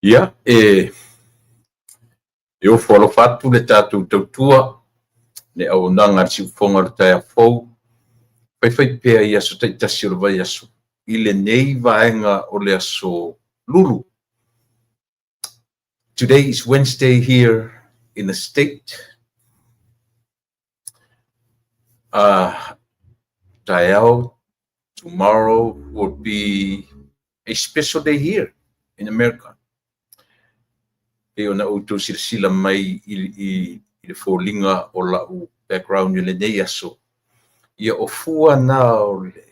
Ia, eu folo fatu le tātou tautua, le au nanga si ufonga le tai a fau, fai pea ia so taitasi o le vai aso. I le nei vaenga o le aso lulu. Today is Wednesday here in the state. Taiao, tomorrow would be a special day here in America. E ona outou silasila mai i le fōlinga o lau background i le nei aso. Ia o fua na o le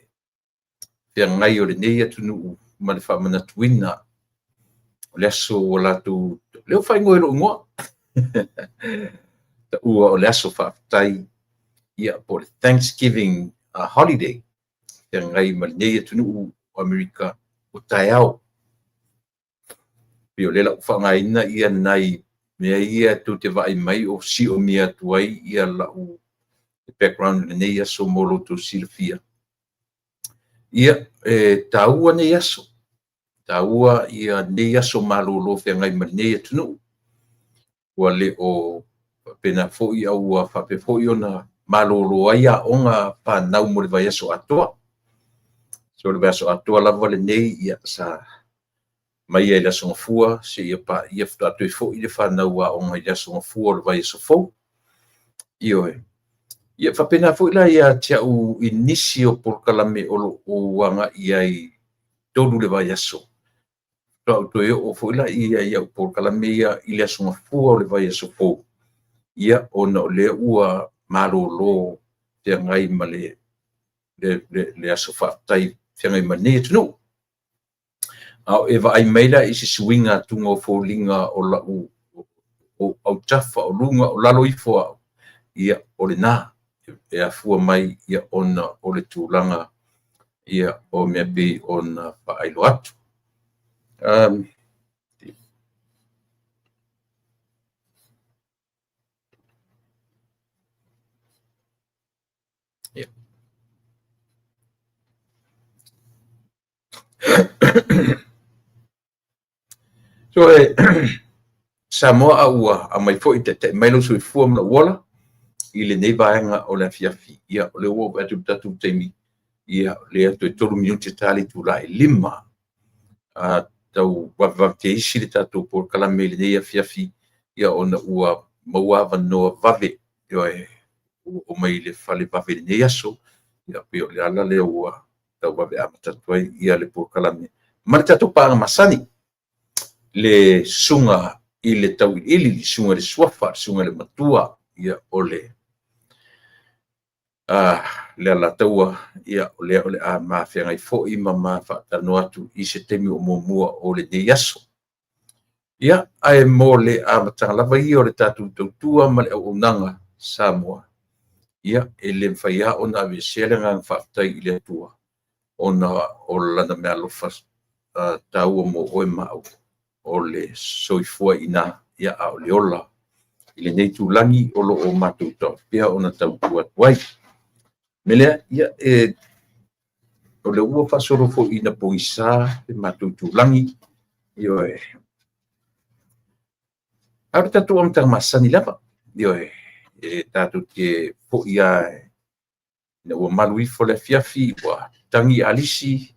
whiangai o le nei atunu ma le whamanatuina o le aso o latu leo whaingoe ro ngoa. Ta ua o le aso whaafitai ia po le Thanksgiving holiday. Whiangai ma le nei atunu o Amerika o Taiao. Pio lela whangaina ia nai mea ia tu te vai mai o si o mea tuai ia lau background le nei aso molo tu silfia. Ia taua nei aso. Taua ia nei aso malolo whiangai ma nei atunu. Ua le o pena foi au whape foi ona malolo ai a onga whanau mo le vai aso atoa. So le vai aso atoa lava le nei ia sa mai ia la songa fua se ia pa ia fatu foi le whanau a onga ia songa fua le vai aso fou. Ioe. Ia whapena foi la ia tia u inisi o porkalame o wanga ia i tolu le vai aso. Tau toi o foi la ia o porkalame ia i le songa fua o le vai aso fou. Ia ona o le ua malolo te ngai ma le aso whaatai te ngai ma ne tunu. Au eva ai meila i se swinga tunga o fōlinga o lau o au tafa o lunga o lalo ifo ia o le nā. E a fua mai ia ona o le tūlanga ia o mea pi ona whaailo atu. Yeah. So Samoa aua a mai fo i te mailo sui fua mna uola i le nei vaenga o le afiafi ia o le ua atu tatu teimi ia le atu e tolu minuti tali tu lai lima tau wawav te isi le tatu por kalame le nei afiafi ia ona ua maua vanoa vave o mai le fale vave le nei aso ia pio le ala le ua tau vave amatatuai ia le por kalame ma le tatu paanga masani le sunga i le tau ili li sunga le swafa sunga le matua ia ole le ala taua ia ole a mawhiangai fo i mama whaatano atu i se temi o mua o le nei aso. Ia ai mo le a matanga lava i o le tatu tautua ma le au unanga Samoa. Ia e le mwhaia o na ave selenga whaatai i le atua o na o lana mea lofa taua mo oe mau o le soifua ina ia a o le ola i le nei tūlangi o lo o mātou tau pia o na tau tua tuai. Melea ia o le ua whasoro fo ina poisa e mātou tūlangi ioe. Aure tatu am tang masani lava ioe tatu ke fo ia na ua malui fo le fiafi wa tangi alisi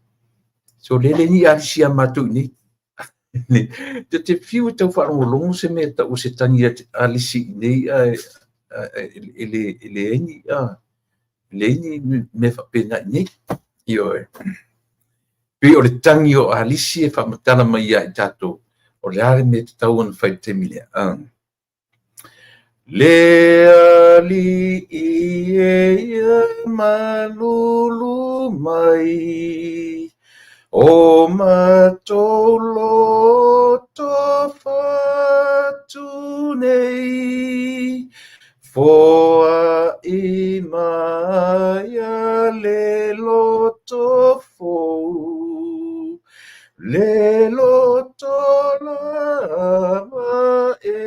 so lele ni alisi a mātou ni. Te fiu tau whaarongolongo se me tau se tangi alisi nei ele eni leni me whapena nei ioe. Pei o le tangi o alisi e whamatana mai ia i tato o le are me te tau ana whai te mile. Le ali i e malulu mai o matolo to fatu nei foa i maia le loto fou le loto lava e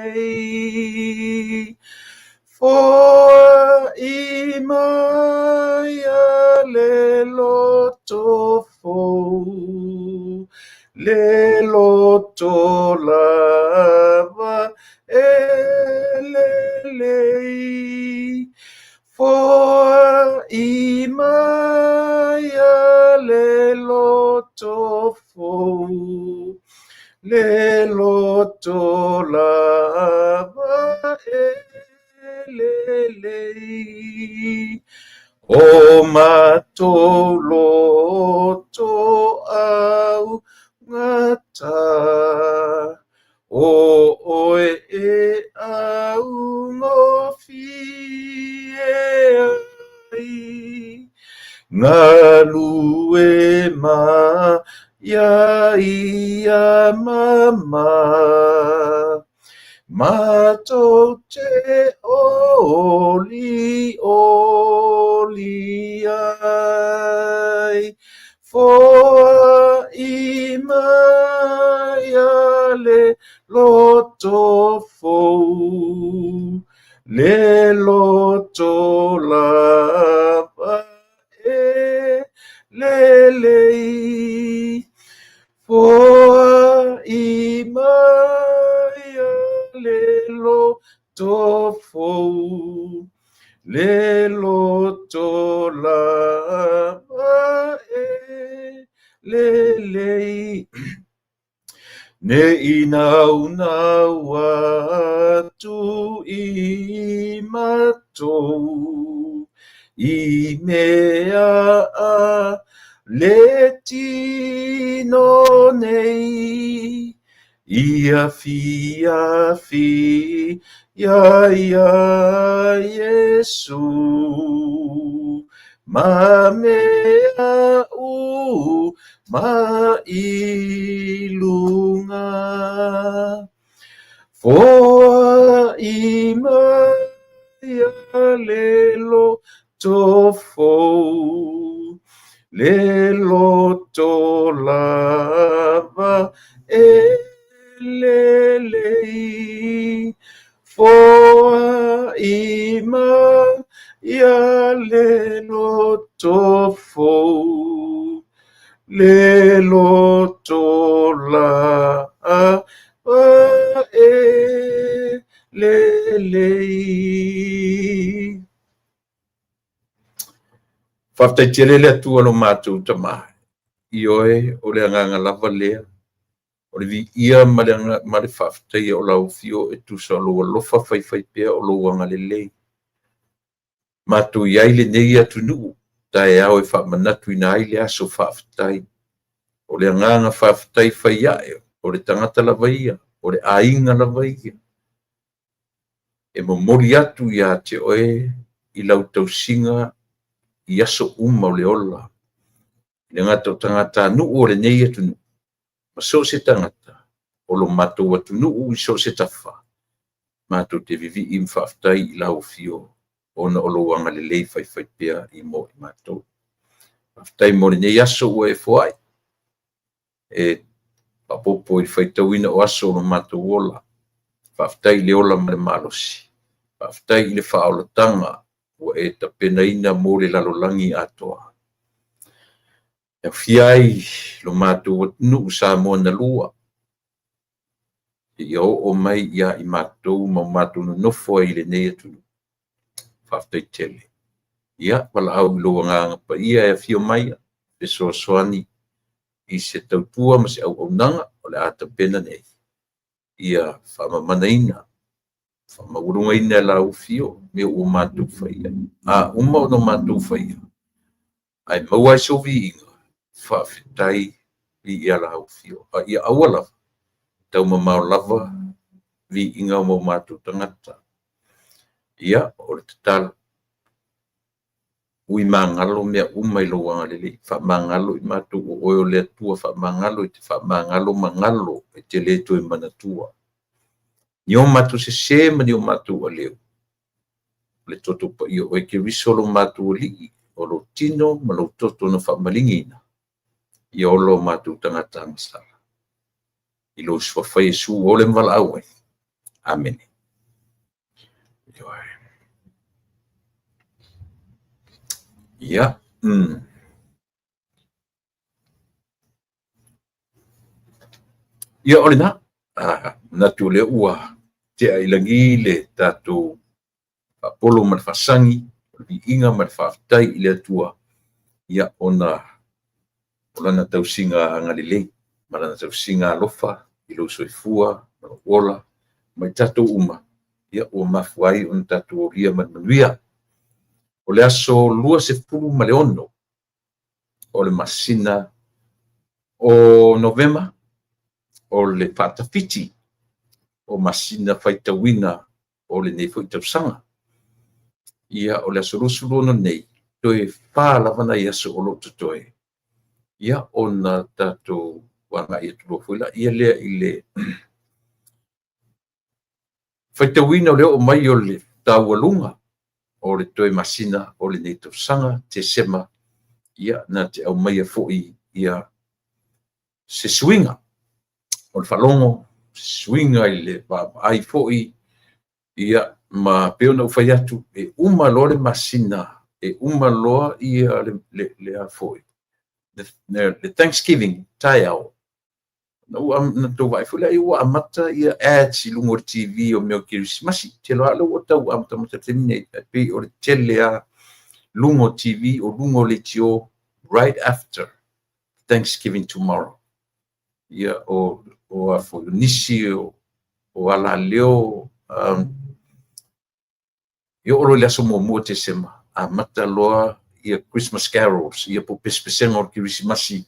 lelei foa i maia le loto fou le loto lava lei for imaya le loto fo le loto lava lei o matoloto au ngata o oe au ngofi ai ngalu ma ia mama Matote oli ai for imaya loto fo le loto lava lei for imaya le loto fo le loto lava lei ne inau nau atu I matou I mea a le tino nei ia fi ia Yesu ma mea ma ilunga for imaya lelo tofo lelo to lava lei for imaya lelo tofo lelo to lava lei Whaftai le atua lo mātou tamaha. I oe o le anganga lava lea. O le vi ia ma le whaftai o lau fio e tusa o loa lofa whai pea o loa anga le lei. Mātou iai le nei atu nuu. Tae au e whamanatu ina ai le aso whaftai. O le anganga whaftai whai ae. O le tangata lava ia. O le ainga lava ia. E mo mori atu ia te oe I lau tausinga I aso uma o le ola. Le ngata o tangata nuu o le nei atu nuu. Ma so se tangata. O lo matou atu nuu I so se tafa. Matou te vivi I mwhaftai I lau fio. Ona o lo wanga le lei whai pea I mo I matou. Mwhaftai mo le nei aso ua e fuai. E papopo I whai tauina o aso o lo matou ola. Mwhaftai le ola ma le malosi. Mwhaftai I le whaolatanga. Ua e tapenaina mo le lalolangi atoa. E fiai lo mātou nu sa mo na lua. I o mai ia I mātou ma mātou no nofo I le nei atu. Whaftai tele. Ia, wala au loa nganga pa ia e fio mai. E soani I se tautua ma se au nanga o le ata pena nei. Ia whamamanaina. Whamaurungaina la au fio me o mātou whaia. Uma o no mātou whaia. Ai maua so vi inga. Whawhitai I ia la au fio. Ia awala. Tau mamau lava vi inga mo mātou tangata. Ia, o le tatala. Ui mangalo mea umai lo wanga lele. Whamangalo I mātou o oio lea tua. Whamangalo I te whamangalo mangalo. E te leto I manatua. Ni o mātou se mani o mātou a leo. Le toto pa I o eke risolo mātou li. O lo tino ma lo toto na whamalingina. I o lo mātou tangata masala. I lo swawhai e su o le mwala aue. Amen. Ia. ia ole na tu le ua te ai langi le tatou apolo ma le fasangi i inga ma le faafetai i le atua ia ona lana tausiga agalelei ma lana tausiga alofa i lou soifua ma lou ola mai tatou uma ia ua mafu ai ona tatou olia ma le manuia o le aso 26 o le masina o Novema o le faatafiti o masina faitauina o lenei foʻi tausaga ia o le aso lusulona nei toe pālavana i aso o loo totoe ia ona tatou uagaʻi atua foi la ia lea i le faitauina o le oo mai o le taualuga o le toe masina o lenei tausaga te sema ia na te au maia foʻi ia se suiga o le faalogo se suiga i le vaavaai foʻi ia ma pe ona ufai atu e uma loa le masina e uma loa ia le a foʻi le Thanksgiving taeao na ua na tou vaʻi foi lai ua amata ia ads i luga o le TV o mea o kerisimasi te loa le ua tau amatamata temine pei o le tele a luga o TV o luga o le tio right after Thanksgiving tomorrow ia o a foi nisi o ala leo ia o le aso muamua te sema amata loa ia Christmas carols ia po pesepesega o le kerisimasi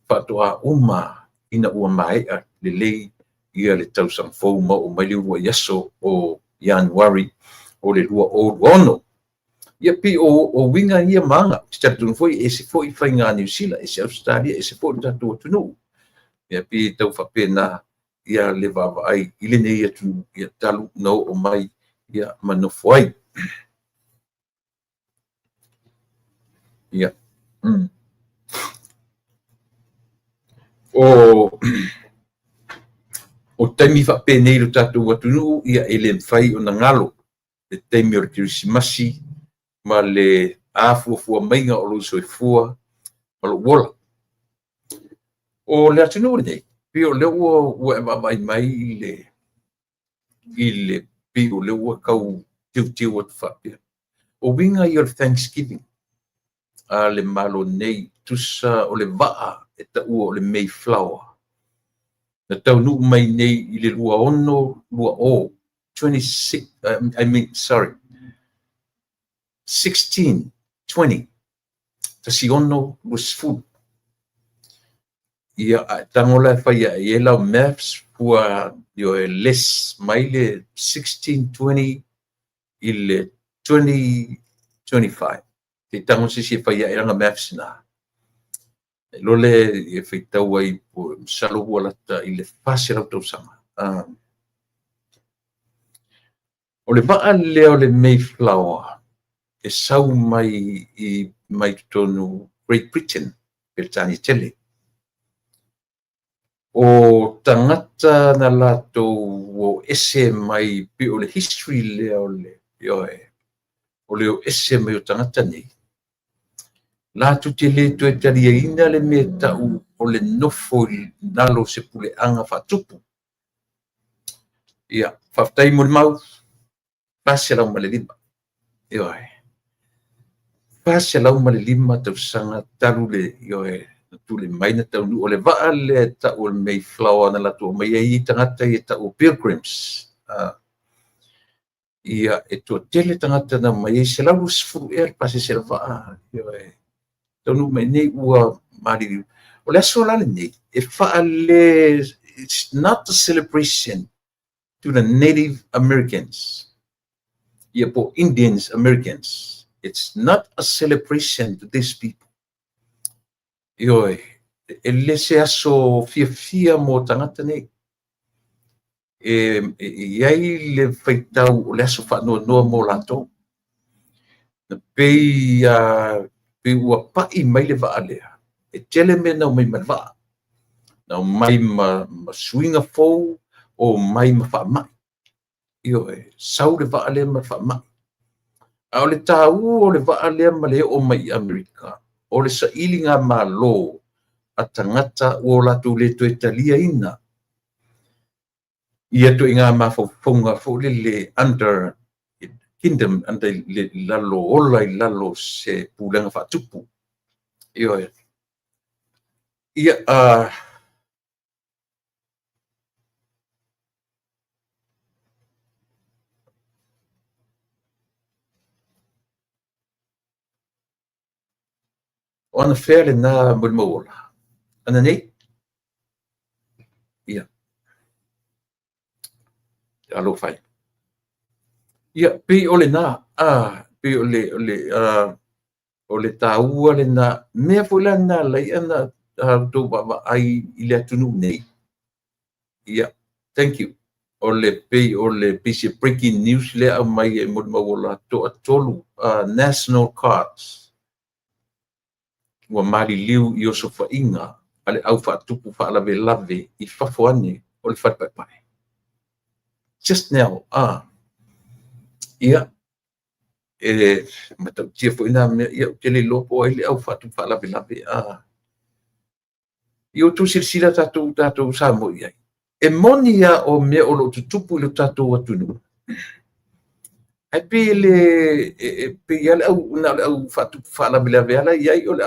faatoʻā uma ina ua maeʻa lelei ia le tausagafou ma o mai le ua i aso o Ianuari o le 2020 ia pi o winga ia manga te tatunu foi e se foi fainga New Zealand e se Australia e se foi tatou atunuu ia pi tau faapena ia le vaavaai i lenei atu ia talu no o mai ia manofo ai ia o taimi faapenei lo tatou atunuu ia e le mafai ona galo le taimi o le kerisimasi ma le afuafua maiga o lou soifua ma lou ola o le atunuu lenei pe o le ua e vaavaai mai i le pe o le ua kau tiutiu atu faapea o winga i o le Thanksgiving a le malo nei tusa o le vaa e taʻua o le Mayflower na taunuu mai nei i le 1620 tasiono luasfulu ia tagola e faia e lau maps pua io e les mai le 1620 i le 2025 te tango sisi e faia e langa maps na lole e feitau ai po salo lata i le fase lau tausaga o le vaa lea o le Mayflower e sau mai i mai tonu Great Britain pe tani tele o tangata na latou o ese mai pe o le history lea o le o le o ese mai o tangata nei la tuti le tu e taliaina le mea taʻu o le nofo nalo se puleʻaga faatupu ia faafetai mo le mau paselau ma le lima ioe paselau ma le lima tausaga talu le ioe tule mai na taunuu o le vaa le taʻu o le Mayflower na latou mai ai tagata ia taʻu Pilgrims ia e tuatele tagata na mai ai se lau luasefulu ea le pase se lavaa ioe taunuu mai nei ua maliliu o le aso la lenei e faale it's not a celebration to the Native Americans ia po Indians Americans it's not a celebration to these people ioe e le se aso fiafia mo tagata nei iai le faitau o le aso faanoanoa mo latou na pei pe ua paʻi mai le vaa lea e tele me nau mai ma le vaa nau mai ma suiga fou o mai ma faamaʻi ioe sau le vaa lea ma le faamaʻi a o le tāu o le vaa lea ma le o mai i Amerika o le saʻiliga mālō a tagata ua o latou le toe taliaina ia tu inga mafofonga fo le under kingdom anda le lalo ola I lalo se pulanga fatupu ia ona fele na mulmola ana nei ia alo fai ia pe ole na pe ole taua le na mea fulana lai ana do baba ai ile tunu nei ia thank you ole pisi breaking news le mai e mulmola to atolu national cards ua mali liu I o sofaʻiga a le ʻau faatupu faalavelave I fafoani o le falepaepae just now ia matautia foʻi na mea ia o tele lopo ai le ʻau faatupu faalavelave I o tusilasila tatou sa moʻi ai e moni ia o mea o loo tutupu I le tatou atunu ai pe le pe ia le ʻau na le ʻau faatupu faalavelave ala iai o le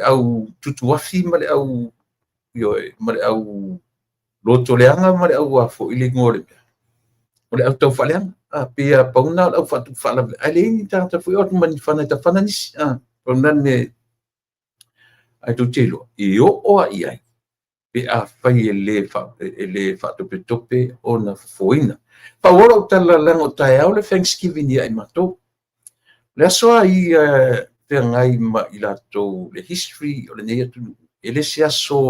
ʻau tutuafi ma le ʻau ma le ʻau lotoleaga ma le ʻau foʻi le igoa o le mea o le ʻau taufaaleaga pea pauna o le ʻau faatupu faalavelave ai leini tagata foʻi o atu manifana I tafana nisi pauna me ai tautei loa I o'o aʻi ai pe a fai e le faatopetope ona fofoina pauola o talalaga o taeao le Thanksgiving ia I matou le asoa I peagai ma I latou le history o lenei atunu e lesi aso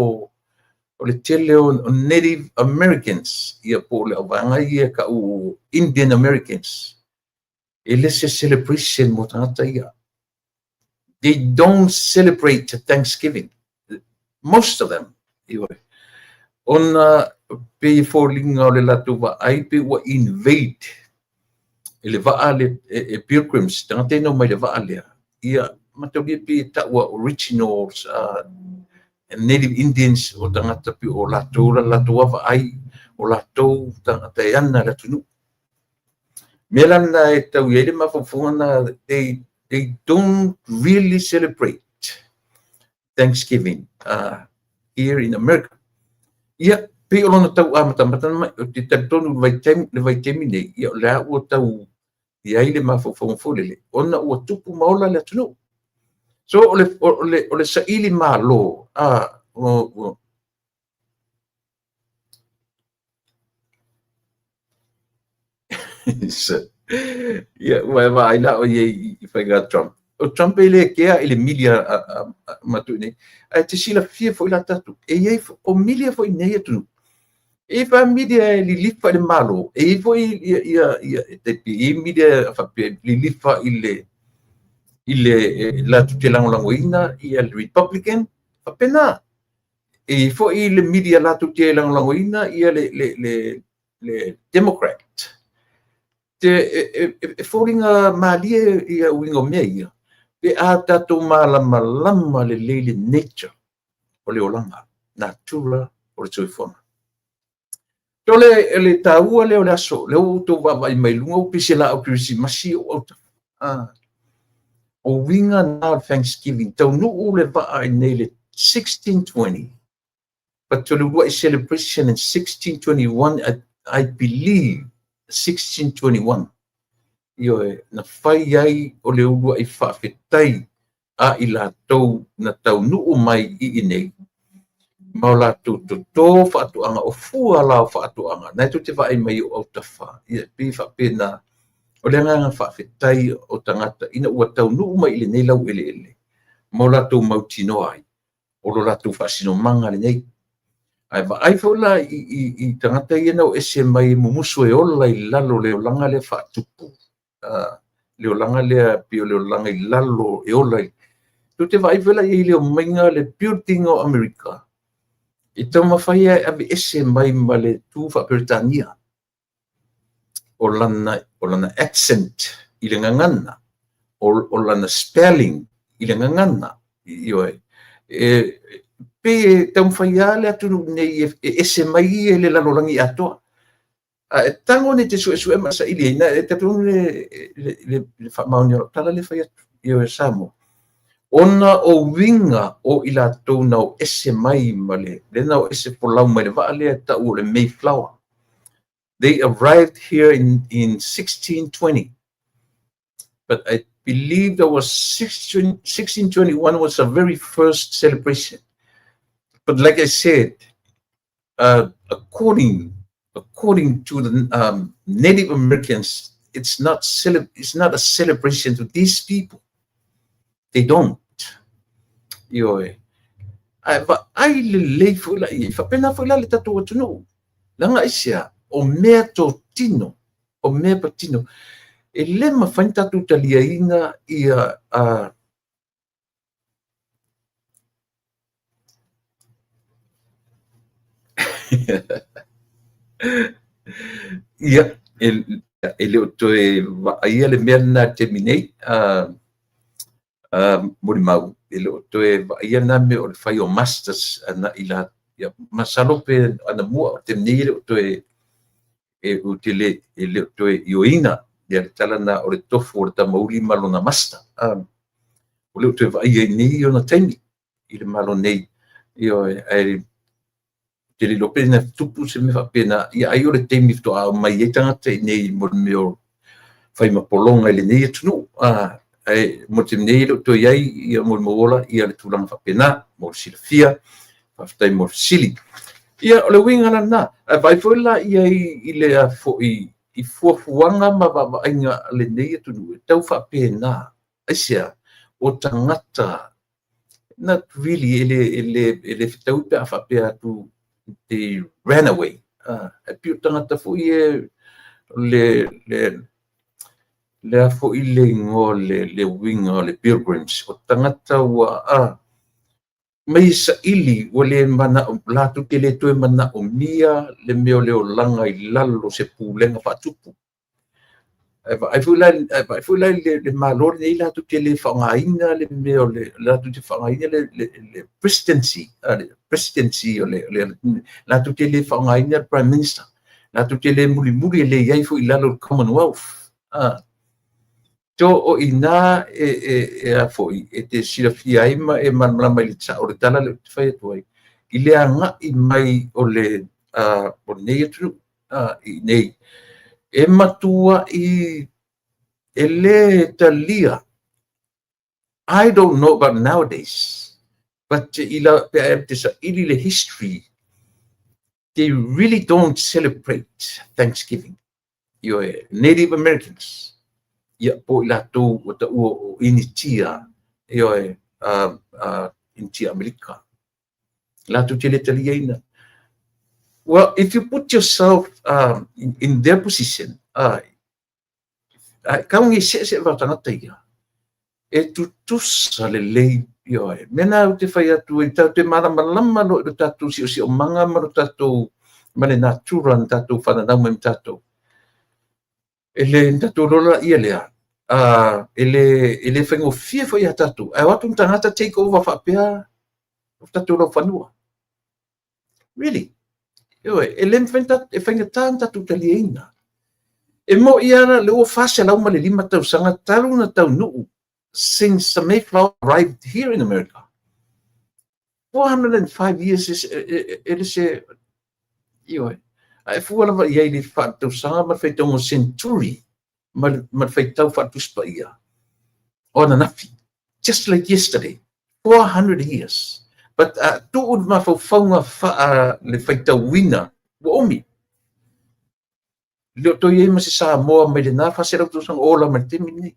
o le tele o Native Americans ia po le auvaga ia ka'u Indian Americans e lesi celebration mo tagata ia they don't celebrate Thanksgiving most of them ona pe fōlinga o le latou va'ai pe ua invade le va'a le pilgrims tagata ina mai le va'a lea ia mataulia pe ta'ua originals Native Indians o tagata pe o latou ava'ai o latou tagata e ana le atunuu mea lana e tau iai le mafofoga na they don't really celebrate Thanksgiving here in America ia pe o lona tau matamata mai o te tatonu le vaitemi nei ia o le a ua tau iai le mafofoga folele ona ua tupu maola le atunuu so o le saʻili mālō ia ua e va'aina o iai I faiga Trump o Trump e lē kea I le milia matuʻi nei ae te silafia foʻi la tatu e iai o milia foʻi nei atunu e familia e lilifa I le mālō e I foʻi ia te milia lilifa I le latu te lagolagoina ia le Republican faapena e foʻi le milia latu te lagolagoina ia le Democrat te e fōlinga malia ia uinga o mea ia pe a tatou malamalama lelei le nature o le olaga natura o le soifona tole le tāua lea o le aso le outou va'avai mai luga o pisi la o krisimasi o au o winga na Thanksgiving taunu'u le va'a I nei le 1620 but to the celebration in 1621 I believe 1621 io na fai ai o le ulu ai whawhetai a I latou na taunu'u mai I nei ma o latou tō whaatuanga o fua la o whaatuanga nai tu te whaai mai o au tawha ia pi whapena o le nganga whawhetai o tangata ina ua taunu'u mai I le nei lau ele ma o latou mautino ai o lo latou whaasino manga le nei ai vai fola I tangata ia nau ese mai mumusu e ola I lalo le olanga le whaatupu le olanga le pio le olanga I lalo e ola tu te vai fola I le o mainga le building o America I tau mawhai ave ese mai ma le tu Britania o lana accent I le ngangana o lana spelling I le ngangana pe tau whaia le atu nei e se mai e le lalolangi atoa. E tango ne te sue masa ili na e te punu le whamaoni o tala le whaia i o e Samoa. Ona o winga o ila tau nau ese mai male, le nau ese polau mai le waa le tau le Mayflower. They arrived here in 1620. But I believe there was 1621 was the very first celebration. But like I said, according to the Native Americans, it's not a celebration to these people. They don't. But I le fula I fa pena fula le tatu tunu. Langa isia o mea to tino, o mea patino. E le mawhainta tu taliaina ia ia e leo toe ia le mea na te minei mori mau e leo toe ia na me o le whai o masters ana ila ia masalo pe ana mua o te minei leo toe e utile e leo toe ioina ia le tala na o le tofu o le tamauli malo na master o leo toe ia nei o na taimi i le malo nei io ai te li lope na tupu se me whapena ia ai o le taimi fito a mai e tangata i nei mo le meo whai mapolonga i le nei atunu ai mo te nei leo toe iai ia mo le moola ia le tūlanga whapena mo le silafia whaftai mo le sili ia o le winga na vai foi la ia i le a fo I fuafuanga ma ainga le nei atunu e tau whapena aisia o tangata not really ele fitau pe a whapea tu they ran away e piu tangata fu i le a fu I le ngo le winga le pilgrims o tangata wa mai sa ili o le mana la tu ke le tu mana o mia le meo le o langa I lalo se pulenga patupu ai fu la le malor nei la tu ke le whangaina le meo le la tu te whangaina le presidency o le la tu ke le whangaina prime minister la tu ke le muri le iai fu I lalo commonwealth to o ina a foi e te silafia ai ma e manmala mai le tsa o le tala le whai atuai I le anga I mai o le o nei atu I nei e matua I e le talia I don't know about nowadays but ila te sa ili le history they really don't celebrate Thanksgiving Native Americans ia po ila tu o ta o initia initia America la tu te le taliaina. Well, if you put yourself in their position kaungi se va tangata ia e tu tusa le lei mena o te whai atu I tau te malama no I tatu si o manga maro tatu mane natura n tatu whananau me tatu ele tatu rola ia lea ele whaingo fia whai a tatu ai watu tangata take over whapea o tatu ro whanua really ele whainga tān tatu talieina e mo ia le o fase lau ma le 5 tausanga talu na tau nuu since the Mayflower arrived here in America. 405 years is it is ai fuala va ia I fatau sanga ma feitau mo century ma feitau fatu spaia on nafi just like yesterday 400 years but tu ma faunga le feitau wina wo omi le to ye ma se sa mo me le na fa se tu sang ola ma te mini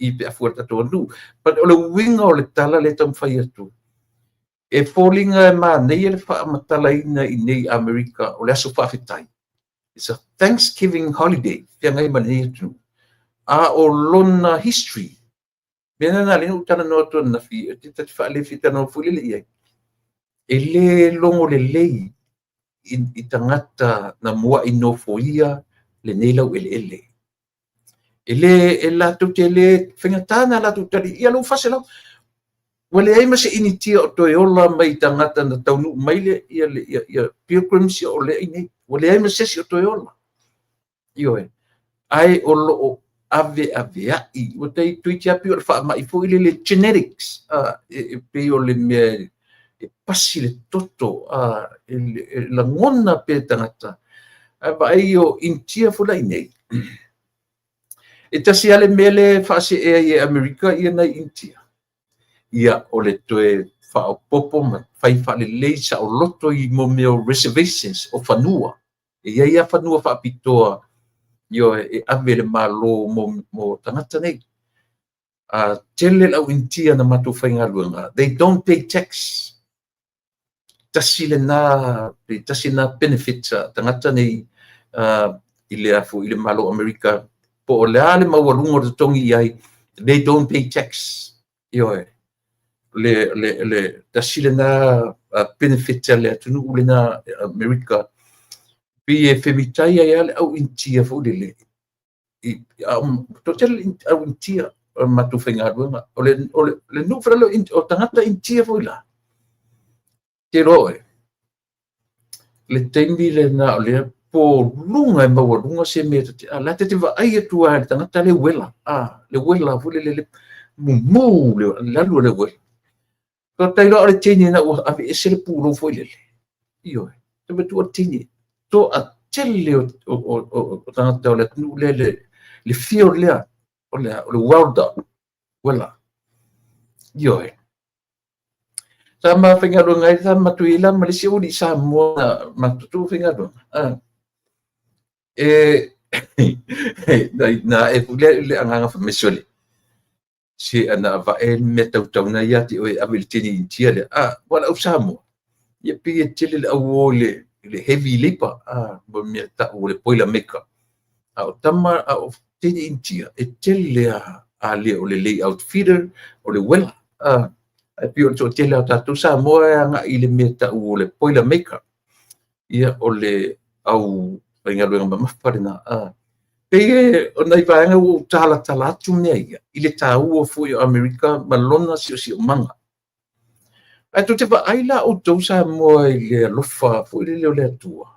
I pe afuata to lu but o le winga o le tala le tam fai atu e fallinga ma nei le fa matala ina I nei America o le aso fa fitai it's a Thanksgiving holiday pe ngai ma nei atu o lona history bena na le utana no to na fi te fa le fita no fuli le ia e le longo le lei I tangata na mua I no foia le nei lau ele ele la tu te le whengatana la tu tari ia lo fase lau wale ai mase initia o toeola mai tangata na taunu mai le ia pilgrims o le nei wale ai mase o toeola io ai o lo ave ai o tai tuitia pi o fa mai fo le genetics pe o le me pasi le toto la ngona pe tangata ai o intia fo lai nei e tasi ale mele fa se e America ia na intia ia o le toe whaopopo ma whai whale leisa o loto I mo meo reservations o whanua. Ia whanua whaapitoa io e ave le malo mo tangata nei. Tele lau intia na matu whaingaluanga. They don't pay tax. Tasi na benefits tangata nei I le afu I le malo Amerika. Po o le ale mawalunga o tongi iai. They don't pay tax. Io le tasile na benefit le tunu ule na America pi e femitai ai le au intia fo le total au intia matu fenga duanga le no fra o tangata intia fo la te roe le tendi le na le po lunga ma wa lunga se me la te va ai tu a tangata le wela fo le mu le la le wela ko tai lo le tini na o ave esele puro foi le io te betu tini to a tele o tangata le nu le fio le o le world wala io sama finga do ngai sama tu ila malisi o di samo ma tu finga do na e le anga fa mesole si ana va me tau na ia ti o abil tini intia le wala usamo ia pi tele le awole le heavy lipa bo me ta o le poila meka au tama o tini intia e tele a le o le layout feeder o le wela e pi o tele o tatu samo nga I le me ta o le poila meka ia o le au venga luenga mafparina Pege o nei vaenga o tala atu mea ia. I le tāu o fui o Amerika malona si o manga. Ai tu te wa aila o tausa moa I le alofa fui le leo le atua.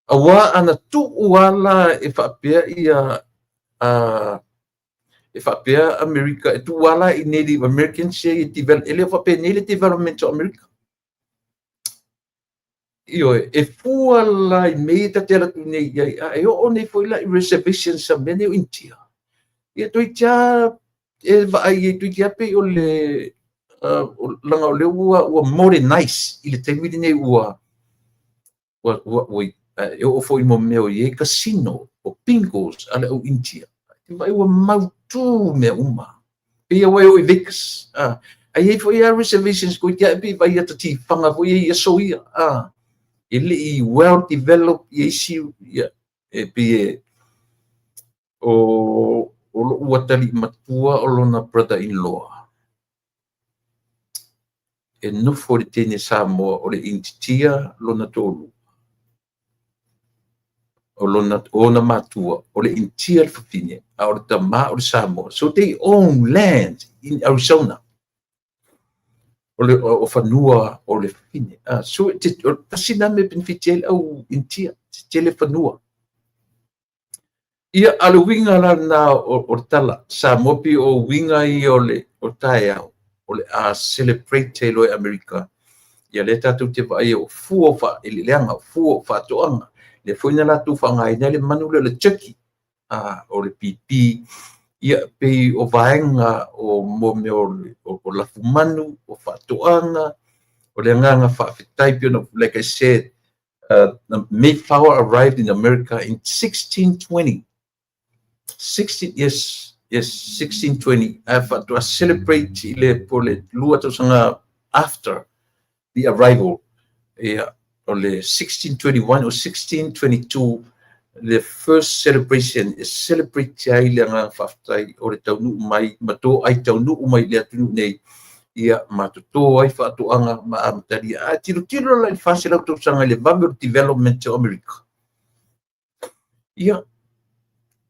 Awa ana tu uala e whapea ia e whapea Amerika e tu uala I Native Americans e le whapea nele development o Amerika. Io e fua la I mei ta tela tu nei ai o nei foi la reservation sa mene o intia ia tu tia e va ai tu tia pe o le langa o le ua more nice I le temi nei ua o foi mo meo ye casino o pingos ale o intia vai ua mautu me uma pe ia wai o Vegas ai foi a reservations ko tia pe vai ata ti fanga foi ia so ia ele I well developed isi e pe o watali matua o lona brother-in-law e no for tene samo o le intitia lona tolu o lona ona matua o le intia fafine o le tama o le samo so they own land in Arizona o fanua o le fine so tasina me beneficial au intia tele fanua ia ale winga la na o tala sa mopi o winga I o tae o le celebrate lo America ia le tatu te vai o fuo fa ele leanga fuo fa toanga le foina la tu fa ngai le manu le chucky o le pipi ia pe o vaenga o mo me o la fumanu o fatoanga o le nganga fa type like I said the Mayflower arrived in America in 1620 1620 to celebrate le pole lua to sanga after the arrival o le 1621 or 1622 the first celebration is celebrate ai le nga faftai o le taunu mai mato ai taunu mai le atu nei ia matoto ai fatoanga ma amtari tiro la fasela to sanga le Bamboo Development of America ia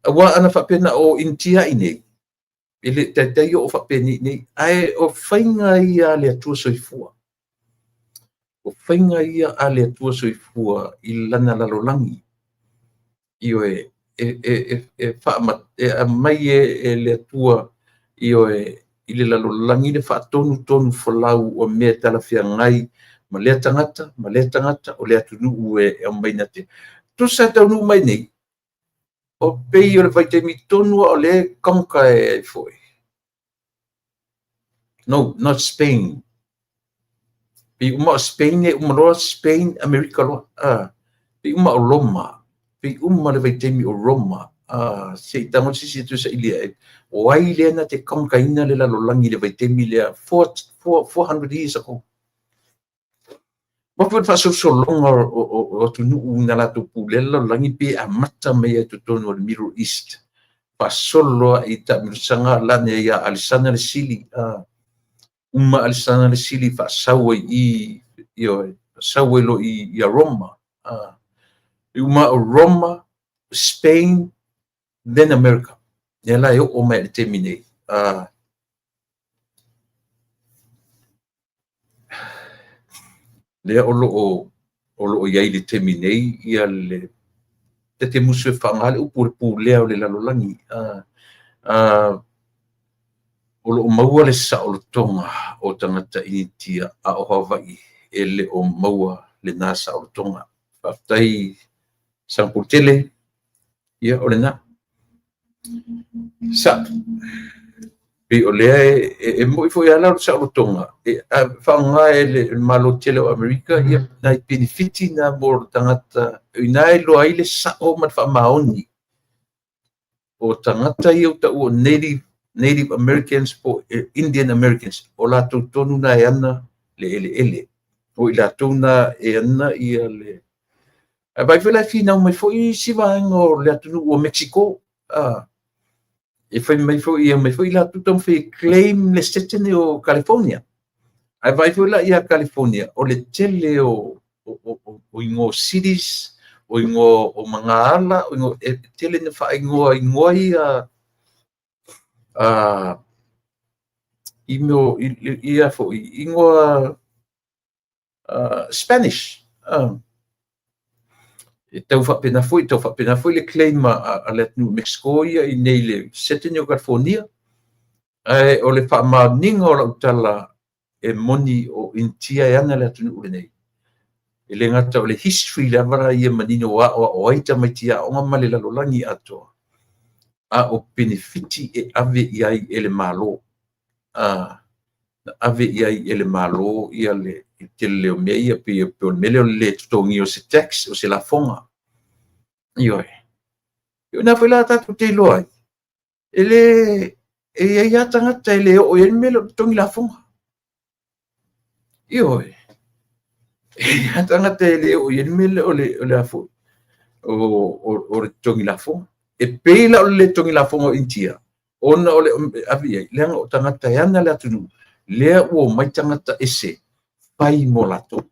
wa ana fapena o intia ine ele te o fa peni ni ai o fainga ia le tua soifua o fainga ia a le tua soifua i lana lalolangi io e fa ma mai e le tua io i le lalolangi le fa tonu folau o me tala fia ngai ma le tangata o le atunu e mai na te tu sa tau mai nei o pei o le vai te mi tonu o le kanka e foi. No, not Spain. Pi uma Spain e uma roa Spain, America roa. Pi uma o Roma. Pi uma le vai te mi o Roma. Se tamo si tu sa ilia e. O ai le na te kanka ina le lalolangi le vai te mi le 400 years ago. Mapun fa so longa o tu nu na la tu pulela langi pe a mata me tu tonu o Middle East. Pa solo i ta sanga la ne ya alisana le sili uma alisana le sili fa sawe i io sawe lo i Roma. Uma Roma, Spain, then America. Ya la yo o me termine. Le o ia le terminei ia le te musu fangale o pu leo le lalolangi o lo maua le sa o tonga o tangata initia a o Hawaii ele o maua le nasa o tonga fatai samputele ia o le na sa pe o le e mo foi ala sa o tonga e fanga ele malo tele o America ia na benefiti na mo tangata ina lo ai le sa o ma fa maoni o tangata ia o Native Americans po Indian Americans o la tonu na ana le ele o la tona e ana ia le vai fela fina mai foi siva ngo le tonu o Mexico e foi la tutam fe claim le setene o California ai vai fela ia California o le tele o ingo cities o ingo o mangala o ingo tele na fa ingo ia imo ia fo ingo Spanish tau fa pena foi le claim a le nu Mexico ia i nei le setene o California o le fa ma ninga o la utala e moni o intia e ana le tunu nei e le ngata o le history le vara ia manino o aita mai tia o ngama le lalolangi ato o benefiti e ave iai ele malo ave iai ele malo ia le te leo mea ia pe o mele o le tutongi o se tax o se la fonga io na foi la tatu te loai ele e ia tangata ele o ele mele o tutongi la fonga io ia tangata ele o ele mele o le afo o tutongi la fonga e peila o le tutongi la fonga intia ona o le avia le o tangata yana le atunu le o mai tangata ese pai mo lato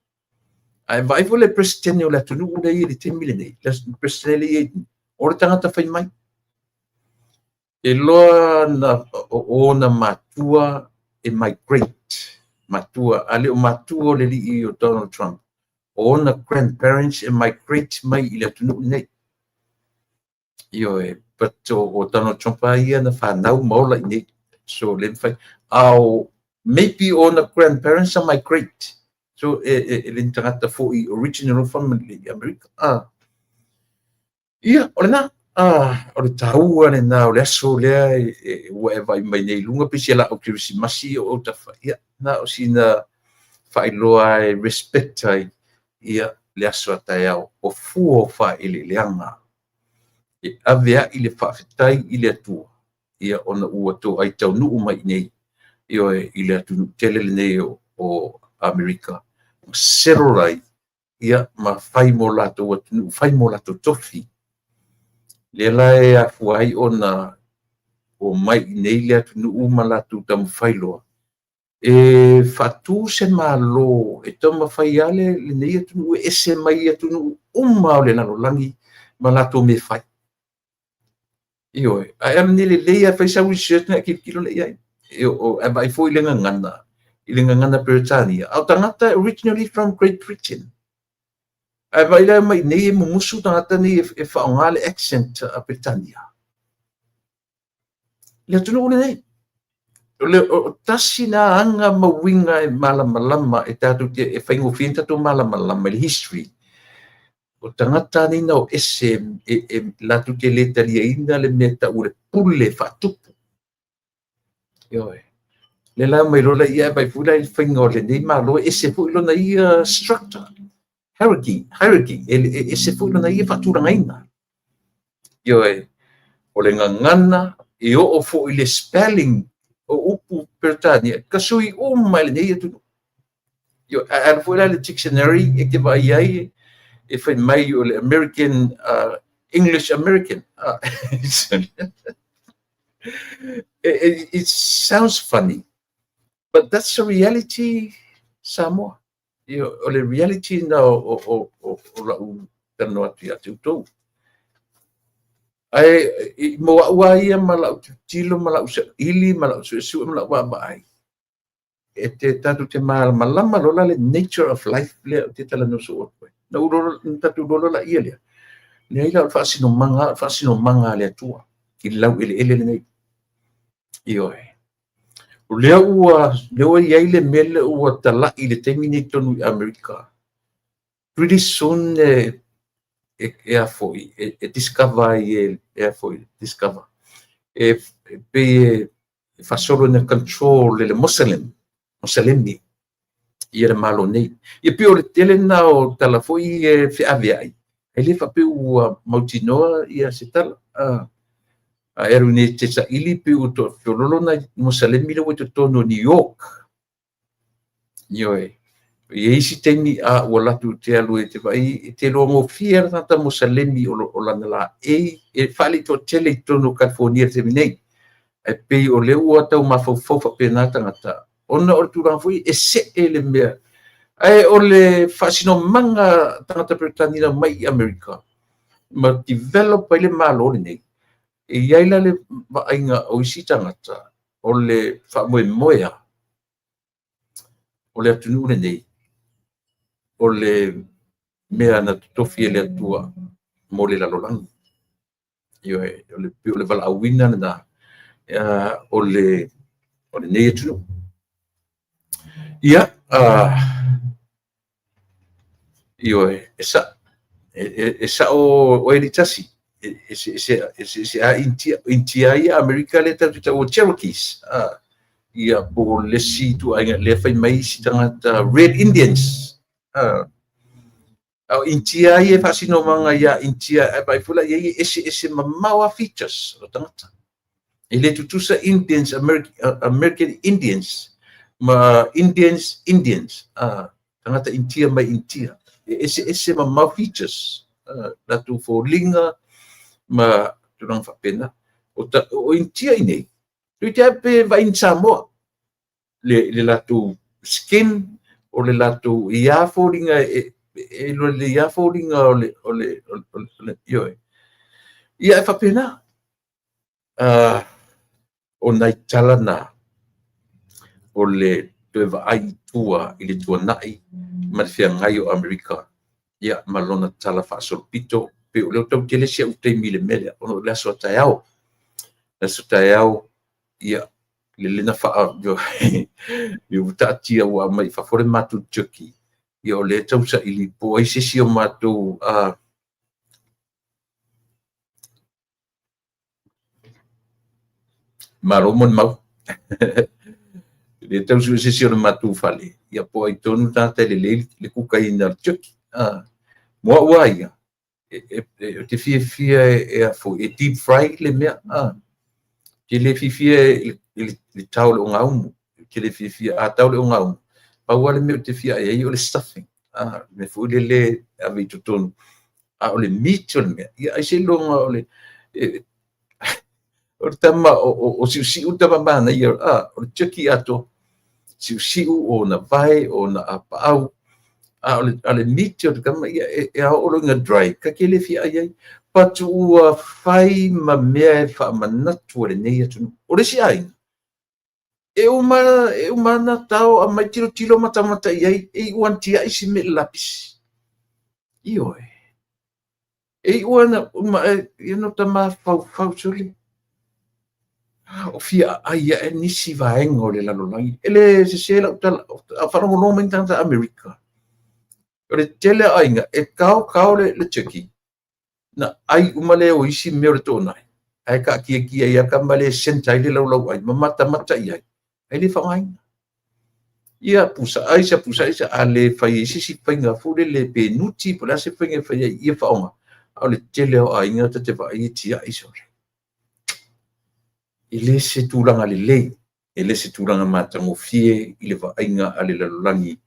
ai vai vo le presidente o le atunu o le i te milene le presidente o le tangata fai mai e loa na ona matua e migrate matua ale o matua le li o Donald Trump ona grandparents e migrate mai i le atunu nei io but o Donald Trump ia na whanau maula i nei so le fai au maybe on a grandparents are migrate so le tangata fo i original family America ia o le na o le taua le na o le aso lea whatever i mai nei lunga pisi la o Christmasi o ta ia na o sina whailoa e respect ai ia le aso atai au o fuo wha ele leanga e avea i le whawhetai i le atua ia ona ua tō ai tau nuu mai nei io i le atu tele nei o Amerika serorai ia ma fai mo lato atu fai mo lato tofi le lai a fuai ona o mai nei le atu nuu ma lato tam fai loa e fatu se malo e tama fai ale le nei atu nuu e se mai atu nuu uma o le nalolangi ma lato me fai Io, ai ni le leia fai sa research na kilo le ai. Io, ai foi le ngana. Ile ngana Britania. Au tangata originally from Great Britain. Ai vai le mai nei mo musu tangata ni e whaongale accent a Britannia. Le tunu nei. Le tasi na anga mawinga e malama e tatu te e whaingo whienta to malama le history. O tangata ni nao ese latu te le talia ina le meta ure pule whatupu. Ioi. Le la mai rola ia vai fula il whaingo le nei malo ese fuilo na ia structure. Hierarchy. Ese fuilo na ia whaturanga ina. Ioi. O le ngangana e o fo i le spelling o upu Britania. Kasui mai le nei atu. Io, al fuila le dictionary e ke vai ai e fai mai o le American, English American. It sounds funny, but that's the reality, Samoa. O le reality na o lau tano atu atu tau. Ai, mo ua ia malau tilo, malau sa ili, malau su malau wa ai. E te tatu te malama lola le nature of life le te tala no so koe. Na uro tatu lola la ia lea. Le ai la fasino manga le tua. Ki lau ele nei. Io e. Le ua iai le mele ua tala i le temini tonu i Amerika. Pretty soon e a foi, e discover e a foi, discover. E pe fasolo na control le Mosalemi ia le malo nei. Ia pe o le tele na o tala foi e whiawea ai. E le whape ua mautinoa ia se tala. A eru ne te sa ili pe o to whiololo na Mosalemi le waito tono New York. Ioe. Ia isi teimi a ua latu te alu e te vai, te loa mo fia tata Mosalemi o lana la e whali to tele i tono California te minei. E pe o le ua tau mawhau whapena tangata. Ona o turang foi e se ele mea. Ai o le fasino manga tangata Britania mai i Amerika. Ma develop ai le malo nei. E iaila le ainga o isi tangata. O le whamoe moea. O le atunu nei. O le mea na tofi e le atua mo le lalolangi. Ioe, o le vala awina na o le nei atunu. Ia, ioe, esa o eritasi. Se a intia ia Amerika le tatu o Cherokees. Ia po le si tu ainga le fai mai si tangata Red Indians. Au intia ia fasino manga ia intia e pai fula ia ese mamawa features o tangata. Ele tutusa Indians, American Indians. Ma Indians, tangata intia mai intia. Ese mamawa features. Latu fo linga, ma turang whapena. O intia inei. Tui te ape vai in Samoa. Le latu skin, o le latu iafo ringa le iafo ringa o le ioe. Ia e whapena. O nai talana o le tue ai tua i le tua nai ma le whiangai o Amerika. Ia malona tala whaasolpito pe o leo tau tele sia utei mile mele o le aso taiao. Le aso taiao ia le lena wha yo utatia ua mai whafore matu tuki. Ia o le tau sa ili po ai sisi o matu maromon mau. Le tau su sisi o matu fale. Ia po ai tonu tata le kukaina tuki. Mua ua ia. Te fia e a fo e deep fry le mea. Ke le fia le tau le o ngaumu. Ke le fia a tau le o ngaumu. Paua le mea te fia e o le stuffing. Me fu le a me tutonu. O le meat o le mea. Ia ai se longa o le o tama o siu tama mana ia o le tuki ato. Siu o na vai o na apau. Ale meat o kama ia e a o nga dry ka ke le fia ai patu ua fai ma mea e whaamanatu le nei atu. O le si ai. E uma na tau a mai tilo matamata iai, e uantia isi me lapis. Io e. E uana, no tama fau soli. O fia aia e nisi vaenga o le lalolangi. Ele se la utala, a whanongo noma in tanta Amerika. O le tele ainga, e kau le teki. Na ai umale o isi mea re tōnai. Ai ka kia ia ka male sentai le lau ai, mamata iai. Ai le whangainga. Ia pusa isa a le whai sisi whainga fure le pe nuti pula se whainga whai ia whaonga. Au le tele o ainga ta te whai tia isore. I le se tūranga le lei, e le se tūranga mātango fie, i le whainga a le lalolangi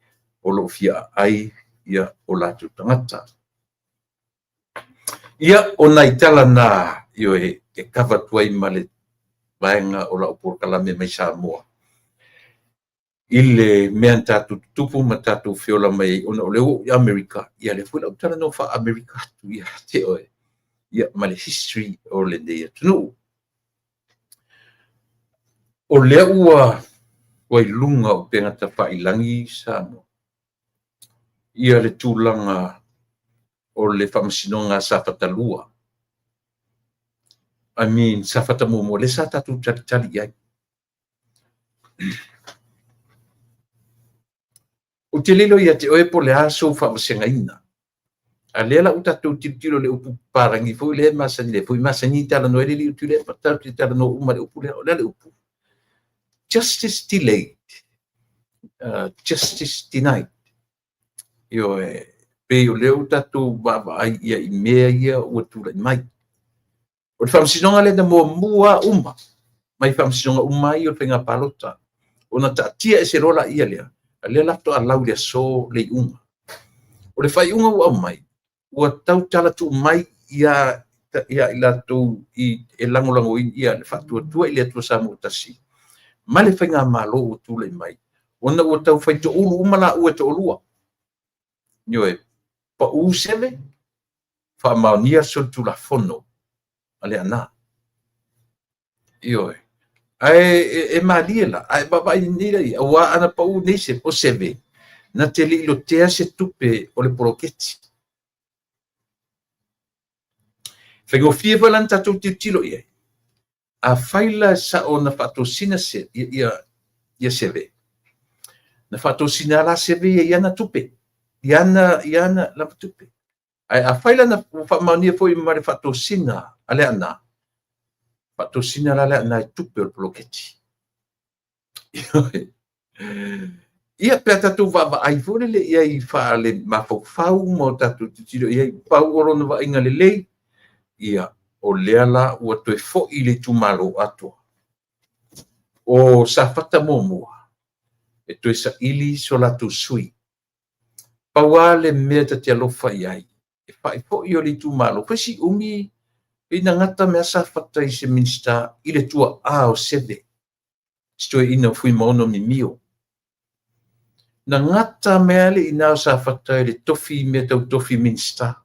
o lo fia ai ia o lātu tangata. Ia o nai tala nā, io e kawa tuai ma le vaenga o la opor kalame mai Samoa. I le mea tātou tupu ma tātou whiola mai ona o leo i Amerika. Ia le fuila o tala no wha Amerika tu ia te oe. Ia ma le history o le dea tunu. O lea ua wai lunga o pengata whailangi Samoa. Ia le tūlanga o le whamasinonga sa whatalua. I mean, sa whatamomo le sa tātou tali ai. O te lilo ia te oe po le aso whamasenga ina. A lea la utatou tilo le upu parangi fui le masani le fui masani tala no ele li utu le patau ti tala no uma le upu le upu. Justice delayed. Justice denied. Io pe o le utatou baba ai ia i mea ia ua tula mai. O le whamsinonga le na mua uma. Mai whamsinonga uma i o whenga palota. O na ta tia e se rola ia lea. A lea lafto a lau lea so le unga. O le whai unga ua mai. Ua tau tala tu mai ia i lato i e langolango ia le whatua tua i lea tua Samoa tasi. Ma le whainga malo o tula i mai. Ona ua tau whai to ulu umala ua to olua. Nioe, pa useve, wha maunia sol tula fono. Ale ana. Ioe. Ai maliela, ai baba i nira i, awa ana pa u neise o seve. Na te li lo tea se tupe o le poroketi. Whengo fie walan tatou tilo ia. A whaila sa o na whatosina se, ia seve. Na whatosina la seve ia na tupe. Iana la tupe. Ai a whaila na whamaunia fo i mare whatosina, ale ana. Whatosina la le ana i tupe o le poroketi. Ia pea tatou vava ai fo le ia i wha le mafau mo tatou tilo ia i pau oro na vainga le lei. Ia o lea la ua toe fo i le tumalo atua. O sa fata momua. E toe sa ili so la tu sui. Paua le mea ta te alofa iai. E whae fo i o le tumalo. Pesi umi i na ngata mea sa fata i se minsta i le tua a o seve. Stoe ina fui maono mi mio. Na ngata mea le ina sa fata i le tofi mea tau tofi minsta.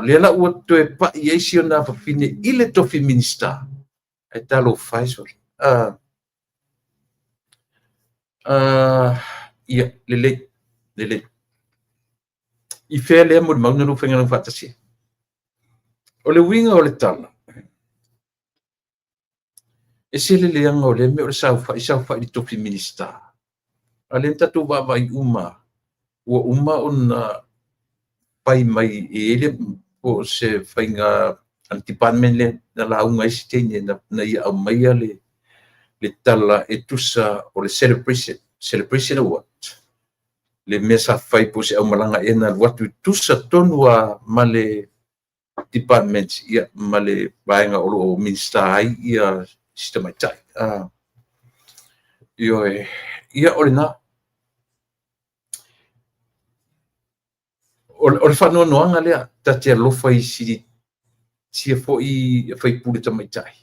Le la ua toe pa i eisi o na whawhine i le tofi minsta. E talo whai sori. Ia, lele. I whea lea mo le mauna no whenga no whatasi. O le winga o le tala. E se le leanga o le me o le sauwha, i sauwha i le tofi minsta. A le tatu wawa i uma. Ua uma o na pai mai e ele o se whainga antipartment le na launga isi teine na ia au maia le tala e tusa o le celebration award. Le mesa whai po se au malanga e na watu tusa tonua ma le department ia ma le vaenga o minister ai ia sistema tai. Ia o le na o le whanoanoanga lea, ta te alofa i sia fo i whaipule tamaitai.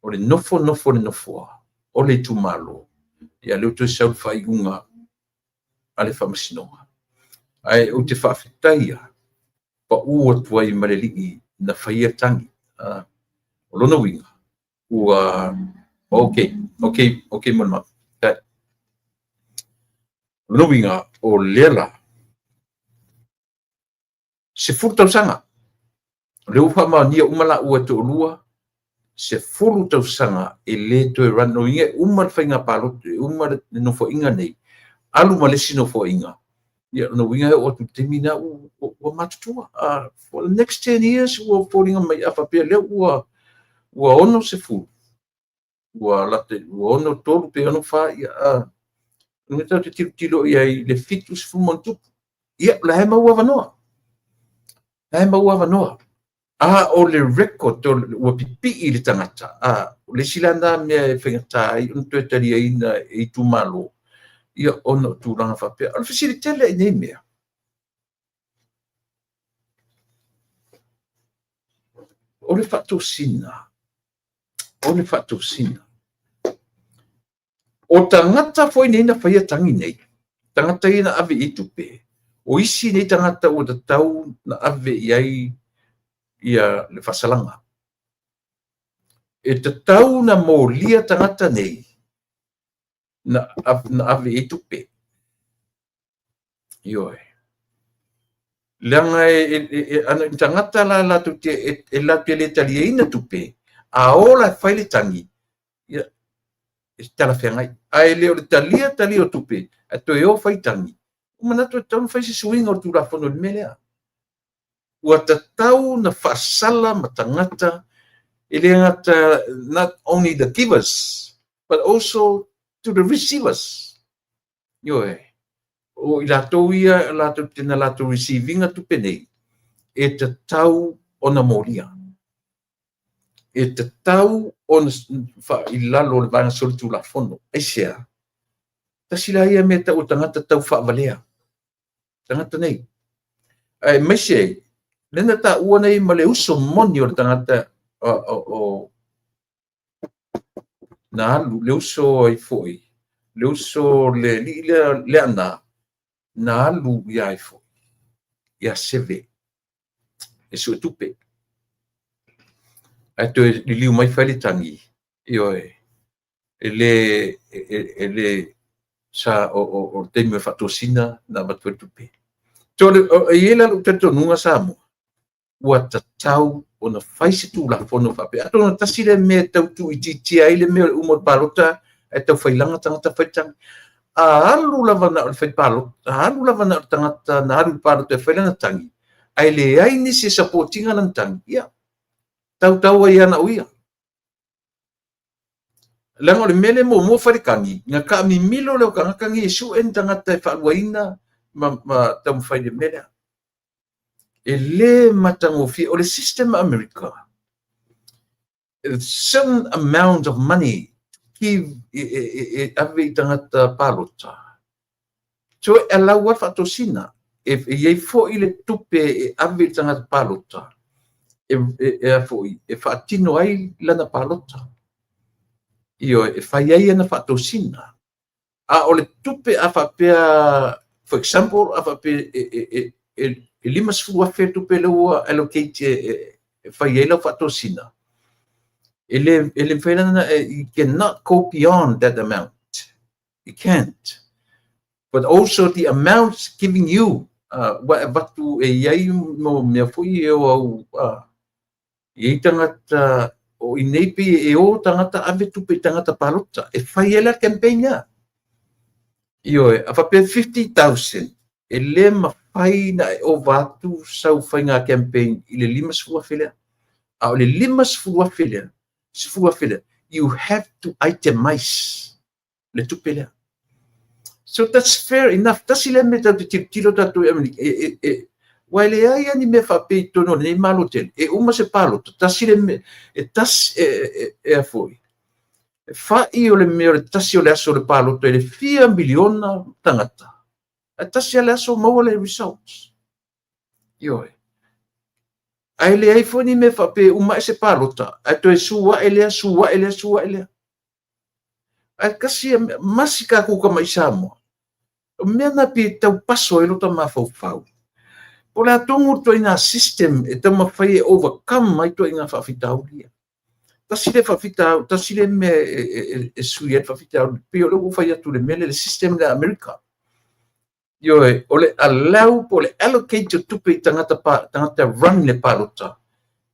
O le nofo o le tumalo. Ia leo toi sau whaiunga a le whamasinonga. Ai o te whawhitaia, pa ua tuai maleli na faia tangi lona winga ua okay mana lona winga o lela se furtausanga le ufa ma nia umala ua to lua se fulu tausanga e le to rano inga umal fainga palo umal no fo inga nei alu malesi no fo inga ya no winga o tu temina o matutua for the next 10 years o falling on my afa pe le o ono se fu o late o ono tolu pe ono fa ya no ta te tilo ya le fitus fu montu ya la hema o vanoa o le record o pipi i le tangata le silanda me fengata i unto tali ina i tu malo ia ono tu langa fa pe al facilitele nei mea o le fatto sina o tangata foi nei na faia tangi nei tangata ina ave i tupe o isi nei tangata o da tau na ave iai ia le fasalanga e te tau na molia tangata nei na ave i tupe ioe langa ana tangata la tu te e la te le taliena tupe a ola faile tangi ia tala fengai ai le o talia tupe a to e o fai tangi mana to tau fai se swing o tu la fono le melea ua tatau na fasala matangata ele ngata not only the givers but also to the receivers ioe o ila ia la to tena la to receiving tu penei e tatau ona molia e tatau ona fa ilalo le vanga sol tu la fono e sia tasila ia me ta o tangata tau fa valea tangata nei ai mese lena ta ua nei ma le uso moni o le tangata o na le uso ai foi le uso le ana na alu ia ai foi ia seve e su tupe ato li liu mai fai le tangi ioe ele sa o te me fatosina na matue tupe tole e la lu teto nunga samo ua tatau ona fai se tu la fono fa pe ato na tasile me tau tu i titi ai le me umor palota e tau fai langa tangata fai tang alu lava na fai palota alu lava na tangata na alu palota fai langa tangi ai le ai ni se supportinga na tangi ia tau ai ana uia lango le mele mo fai kangi nga ka mi milo le ka kangi su en tangata fa waina ma tam fai de mele ele matango fi o le system America a certain amount of money give ave tangata palota so ela wa fatosina if ye fo ile tupe ave tangata palota e foi e fatino ai lana palota io e fai ai na fatosina o le tupe a fa pe for example a fa pe e lima sfua fe tupe le ua allocate fai ai la fatosina ele fai lana you cannot go beyond that amount you can't but also the amount giving you what tu e ai mo me foi o i tangata o inepi e o tangata ave tupe tangata palota e fai ela campaigna io a fa pe 50,000 e le ma fai na o vatu sau fai nga campaign i le lima sfua fele a le lima sfua fele you have to itemize le tupe le so that's fair enough tasile me ta tilo tatu Wale ai ni me fa pe tono nei malotel e uma se palo tasile me e tas e foi fa io le me tasio le aso le palo to le 4 miliona tangata e tasio le aso mo le results io ai le ai foi ni me fa pe uma se palo ta e to e sua ele ai kasi masika ku ka mai samo me na pe tau paso e lo ta ma fau po le atongo to ina system e tama fai overcome mai to ina whawhitau lia. Tasi le whawhitau, tasi le me e sui e whawhitau, pio le whai atu le mele le system le Amerika. Ioe, o le allow po le allocate o tupe I tangata run le palota.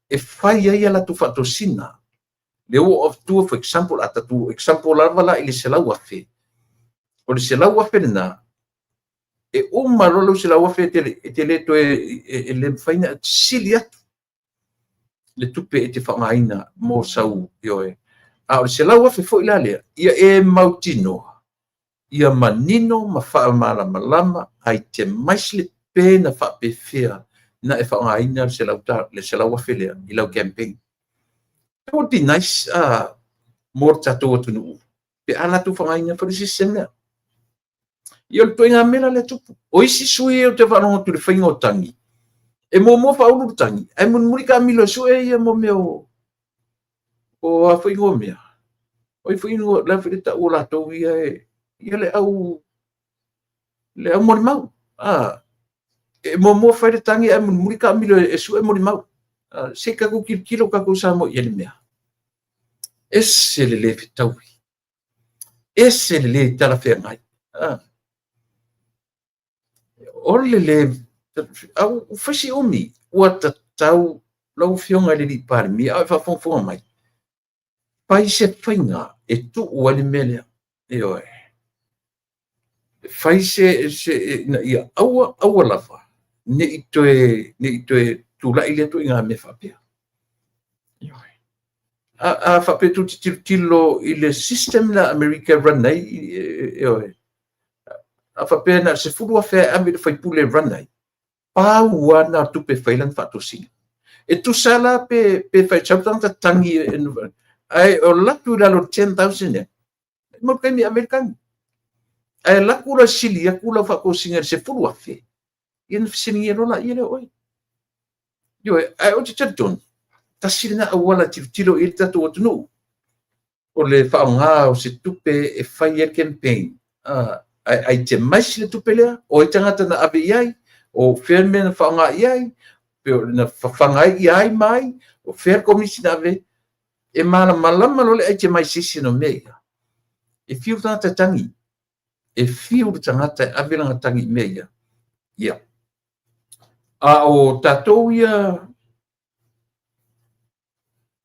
E whai ai ala tu whatosina. Le o of two, for example, ata tu example lavala I le selau afe. O le selau afe na, e o marolo selau afe te le to e le whaina sili atu. Le tupe e te whangaina mō sau, ioe. A o le selau afe fo ila lea, ia e mautino. Ia manino ma wha malama ai te maisle pēna wha pewhia na e whangaina le selau afe lea, I lau campaign. It would be nice, more tatou atunu. Pe ala tu whangaina for the system lea. Ia le toinga mela le tupu. O isi sui o te whanonga tu le whainga o tangi. E mo whaulu tangi. Ai mun muri ka milo sui ia mo meo. O a whainga o mea. O I whainga o la whirita o la tau ia e. Ia le au mori mau. E mo whaire tangi ai mun muri ka milo e sui mori mau. Se kako kilo kako sa mo ia le mea. Ese le whitaui. Ese le tala whea ngai. Ole le au whasi omi ua tatau lau whionga le li pare mi au whawhongwhonga mai. Pai se whainga e tu ua le melea. E oe. Whai se na ia aua lawa. Ne I toe tula I le tu inga me whapea. E oe. A whapea tu tilo I le system na America ranai. E oe. A whapea na se furu a whea ame le whaipule ranai. Pāua na tupe whailan whatosinga. E tu sala pe whaichautang ta tangi. Ai o laku lalo 10,000 e. Mo kai mi Amerikani. Ai laku la sili aku la whakosinga se furu a whea. Ian whasingi e rola I le oi. Ioe, ai o te tatun. Ta sirina awala tilo I le tatu atunu. O le whaonga o se tupe e whai e campaign. Ai te maisi le tupe lea, o I tangata na ave iai, o whea mea na whaonga iai, na whangai iai mai, o whea komisi na ave, e malama lole ai te maisi sino mea. E whiu tangata tangi, e whiu tangata ave langa tangi mea. Ia. A o tatou ia,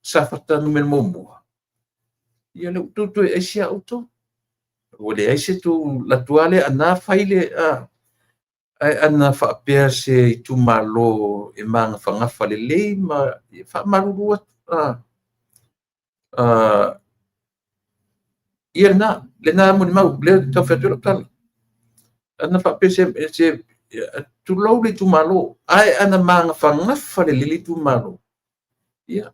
sa whatanu mena momua. Ia le ututu e eisi a uto. O le aise tu la tuale ana faile ana whapea se I tu malo e manga whangafa le lei ma whamarurua ia na le na muni mau le tau whatura tala ana whapea se tu lau le tu malo ai ana manga whangafa le lei tu malo ia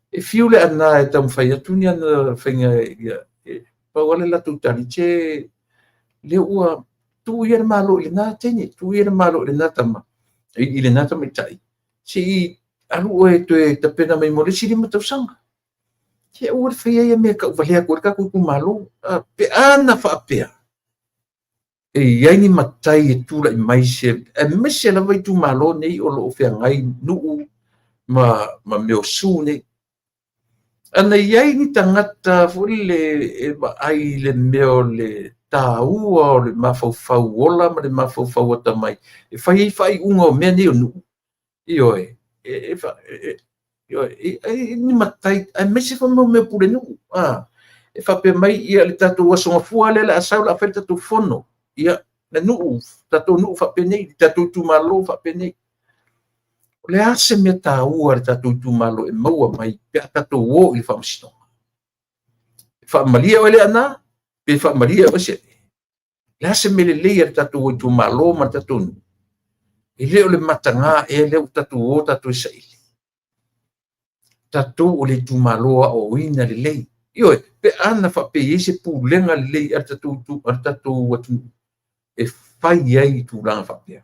e fiule ana e tau whai atu ni ana whainga ia Pawale la tu tali che le ua tu ia malo I na tene tu ia malo I na tama I le na tama tai si alu e to e tapena mai mole si lima tausanga ke ua fia ia me ka valia ko ka ku malo pe ana fa pea e ia ni matai e tu la mai se e mese la vai tu malo nei o lo fia ngai nu ma me su nei ana iai ni tangata fule e ai le meo le taua o le mafau ola ma le mafau ata mai e fai unga o mea ni o nu ioe ni matai ai mese fa mo me pule nu e fa pe mai ia le tatu wasonga fua le la asau la felta tu fono ia le nu tatu nu fa pe nei tatu tu malo fa pe nei le ase me taua le tatu tu malo e maua mai pe tatu o I whamasino. Whamalia o le ana, pe whamalia o se. Le ase me le leia le tatu o tu malo ma tatu nu. E leo le matanga e leo tatu o tatu isa ili. Tatu o le tu malo o ina le lei. Ioe, pe ana whape ese pulenga le lei ar tatu o tu e whai ai tu langa whapea.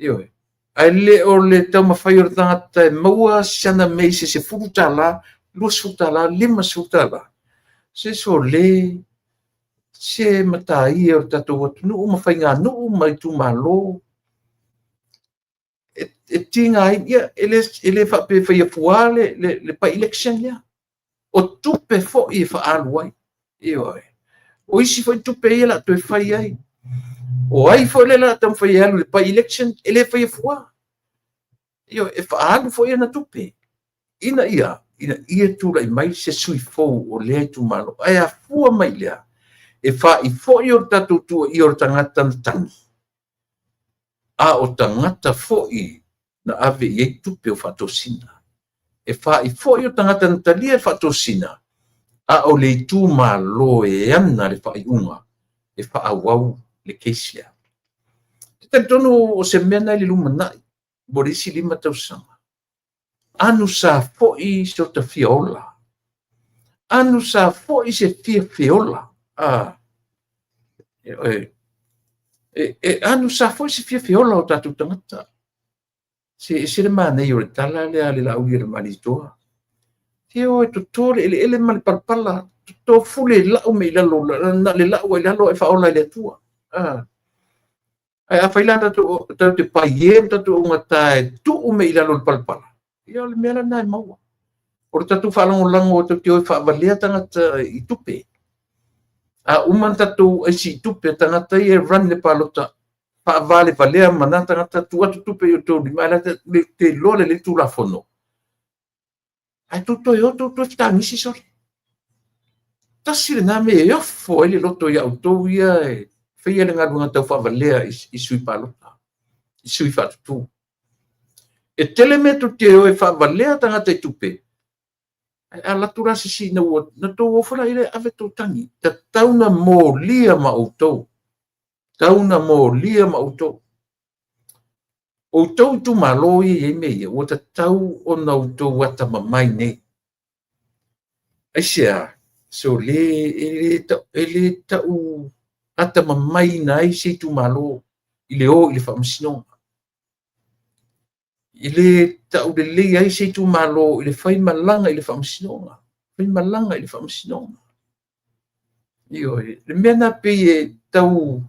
Ioe. Ai le o le tau mawhai o tangata e maua siana mei se furutala, lus furutala, lima furutala. Se so le, se matai o tatou atu nuu mawhai ngā nuu mai tu malo. e tinga ai ia ele fa pe fa ia fuale le pa election ya o tupe fo i fa alu ai io o isi foi tupe ia la to fa ai o ai foi le la tam fa ia le pa election ele fa ia fuale io e fa alu foi na tupe ina ia tu lai mai se sui fo o le tu malo ai a fua mai le e fa i fo io tatu tu io tangata tangi a o tangata fo i na ave i tupe o fatosina e fa i fo io tangata ntalia e fatosina a o le tu malo e ana le fa i unga e fa awau le kesia te tonu o se mena le lumana borisi lima tausanga anu sa fo i so ta fiola anu sa fo i se fiola anu sa fo i se fiola o tatu tangata se le mana i o le tala le ale la ui le malitoa te o e tutore ele mali palpala to fule la o me la lo na le la o le lo e fa ola le tua ai a failanda to te paiem to ngata tu o me la lo palpala ia le mela nai maua o tatu fa lango o te o fa valia tangata i tupe a uman tatu ai si tupe tangata i run le palota fa vale valea mana tangata tu atu tupe o to di mala te lo le tu la fono ai tutto io tutto sta misi so tasile na me yo fo ele loto ya auto ia fe ele nga tau fa valea i sui palota i sui fa tu e telemetro te o e fa valea tangata i tupe ala tura si na to o fala ile ave to tangi ta tauna mo lia ma auto tauna mo lia ma auto o tau tu maloi e me o ta tau o na auto wata mai ne aisia so ele tau ata mai nai se tu malo ile o ile famsino ile tau de le ai se tu malo ile fai malanga ile famsino fai malanga ile famsino io le mena pe tau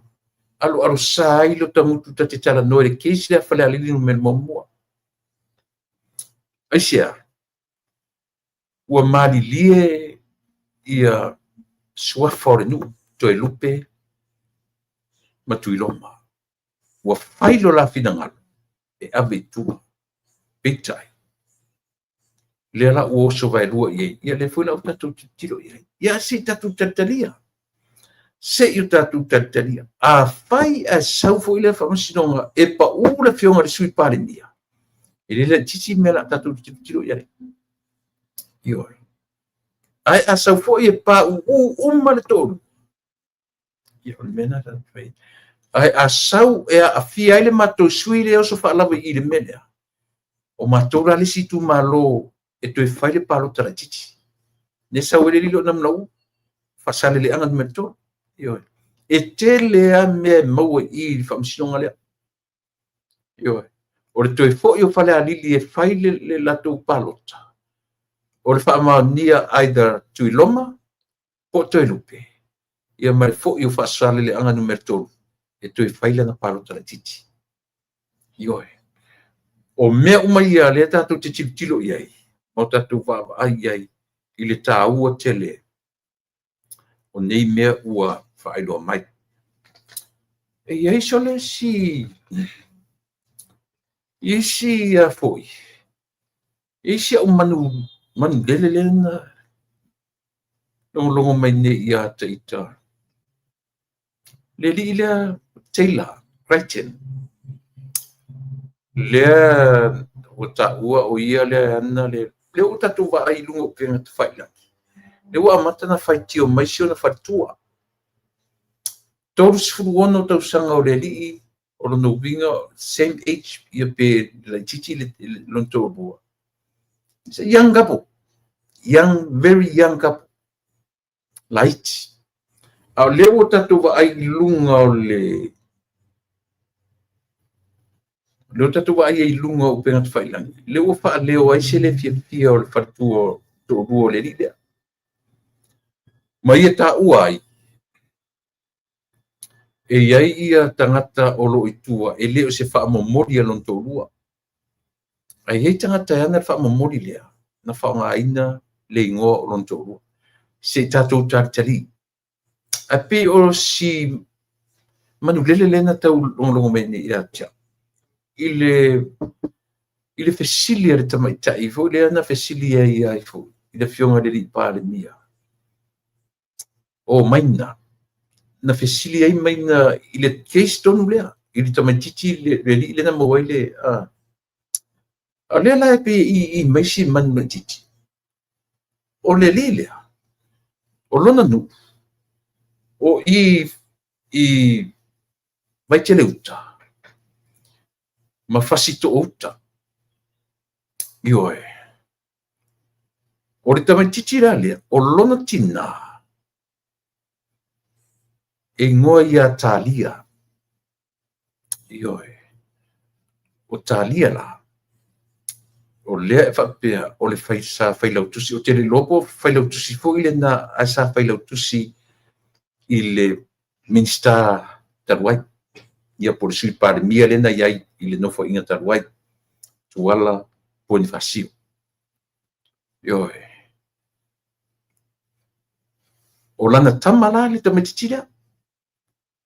alo sai lo tamu tu te tala no le kesi le fale ali no mel mo aisia ua mali lie ia sua fore nu to e lupe ma tu iloma ua failo la finanga e ave tu big time le la o so vai lua ia le foi la tatu tiro ia si tatu tatalia se io tatu tatalia a fai a sau foi le famsinonga e pa ula fionga le sui pare mia ele le titi mela tatu tiro io ai a sau foi e pa uma le tolu io mena tan fai ai a sau e a fia ile mato sui le o so fa lava i le mena o matora le situ malo e to e fai le palo tara titi ne sau ele lilo nam nau fa sale le angan meto io e tele a me mo i famsinonga le io o le to e fo io fale a lili e fai le lato palota o le fa ma nia either tu iloma po to e lupe ia mai fo io fa sale le angan meto e to e fai le na palota le titi io o mea uma ia le tatu te tilo iai o tatu va ai ai i le tāua tele o nei mea ua whaailoa mai e iai sole si a foi si a manu lele na longo mai ne ia te ita le li le Taylor Crichton le o ta ua o ia le ana le o tatu va ai lungo ke ngata faila le ua mata na faitio mai sio na fatua todos fuono tau sanga o le li o no vinga same age ia pe la titi le lonto bua it's a young couple very young couple light au le o tatu va ai lunga o le tatu va ai lunga o pe ngata faila le o fa le o ai se le fia o le fatua to bua le li mai ta uai e iai ia tangata o lo itua e leo se wha momori alon tōrua. ai hei tangata ana whaamamori lea, na whaongaina le ingoa o lon tōru. Se tātou tātari. A pe o si manu lele lena tau longo me ni ia tia. Ile fesilia le tamaitai, fo le ana fesilia ia i fo. Ile fionga le li pāle mia. O maina. Na fesilia i maina ile case tonu lea. Ile tamaititi le li le na mawai le. A le la pe i maisi manu na titi. O le li lea. O lona nu. O i vai tele uta. Ma fasito uta. Ioe. O le tamaititi la lea. O lona tina. E ngoa ia talia. Ioe. O talia la. O lea e whapea o le sa whailautusi. O te le lopo whailautusi fo ile na a sa whailautusi i le Minister Taruai. Ia por sui pare mia lena iai i le nofo inga Taruai. Tuala Bonifacio. Ioe. O lana tama la le tamaititira.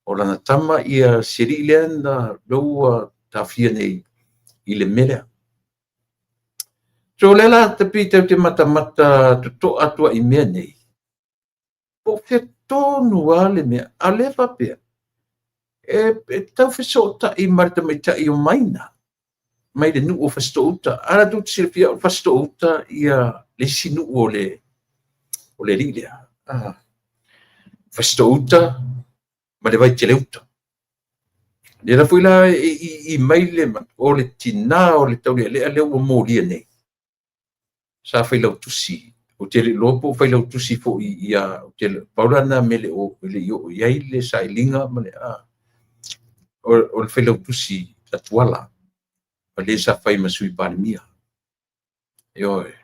O lana tama ia siri lea na loua tawhia nei i le melea. So lela tapi te mata-mata to atua i mea nei. Po fe tonu ale mea, ale whapea. E tau wheso ta i marita mai ta i o maina. Mai le nu o whasto uta. Ara tu sirpia o whasto uta ia le sinu o le rilea. Whasto uta, ma le vai te le uta. Le la fuila i mai le o le tina o le tau le o mo lia nei. Sa whailautusi. O te lopo whailautusi fo ia o te paurana mele o le i o iai le sa ilinga ma le o le whailautusi a tuala. Pa le sa whai masui palimia. Ioe.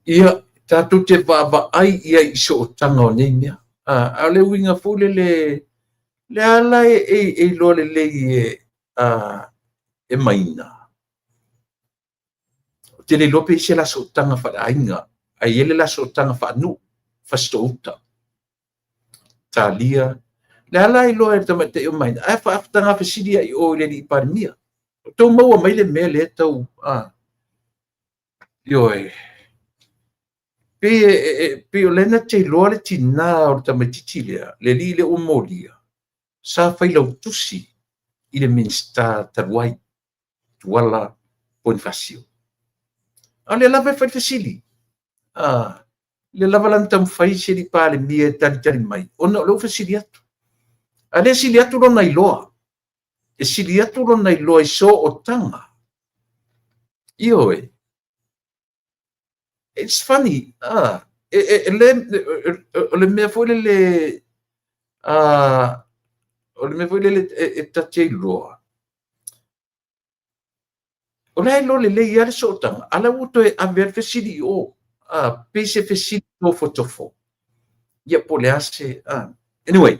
Ia tātou te wāwa ai ia iso o tanga o nei mea. A le winga fule le ala e loa le lei e maina. Te le lope se la so tanga fa ainga. Ai ele la so tanga fa nu. Fasto uta. Talia. Le ala i loa e tamate o maina. Ai fa aftanga fa sidia i o le li parmia. Tau maua mai le mea le tau. Ioe. Pe o lena te loa le tina o le tamatiti lea. Le li le o molia. Sa whailau tusi i le Minister Taruai. Tuala Bonifacio. Le lava fai fasili. Le lava lan tam fai se di pale mia tali mai. Ona lo fasili atu. Ale sili atu lo nai loa. E sili atu lo nai loa i so o tanga. Ioe. It's funny. Le mea foi le o le mea foi le e tatei loa. O lai lo le lei ale so tanga. Ala uto e aver fesili o. Pese fesili tofo. Ia po le ase. Anyway.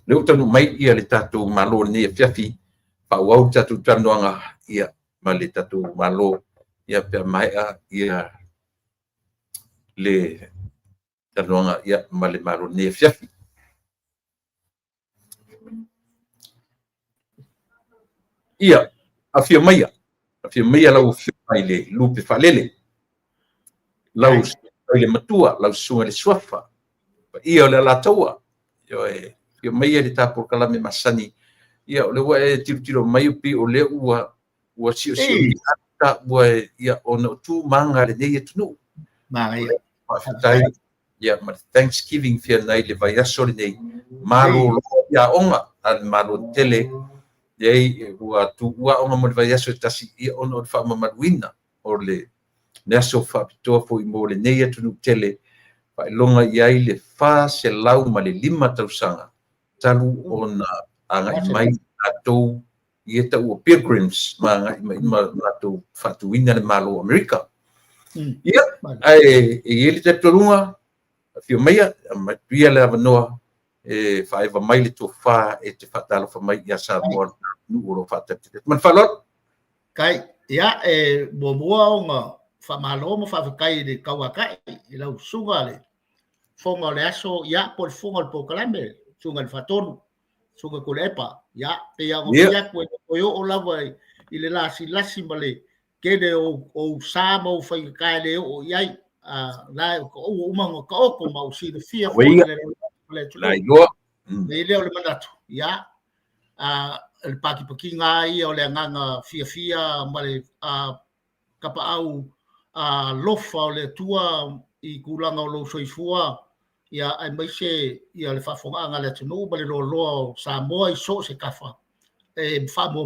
Le utanu mai ia le tatu malo ne fiafi. Pa wau tatu tanuanga ia. Ma le tatu malo. Ia pia mai ia. Le tanuanga ia ma le malo ne fiafi. Ia. Afia mai ia. Afia mea lau whiai le lupe whalele. Lau le matua, lau sunga le suafa. Ia o le la taua. Ia mea le tāpor kalame masani. Ia o le wa e tiro mai upi o le ua sio ata ua ia o na tu manga le nei tunu. Manga ia. Ia ma Thanksgiving fia nei le vai aso le nei. Malo ia onga al malo tele. Yei ua tu ua onga mo vai aso tasi ia ono fa mamaruina o le neso fa pitoa fo i mo le nei atu tele fa longa iai le fa se lau ma le 5 tausanga talu ona anga i mai atou ia ta ua pilgrims ma atou fatuina le malo Amerika. Ia ai ele te tolunga fio meia ma tuia le avanoa e fa eva mai le tofa e te fatalo fa mai ia sa mo nu o fa te man falot kai ia e mua o nga whamalo mo whawhakai de kawakai i lau sunga le fonga le aso ia por fonga le pokalame sunga le whatonu sunga ko le epa ia pe ia ngo ia koe o lawa i le lasi male kede o sa mo whaikai le o iai la ko o umanga ka o ko mau si le fia fo le la yo le le mandato ia el paki nga ia o le nganga fia male kapa au lofa o le tua i kulanga o lo soifua ia ai mai se ia le fafonga le tunu male lo Samoa i so se kafa e fa mo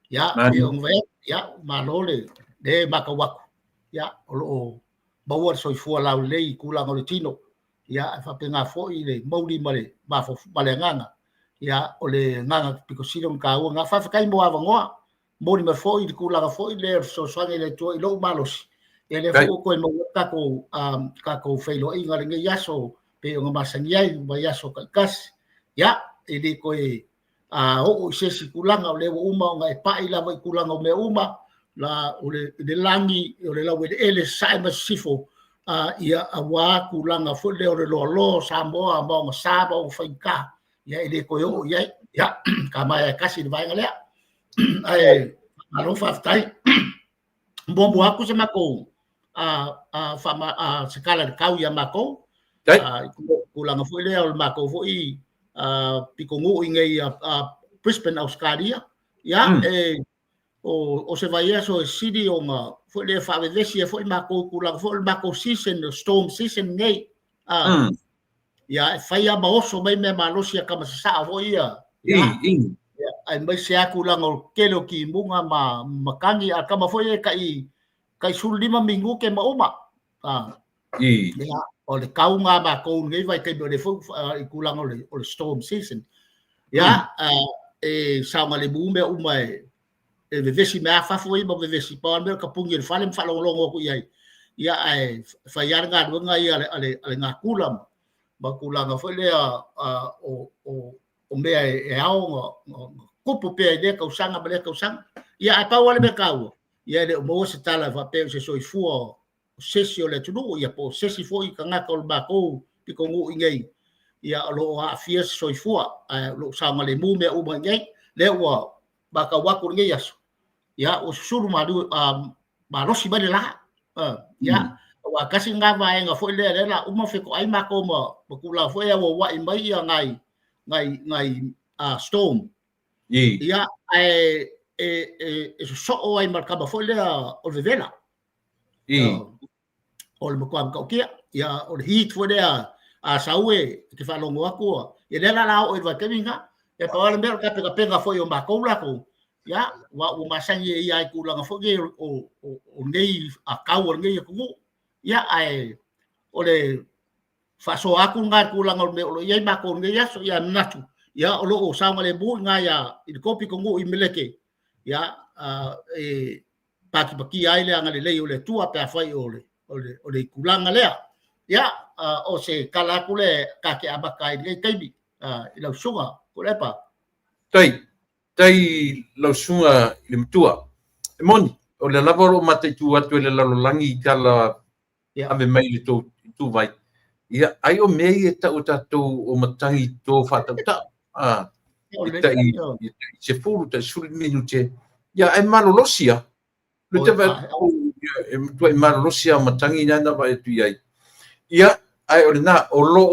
ia e on ve ia malole de makawaku ia o lo bawa soifua la le i kulanga o le tino ia fa penga fo i le mauli male ba fo male nganga ia o le nganga piko silo ka o nga fa kai mo avangoa mo ni me fo i kula fo i le so swange le to i lo malos e le fo ko mo ka ko feilo i ngale nge yaso pe o masangia i ba yaso ka kas ia e le ko e o se si kulanga o le uma nga e pa i la vai kulanga o me uma la o le langi o le lawe ele sai ma sifo ia awa kulanga fo le o le lo Samoa mo saba o faika ia ele ko yo ia ka mai kasi vai ngale ai alo faftai bombo aku se mako fama sekala de kau ya mako kulanga fo le o mako fo i pikongu ingai Brisbane Australia ia o se vai so city o ma fo le fa vesi fo mako kulanga fo mako season storm season nei ia fai ama oso mai me malosi a kama sa vo ia ai mai se aku lango kelo ki munga makangi a kama foi kai sul 5 minggu ke ma uma ia o le kaunga ma ko ngai vai kai le fo i kulango le storm season ia e sa ma le bume uma e vesi me afa foi mo vesi pa me ka pungi le fale falo longo ku ia ai fai arga nga ia ale ngakulam bakulanga foi le o mea e ao kupu pe de ka usanga bale ka usanga ia pa wale me kau ia le mo se tala va pe se soifua sesio le tunu ia po sesi foi ka ngaka o bako piko ngu ingei ia lo a fia soifua lo sama le mu me o ngai le wa baka waku ngai aso ia o suru madu ma rosi bale la ia wa kasi nga vai nga foi le la uma fe ko ai mako mo kula foi wa wa mai ia ngai storm ia so ai markaba foi le o vela o le mako ka kia ia o heat foi le saue ke fa longo aku ia le la o va keminga e pa le mer ka pega foi o mako la ko ia wa o masangi ia ku la foi o nei a kau nei ku ia ai ole faso aku ngar kulang o me ia mako ngai so ia natu ia o sama le bu nga ya i kopi ko ngu i meleke ia paki ai le anga le le tua pe fai ole kulanga le ia o se kala kule ka ke abaka i kaibi i lau sunga ko le pa tai lau sunga i le tua e moni o le lavoro mate tu atu le lalolangi kala ave mai le tu vai ia ai o mei e tau tatou o matangi tō whatauta se furu ta suri minute ia e malolosia le te vai malolosia matangi nana vai tu ia ai o na o lo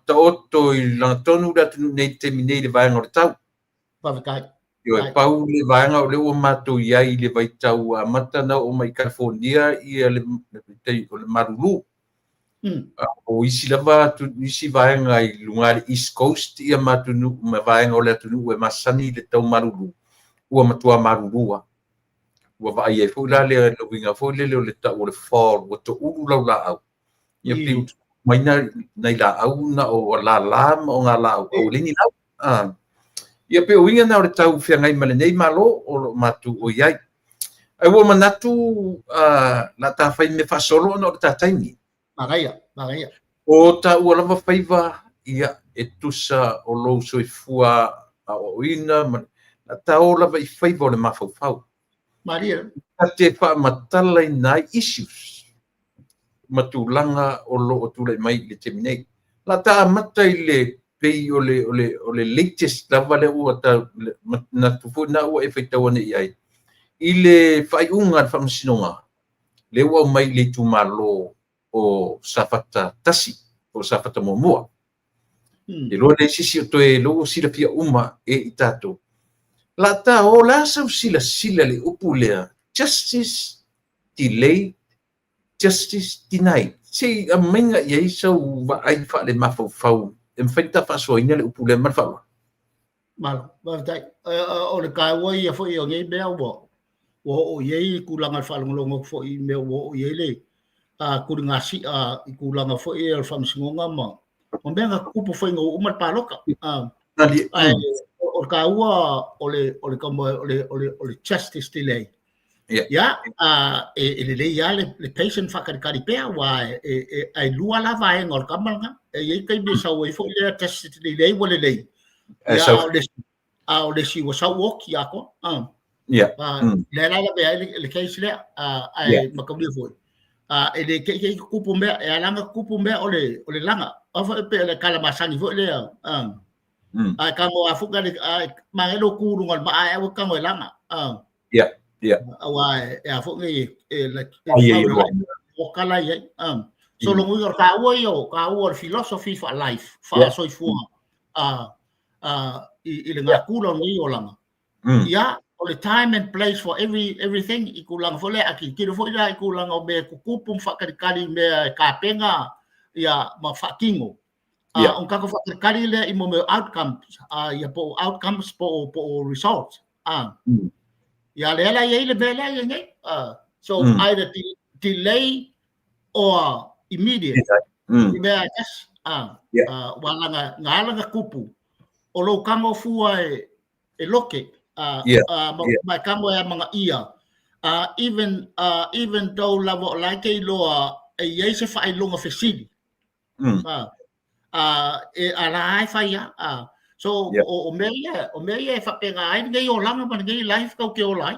ta oto i la tonu da nei te minei le vai ngor tau Yo pau le vaanga o le o matou iai le vai tau a matana o mai California ia le o le marulu. O isi lava tu isi vaanga i lunga le East Coast ia matunu ma vaanga o le atunu e masani le tau marulu. Ua matua marulua. Ua vai e fo la le winga fo le le tau o le fall o to ulu lau la au. Ia piu mai na la au na o la lam o nga la au o lini lau. Ia pe winga na o tau fia ngai male nei malo o matu o iai. Ai wo manatu la ta fai me fa solo no ta taimi. Magaia. O ta ua lava faiva ia e tusa o lo soifua a o ina la tao lava I faiva le mafaufau Maria te whaamatala nai issues matulanga o lo o tule mai le terminate la ta mata I le pei o le latest lava le ua ta na tufu na ua e whaitawane I ai I le whaiunga le whamasinonga le ua mai le tumalo o safata tasi o safata momua e lo le sisi o toe lo sila pia uma e I tatou la ta o la sau sila le upu lea justice delayed justice denied sei a mainga I sau wa ai fa le mafaufau e mwhaita whasoina le upu lea marwhaua Malo, dai o le kai wai ia foi o ngai bea o yei kulanga whalongolongo foi me o yei le kuringa si I kulanga foi e whamsingonga ma o mea kupu foi ngau umar paloka o ka ua o le kamo o le justice delay ya e le ya le patient whakarikari pea wa ai lua lava e ngor kamalanga e yei kai me sa wai foi le justice delay wale lei ya o le si wa sa woki ako le la bea le case le ai makamia foi e le ke kupu me e alanga kupu me o le langa afa pe le kala masangi foi le ai kamo afuka le mangelo kurungal ba ai o kamo langa awa e afuka e le o kala ye so lo ngui ka o philosophy for life fa so fu I le ngakulo ngi o langa ya o le time and place for everything I kulang fole aki kiro fo ila I kulang o be kupum whakarikari me ka penga ya ma whakingo on kako whakarikari le I mo me outcomes ya po outcomes po results ya le ala ye le bela ye ngai so either delay or immediate me just walanga ngalanga kupu o lo kamo fua e loke my kamo ya mga ia even though lavo like loa e yese fa longa fesidi e ala ai fa ya so o me fa penga ai ngai o langa pan ngai life ka ke o lai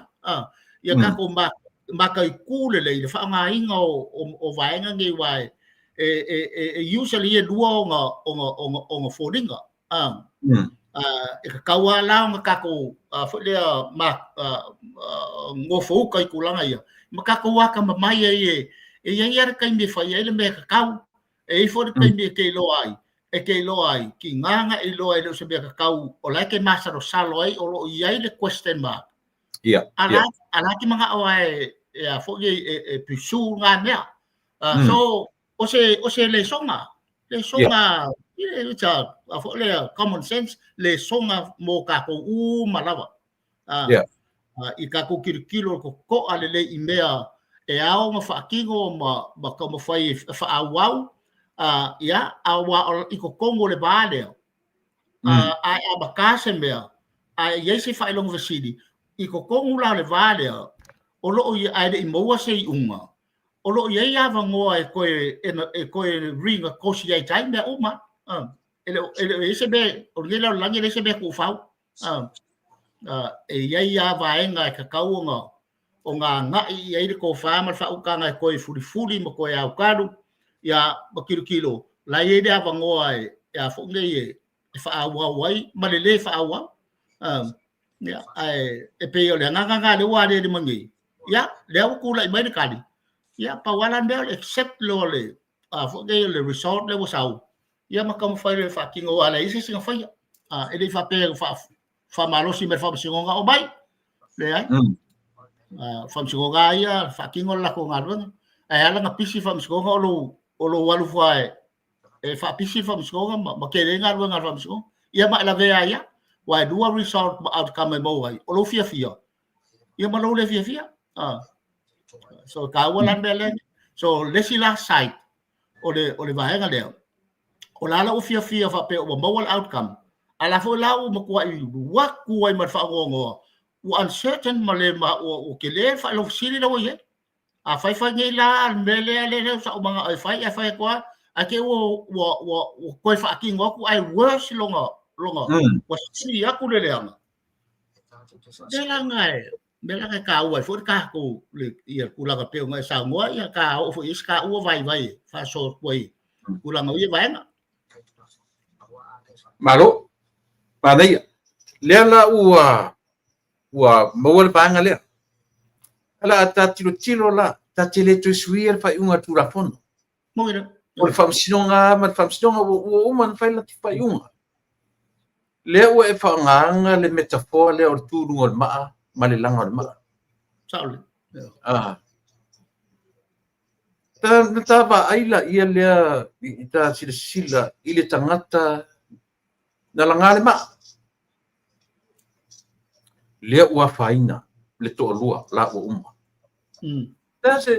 ya ka ko ma kai kule le fa nga inga o vaenga ngai wai usually e duo nga fodinga e ka kaua lao nga kako fole ma ngofo kai kulanga ia ma kako wa ka mai e ia kai me fa ia le me ka kau e for kai me ke lo ai ki nganga e lo ai se be ka kau o la ke masa ro salo ai o lo ia le question mark ala ki mga awai e fo e pisu nga me so o se le songa le common sense le songa mo ka ko malawa I ka ko kirikilo ko ale le imea e ao ma fakingo ma ka mo fai fa awau ya awa I ko kongo le bale ai abakase mea ai yesi fa long vesidi I ko kongo la le vale o lo I ai de mo se unga o lo ye ya vangoa e koe ringa kosi ai tai me uma ele ese be o le langi ese be ku fau e ye ya vaenga ka kauanga o nga I ai ko fa ma fa ukanga koe fuli mo koe au karu ya bakilo la ye de vangoa ya fo ngai e fa awa wai ma le fa awa ya ai e pe o le nga le wa de mangi ya le ku la mai de kali ya pawalan bel except lo le fo ngai le resort le wasau ya makam fa le fa kingo ala isi singa fa ele fa pe fa malo si me fa singa o bai le ai fa singa ya fa kingo la ko ngalun ai ala nga pisi fa singa o lo walu fa e fa pisi fa singa ma ke le ngalun fa singa ya ma la ve ya wa dua result outcome mo ai o lo fia ya ma lo le fia so ka walan bel so lesila site o le vaenga le o lala o fia fa pe o mawal outcome ala fo lau mo ko I wa ku ai mar fa ngo o uncertain male ma o kele fa lo siri lo ye a fa ngai la mele le sa o mga fa ko a ke o ko fa ki ngo ku ai worse longa o si ya ku le anga Belangai ka ua fo ka ko le ia kulanga pe ngai sa ngoa ia ka o fo iska ua vai fa so koi kulanga ia vai na malo panai le la ua mawal panga le ala ta tilo la ta tele to suir fa unga tura fon mo ira o fam sinonga o man fa la fa unga le ua e fa nganga le metafor le o turu ngol ma le langa ma saule ta va aila ia le ta sila ile tangata na langa le ma le ua faina le to lua la o uma ta se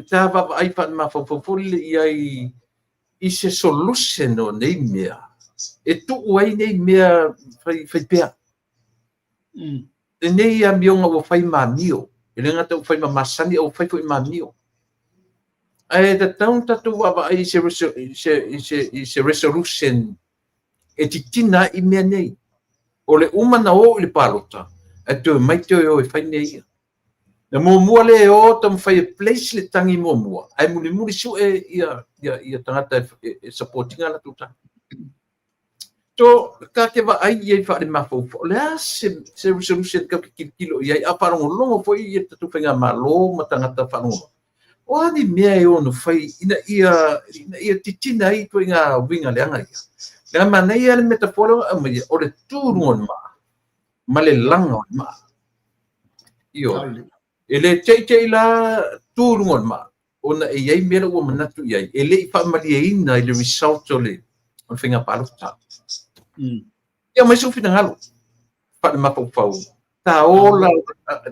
ta va ai fa ma fo le i se solution no nei mea e tu ai nei mea fai pea nei a mionga o fai ma mio e lenga tau fai ma masani o fai fai ma mio ai da tanta tu va ai se resolution e titina i mea nei o le uma na o le palota e tu mai te o fai nei na mua le o tam fai place le tangi mua ai muli su e ia tangata e supporting ala tuta to ka ke va ai e fa le mafo le se resolution ka kilo ia a para longo foi ia tu fenga malo matangata fa no o ani mea e ono fai ina ia titina i to inga winga le anga ia le mana ia le metafora o le turun ma le langa ma io ele tei la turun ma ona e ai mera o manatu ia ele fa mali ina le result ole on finga palota ia mai su fina ngalo fa ma pau ta ola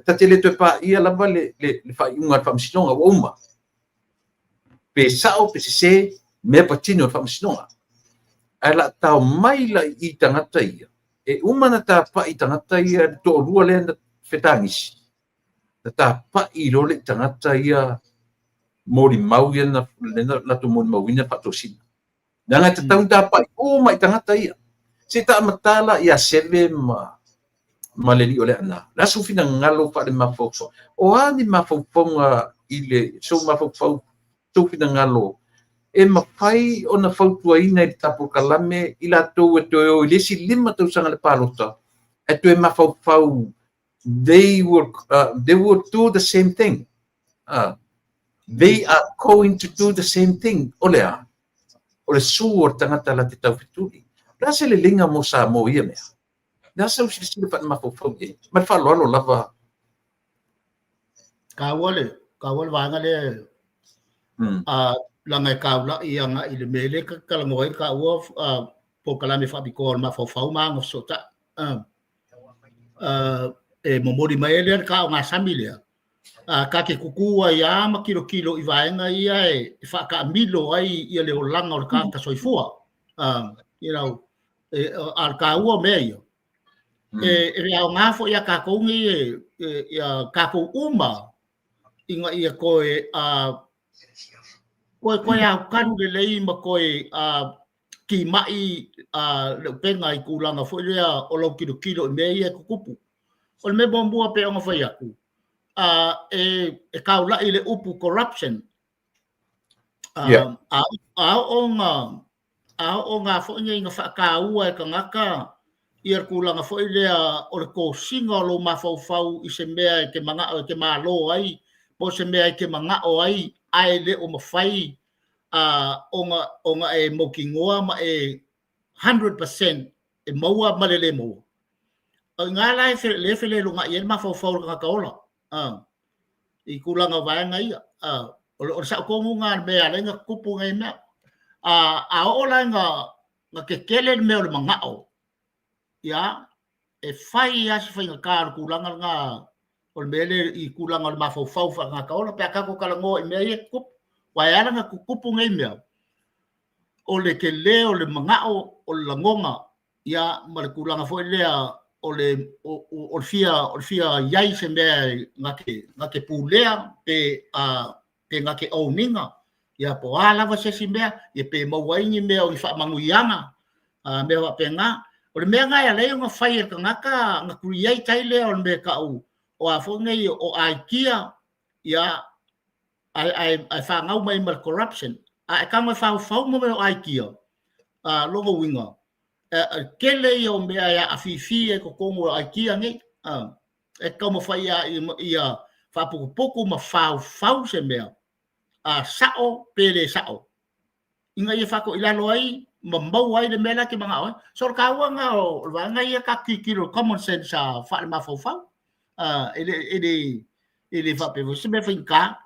ta tele to pa ia la vale le fa unga fa msinonga o uma pe sao pe se me patino fa msinonga ala ta mai la i tangata ia e uma na ta pa i tangata ia to rua le na fetangis ta pa i lo le tangata ia mori mau ia na to mori mau ina pa to sin nanga ta tau ta pa o mai tangata ia se ta matala ia seve ma le li ole ana la su fina ngalo pa le mafofo o ani mafofonga ile so mafofo tu fina ngalo e mafai ona fautua ina i tapu kalame ila to e to le si lima to sanga le palota e to e mafofo they would do the same thing they are going to do the same thing ole suor tangata la te tau fituri la se le linga mo sa mo ia mea la se usi sile pa mafofo e ma fa lo lava kawale vanga le langa kaula ianga ile mele ka kalangoi ka wo po kalame fa bikol mafofo ma ngosota e momori mai le ka nga samile ka ke kukua ia ma kilo i vaenga ia e fa ka milo ai ia le olanga o ka soifua you know al ka ua meio e ria nga fo ia ka kongi ia ka ko uma inga ia koe koe au kanu le lei ma koe ki mai le penga i kulanga fo ia o lo kilo i meia kukupu o me bombua pe onga fai aku e kaula ile upu corruption onga fo inga fa ka ua e kangaka ier kulanga fo ile o le ko singa lo mafau i se mea ke manga o ke malo ai mo se mea ke manga o ai le o mafai onga e mokingoa ma e 100% e maua malele mo ngala le fele lo nga yel mafau ka kaola i kulanga vaenga ia o sa ko nga me ale nga kupu ngai na ola nga ke kele me o manga o ya e fai as fai nga kar kulanga nga o mele i kulanga ma fo fa nga ka ola pe ka ko kala ngo me ye kup wa ya nga kupu ngai me o le ke le o le manga o la ngonga ya ma le kulanga fo le o fia yai se me nga ke pulea pe nga ke oninga ya po ala va se simbea ye pe mo waini me o fa manguyanga me wa penga o le mea ngai ale nga fai ka ngaka nga create ai le on me ka o a fo ngai o IKEA ia ai fa ngau mai mal corruption a ka mai fa mo o IKEA logo winga kele o mea ia afifi e ko kongo IKEA ngai e ka mo fai ia fa poco ma fa se mea sao pele sao inga ia fa ko ilalo ai mau ai le mela ki mga oi so ka wa nga o wa nga ia ka kilo common sense fa ma fo ele va pe se me finka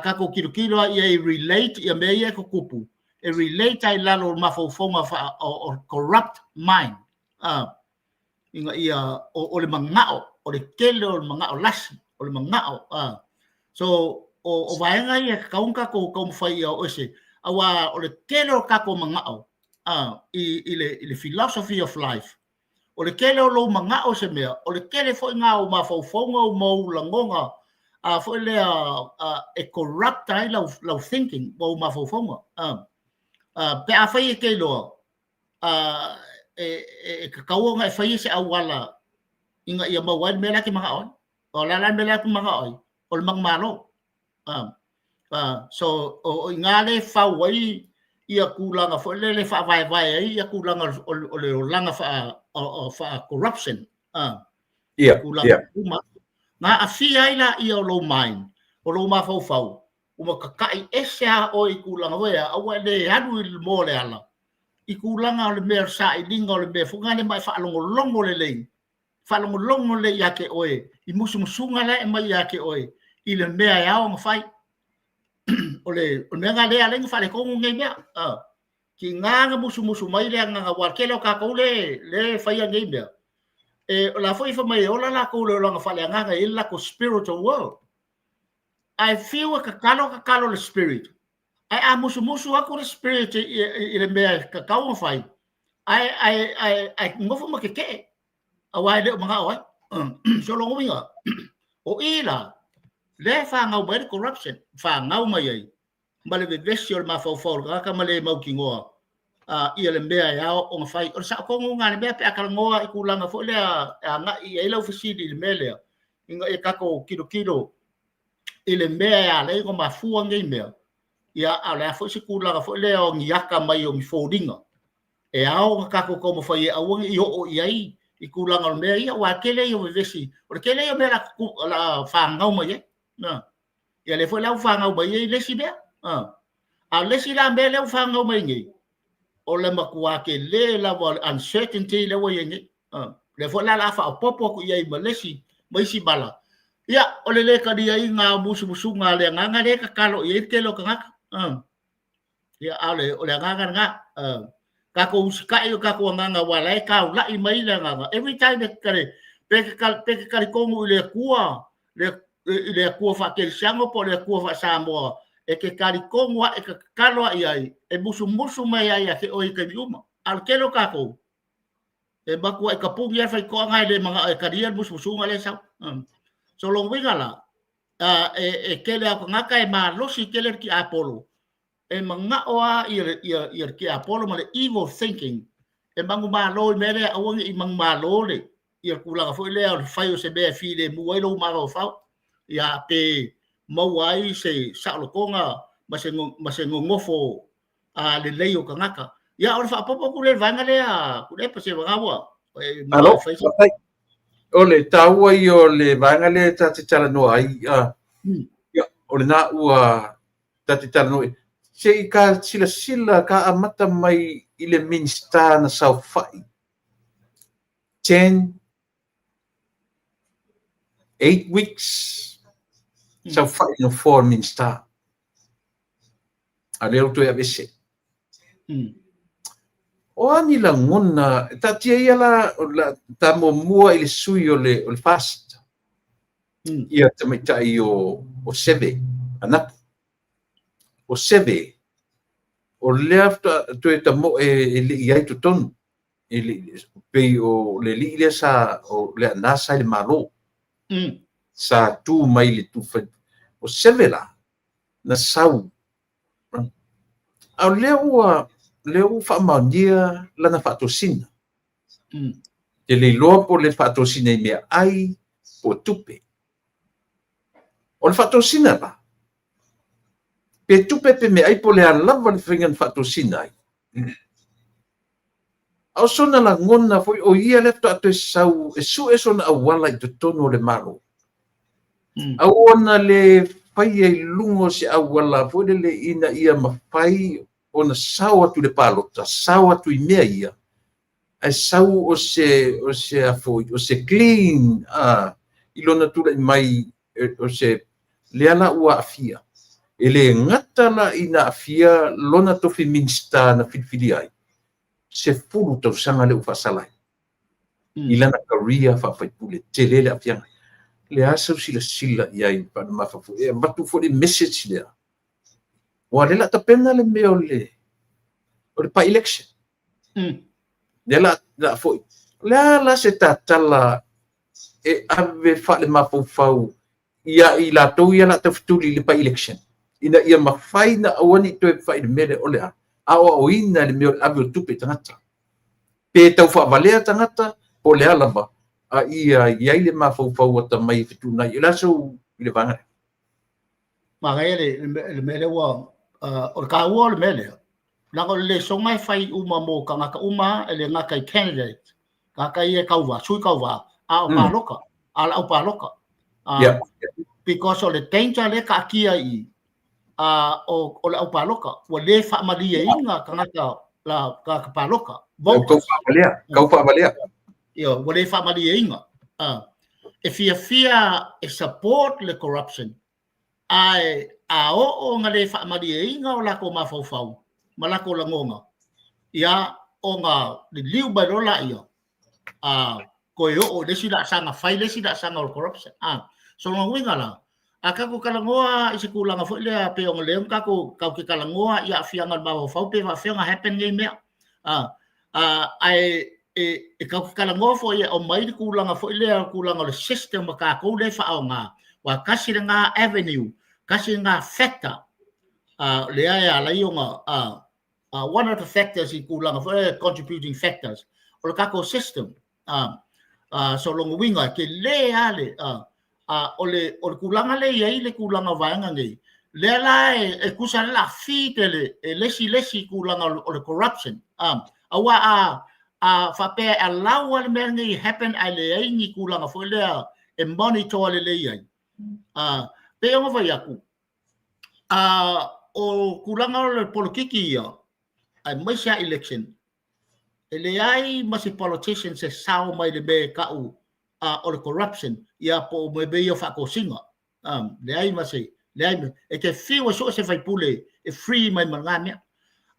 ka ko kilo ia relate ia me ia ko kupu e relate ai lalo ma fo ma fa o corrupt mind inga ia o le mga o le kele o mga o las o le mga so o va nga ia ka un ka ko fai o ese awa o le kele o ka ko mga ile philosophy of life o le kele o lo manga o se mea o le kele fo nga o ma fo o mo langonga fo le e corrupt ai lo thinking o ma fo pe a fai ke lo ka kawo nga fai se awala inga ia ma wan mela ki manga o la mela ki manga o le mang malo so o ngale fa wai ia kulanga fo le fa vai ia kulanga o le langa fa corruption kulanga na afia ila ia lo mine o lo ma fau o ma kai esa o i kulanga wa o le hadu il mole ala i kulanga o le mer sa i linga o le be fungane mai fa longo le fa longo le yake oe i musunga la e mai yake oe i le mea ya o fai o menga le ale fa le kongu ngai mea ki nganga musu mai le nganga warkelo ka ko le fai ngai mea o la foi fa mai o la ko le nga fa le nganga i la ko spiritual world I feel ka kalo le spirit ai musu ako le spirit i le mea ka ka fai ai ngofo ma ke awai le mga oi so lo winga o ila le fa ngau mai corruption fa ngau mai ai male be vestiol ma fo ka male mau ki ngoa ia le mea ya o fai o sa ko nga le mea pe akal ngoa i kulanga fo le nga i lo fisidi le mele inga e ka ko kilo i le mea ya le ko ma fu ngai mea ia ala fo si kulanga fo le o ngiaka mai o foldinga e ao ka ko mo fai a wongi o i i kulanga le mea ia wa kele yo vesi o kele yo mea la fa ngau mai na ia le fo la fa ngau mai le si bea a le si la mele fa ngau mai ngi o le makua ke le la uncertainty le wo yengi le fo la fa popo ku ia malesi mai si bala ia o le ka dia nga musu nga le nga le ka kalo ia ke lo ka ia ale o le nga ka ko uska yo ka ko nga wala ka la i mai le nga every time kare pe ka ko le kua fa ke sango po le kua fa samo e ke kari konga e ka kalo ai e musu mai ai ke oi ke uma al kelo ka ko e baku e ka pungi fa ko nga le mga e karia musu nga le sa so lo wingala e kele ko nga kai ma lo si kele ki apolo e manga oa i ki apolo ma le evil thinking e mangu ma lo mere awang i mang ma lo le i ku la fo le al faio se be fi le mu lo ma ro fa ya pe mawai se sa lo konga ma se ngofo le leio ka ngaka ya ora fa popo ku le vanga le ku le pa se vanga wa alo o le taua i o le vanga le tati tala no ai ya o le na ua tati tala no se i ka sila ka amata mai i le minsta na saufai 8 weeks saufai no 4 minsta a leo tu e avese o ani la ngona tati ia la ta mua i le sui o le fast ia te mai o seve ana o seve o left to e tamo e ia to ton e pe o le li sa o le nasa le malo sa tu mai le tu o seve la na sau au leo fa mandia lana fa tosina Te le loa po le whaatosina I mea ai po tupe. O le whaatosina la. Pe tupe pe mea ai po le alawa le whingan whaatosina ai. Au sona la ngona foi o ia le to atu sau e su e sona awala I te tono le maro. Au ona le whai ai lungo se awala foi le ina ia mawhai ona sau atu le palota, sau atu I mea ia. Ai sau o se afoi, o se clean, ilona tula I mai, o se leala ua afia. Ele ngata la ina afia lona tofi minsta na filfili ai. Se fulu tau sanga le ufasalai. Ilana karia whawhaipule, te lele afianga. Le asau sila iai pana mafafu. E matu fo le message lea. Wa lela ta pena le meo le. O le pa election. La foi. La se tatala e ave fa le mafau. Ia I la tau ia la taftuli le pa election. Ina ia mawhai na awani toe whai le mele ole a. Awa o ina le meo ave o tupe tangata. Pe tau whaavalea tangata po le alama. A ia iai le mafau ata mai fitu na I laso I le vangare. Mangai le mele wa o ka ua le mele. Nako le songai fai uma mo ka ngaka uma ele ngaka I candidate. Ngaka I kauwa, sui kauwa. A o paloka. A o paloka. Because o le danger le ka kia I. O le au paloka. Wa le wha malia inga ka ngaka la ka paloka. Kau whaavalea. Yo, wa le wha malia inga. E fia e support le corruption. Ai a o nga le wha malia inga o lako mafau. Malako langonga. Ia o nga liu barola ia. Koe o lesi da sanga fai lesi da sanga o corruption. So nga winga la. Kako kalangoa isi kulanga fo le pe o leong kako kau ke kalangoa ia fianga ba fo pe va fianga happen ngai mea. Ai e kau kalangoa fo ia o mai kulanga fo le kulanga le system ka ko le fa nga. Wa kasi nga avenue, kasi nga factor. Le ia la ionga one of the factors I kulanga for contributing factors or kako system so long winga ke le ale ole kulanga le ia le kulanga vanga ngai le la e kusa la fitele e lesi kulanga o corruption awa fa pe allow al mengi happen ale ai ni kulanga fo le e monitor le ia pe o va yaku o kulanga o politiki ia ai mai sa election ele ai masi politicians se sao mai le be ka o corruption ia po me be ia fa ko singa le ai masi le ai e ke fiwa so se vai pule e free mai mangania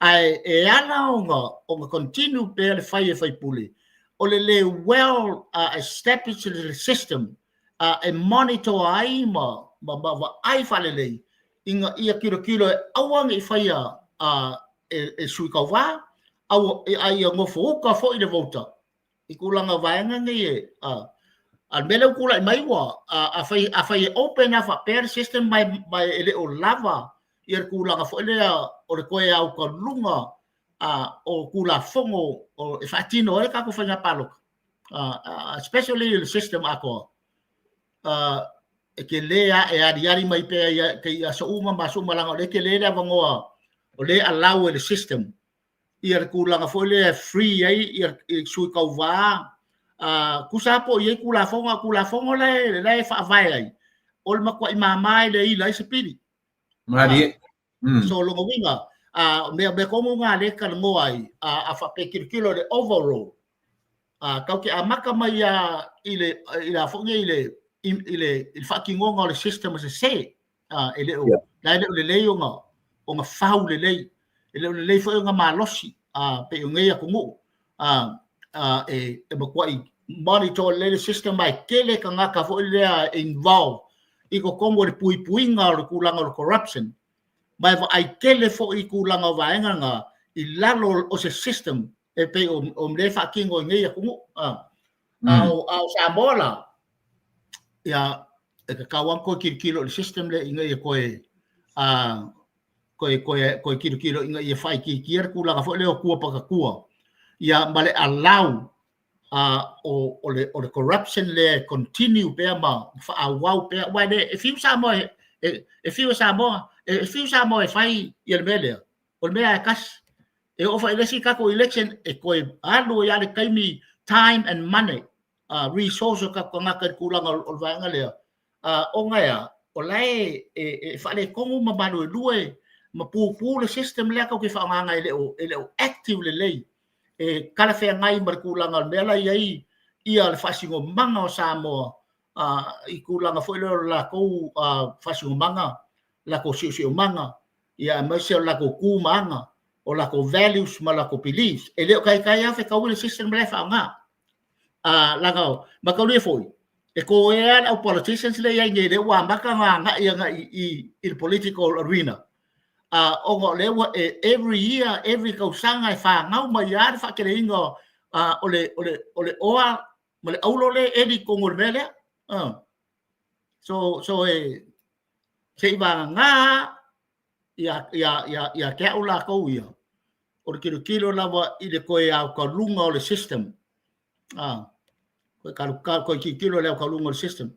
ai e ana o continue pe le fai pule o le well established system e monitor ai ma ai fa le inga ia kilo awang I fai e sui kauwa au ai ngofo ka fo I le vota I kulanga vaenga ngai al mele kula mai wa a fai open up a pair system by ele o lava ia kulanga fo le o le koe au ka lunga o kula fongo o fatino e ka ko fanga palo especially the system ako e ke lea e ariari mai pe ke ia so uma masu malanga le ke lea vangoa o le allow the system ia kulanga fo le free ai ia sui kauwa kusa po ia kula fongo le fa vai ai o le makwa mamai le I lai sepiri Mari so longo winga me komo nga le ka ngoai a fa pe kilo de overall kau ke amaka mai ile fonga ile il fucking ngonga le system se se ele o la le o nga fau le fo nga malosi pe ngai ko mo e makwai monitor le system mai kele ka ngaka fo le involve I ko kombo le puinga o kulanga o corruption mai va ai kele fo I kulanga vaenga nga I lalo o se system e pe o le fucking ngai ko mo au sa bola ya e ka kawan ko kilo le system le ngai ko ko kilo inga ia fai ki kier kula ka fo le ku pa ka ku ia male allow o le corruption le continue pe ma fa wow pe wa le e fiu sa mo e fai il mele o me a kas e o fa election ka ko election e ko alu ya le kaimi time and money resource ka ko ngaka kulang o va ngale o nga ya o lai e fa le ko ma ba do due ma pu le system le ka ko fa nga ele o active le lei e kala fe ngai mar kulang al mela yai ia le fasingo manga o Samoa i kulanga foi la ko fasingo manga la ko sio manga ia mas la ko ku manga o la ko values ma la ko beliefs e le kai afe ka le system le fa nga la ko ma ko le foi e ko e au politicians le ia nge le wa maka nga ia nga i political arena o ngo le every year every ko sanga fa nga ma ia fa ke ingo ole oa ma le aulo le edi kongol mele so se iba nga ya ke ula ko ia o kilo lava i le koe au ka lunga o le system ko kilo le au ka lunga o le system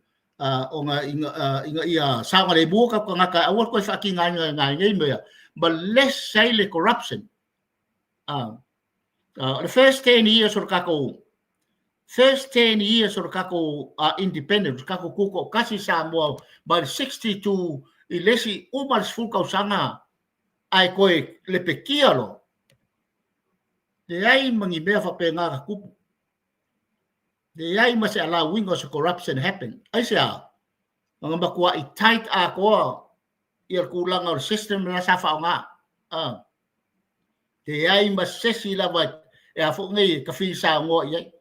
o nga inga ia sanga le buka ko nga ka awal ko fa ki nga ngai me but less say le corruption the first 10 years or kako independence kako kuko kasi Samoa by 62 ilesi umal fuka usanga ai koe le pekialo de ai mangi mea fa penga ka kupu de ai mas allowing us corruption happen ai sia mga bakwa i tight ako ir kulang or system na sa fa nga de ai mas sesi la ba e a fo ngai ka fi sa ngo ye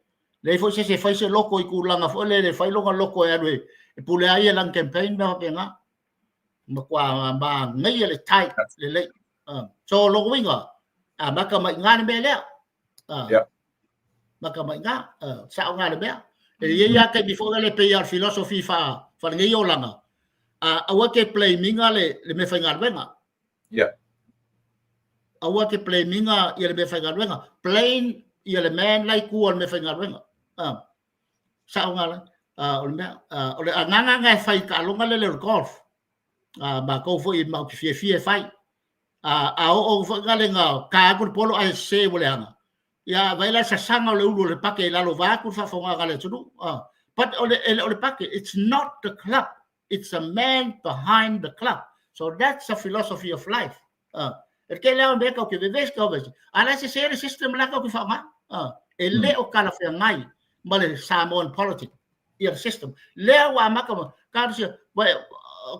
le fo se fai se loko i kulanga fo le fai longa loko ya re e pule ai lang campaign na pe nga ma kwa ba ngai le tight le so lo winga maka mai nga be le maka mai nga sa nga le be e ye ya ke before le pe ya philosophy fa ngai yo langa awa ke play minga le me fa nga benga awa ke play minga ia le me fa nga benga plain ia le man lai ku me fa nga benga sa nga le ole nganga ngai fai ka longa le golf ba ko fo i ma fie fai o fo nga le nga ka ku polo ai se bole anga ya vai la sa sanga le ulo le pake la lo va ku fa fonga ga le tunu but ole pake it's not the club it's a man behind the club so that's a philosophy of life el que le ande ko ke ves ko ves ala se se system la ko fa ma ele o kala fe ngai male Samoan politics ia system le wa maka ka se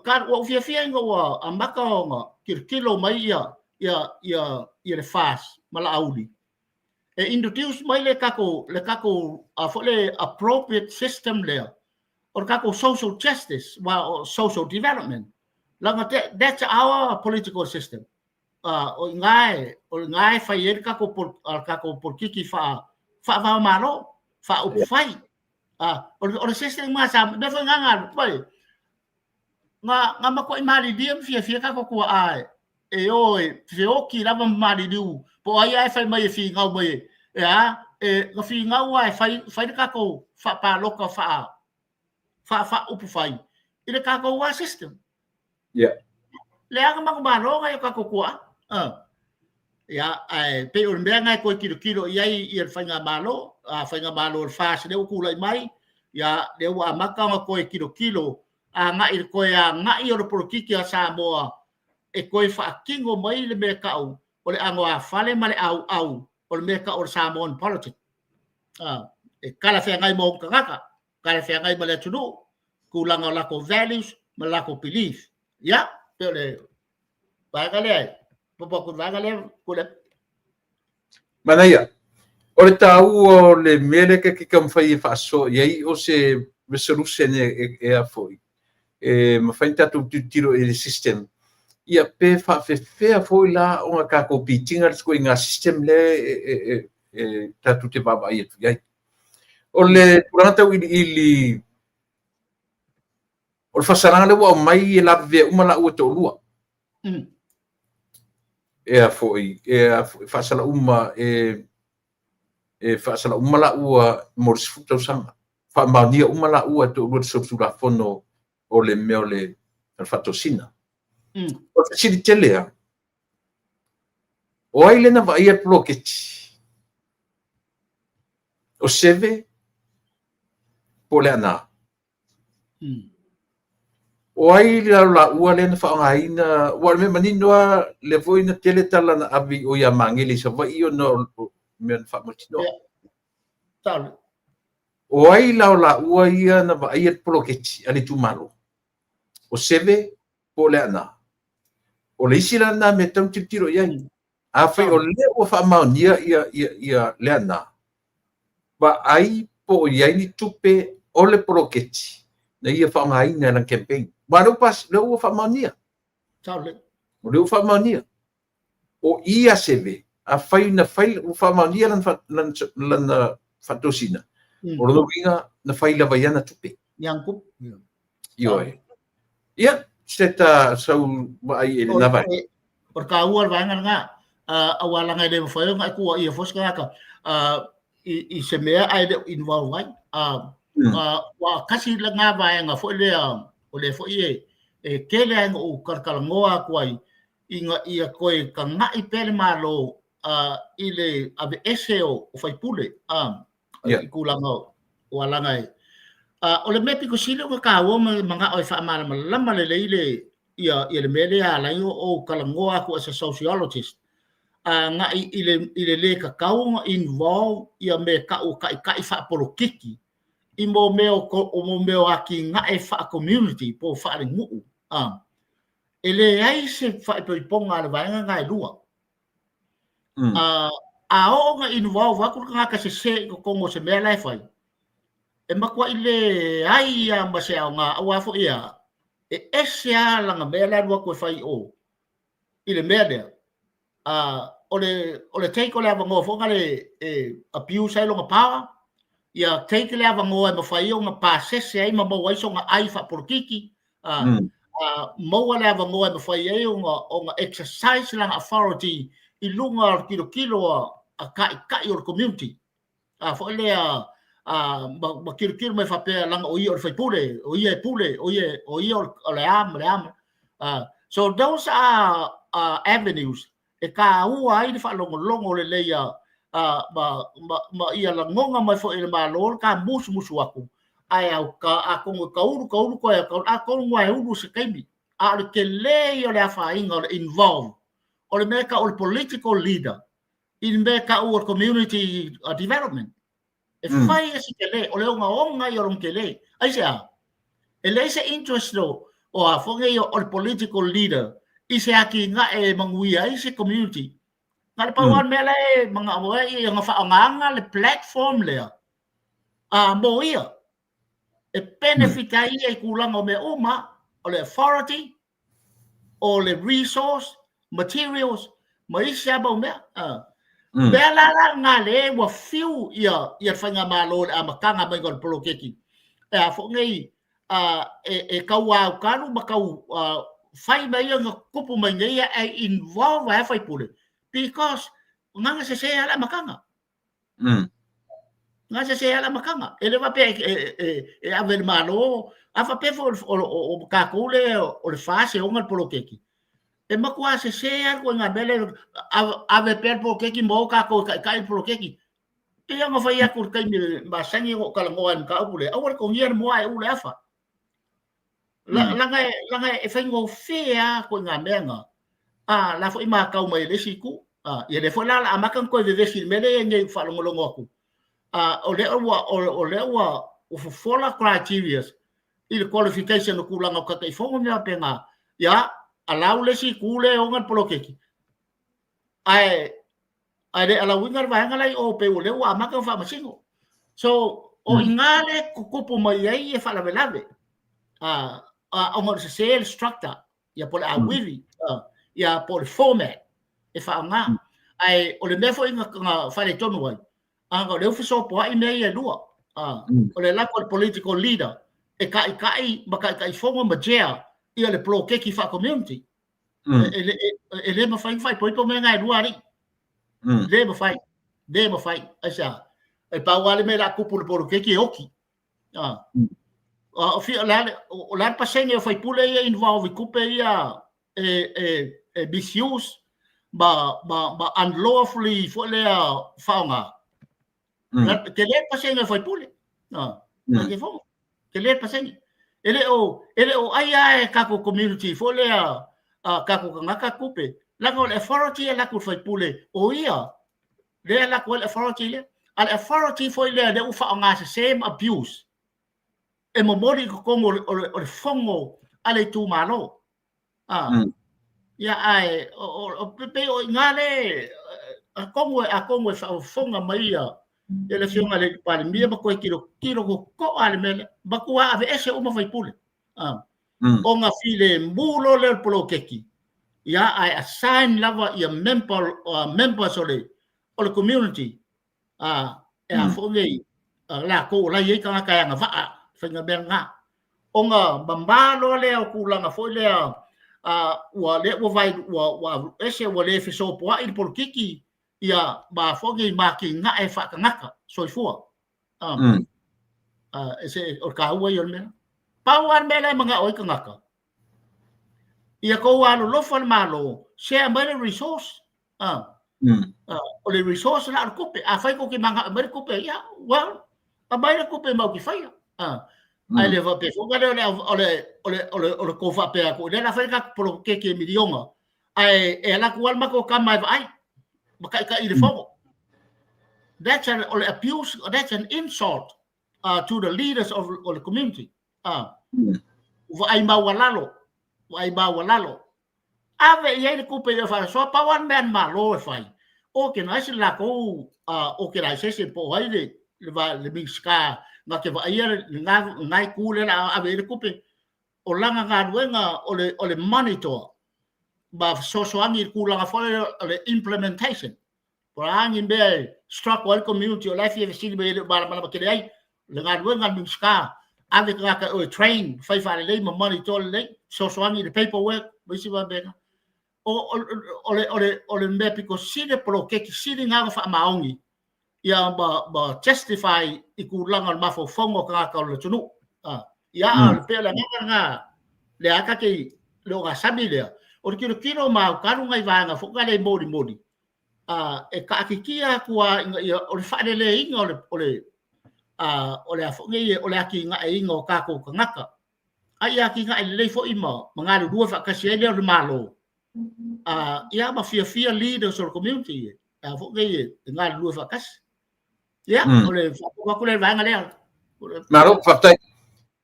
ka o fia ngo wa amaka nga kilo mai ia le fast mala audi e introduce mai le kako for le appropriate system le or kako social justice or social development that's our political system o ngai fai kako por kiki fa malo fa o fai o system ma sa de fa nga pai nga mako imali diem fia kako ko ai e oi fioki lava mali du po ai fai mai fi ngau mai nga fi ngau ai fai kako fa pa loka fa upu fai ile kako wa system le anga mako malo nga kako ko ai pe o menga ko kilo ai ir fai nga malo fa se de ku lai mai de wa maka nga ko kilo nga ir ko nga i o por kiki a Samoa e ko fa kingo mai le me ka o le angoa fale male au o le me ka o Samoan politics e kala fe ngai mo kaka kala fe ngai male tunu kulanga la ko values mala ko belief pele bagale popo ku bagale ku le manaya o le tau o le mele ke kam fai fa so ye o se resolution e a foi ma fai tatu tiro e system ia pe fa fe foi la o ka ko pitinga ko inga system le tatu te baba ia tu ai o le planta ili o fasaranga le wa mai la ve uma la o to lua foi fasala uma whaasala umala ua moris futau sanga. Whaamaunia umala ua to ua sopsula fono o le mea o le whatosina. O te siri telea. O ai lena wa ia ploketi. O seve po le ana. O ai la ua lena whaangaina, ua me maninoa le voina tele tala na avi o ia mangili sa wa iyo no mea na whaamutino. O ai la ua ia na wa ia ploketi ali tumalo. O seve po le ana. O le isi lana me tau titiro iai. A whai o le o whaamaunia ia le ana. Wa ai po iai ni tupe o le ploketi. Na ia whaangaina na campaign. Wa leo pas, leo o whaamaunia. O leo whaamaunia. O ia seve. A whai na whai o whaamaunia lana whatosina. O rono winga na whai la vaiana tupe. Yangkup. Ioi. Ia, seta sau ai ele na vai. Or ka ua vanga nga awala nga de whai nga ku ia fos ka ka. I se mea ai de involve vai. Wa kasi la nga vai nga fo le o le fo e kele nga o karkalangoa kwai inga ia koe ka ngai pele malo ile ave eseo o fai pule i kulanga o alanga e o le mepi ko sile ko ka wo manga o fa mala lama le leile ia le mele ala o kalangoa ko as a sociologist nga ile le ka kaunga involve ia me ka o kai fa polokiki i mo meo aki nga e fa community po fa le ngu ele ai se fa po ponga le vanga nga e lua a o nga involve ko nga ka se ko mo se me lai fai e makwa ile ai ma se nga wa fo ia e esia la nga me la ko fai o ile mede o le take o le ava ngo fo nga le abuse ai longa power ia take le ava ngo e mafai o nga pasese ai ma mo ai so nga ai fa porkiki mo le ava ngo e mafai ai o nga exercise lang authority i lunga kilo a kai o community fo le ma kilo me fa pe lang o i fa pule o i o le am so those are avenues e ka ua ai fa longo le leia ma ia la ngonga mai fo ele malo ka musu aku ai au ka uru ko a ko ngwa uru se kaimi a le ke le o le afa inga involve o le meka o le political leader in meka o community development e fai ese ke le o le onga i o ke le ai sea ele se interest o a fonge o le political leader i se aki nga e mangui ai se community ngale pa wan mele mga mo e nga fa nga le platform le mo ia e benefit ai e kulang o me uma o le authority o le resource materials mai sia ba me bela nga le wa fiu ia fa nga malo a makanga mai gol polokeki e a fo ngai e kawa kanu makau fai mai nga kupu mai ngai e involve ai fai pule because nga se ala makanga nga se ala makanga ele va pe e ave malo afa pe fo o ka kule o le fase o ngal polokeki e makwa se ko nga bele ave pe polokeki mo ka ko kai polokeki te nga fa ia kur kai ba sangi ko kala ngoan ka ule awar ko ngier mo ai ule afa langa e fengo fea ko nga menga la fo ima ka mai le siku ia le fo la amakan ko de vesi mele nge fa longo aku o le o fola criteria il qualification ko langa ka kai fo me apenga ya alau le siku le ongan polokeki ai de ala wingar va ngalai o pe le wa amakan fa masingo so o ingale kukupu mai ai e fa la velave o se sale structure ya por a wili ya por format e fa nga ai o le mefo inga fa le tonu ai anga le ofiso po ai nei e lua o le la political leader e kai fongo majea ia le pro keki fa community ele ma fai po me ngai lua ri le ma fai asa e pa wale me la kupul por ke ki oki o fi la pasenge foi pule ia involve kupe ia misuse ba unlawfully fo le faunga ke le pasenge foi pule ke fo ke le pasenge ele o ai ka ko community fo le ka ko ngaka kupe la ko authority la ko foi pule o ia le la ko authority le al authority foi le de ufa nga same abuse e mo mori ko o fongo ale tu malo ya ai o pepe o ngale a como fonga maia ele fiona le para mia ba ko kiro ko ale mele ba ko ave ese uma vai pule o nga file mbulo le polo keki ya ai assign lava ia members o le community e a fonge la ko la ye ka ka nga va fenga benga onga bambalo le ku langa foi le wa le vai wa ese wa le fiso po il por kiki ia ba fonge ma ki nga e fa ngaka so fu ese o ka wa yo me pa wan me le mga oi ngaka ia ko wa lo fon malo share my resource o le resource la kupe a fai ko ki manga mer kupe ya wa a mai kupe mau ki fai ai le va pe fo ga ole ko fa pe ko le la fai ka pro ke miliona ai e la ko alma ko ka mai vai ba ka i le fo that's an abuse, that's an insult to the leaders of the community va ai ma walalo ave ye le kupe yo fa so pa wan man ma lo fai o ke na se la ko o ke la se po ai le va le miska na ke va ayer ngai kule la ave le kupe o langa nga duenga o le monitor ba so angi kula fa le implementation por angi be struck one community o life ye si be ba ke ai le nga duenga miska ave ka o train fai fa le monitor le so angi the paperwork bisi ba be ole me piko sine pro ke sine nga fa maongi ia ba justify ikulanga ma fo fongo ka le tunu ia le pela nga le aka ke lo ga sabile o kilo ma ka ngai vanga fo ka le modi e ka kikia kwa o le fa le inga ole fo ngai ole aki nga inga ka ko ngaka ai aki nga le fo ima manga lu dua fa ka se le malo ia ma fia leaders of community fo ngai nga lu fa kas ya ole fa ko le vanga le maro fatai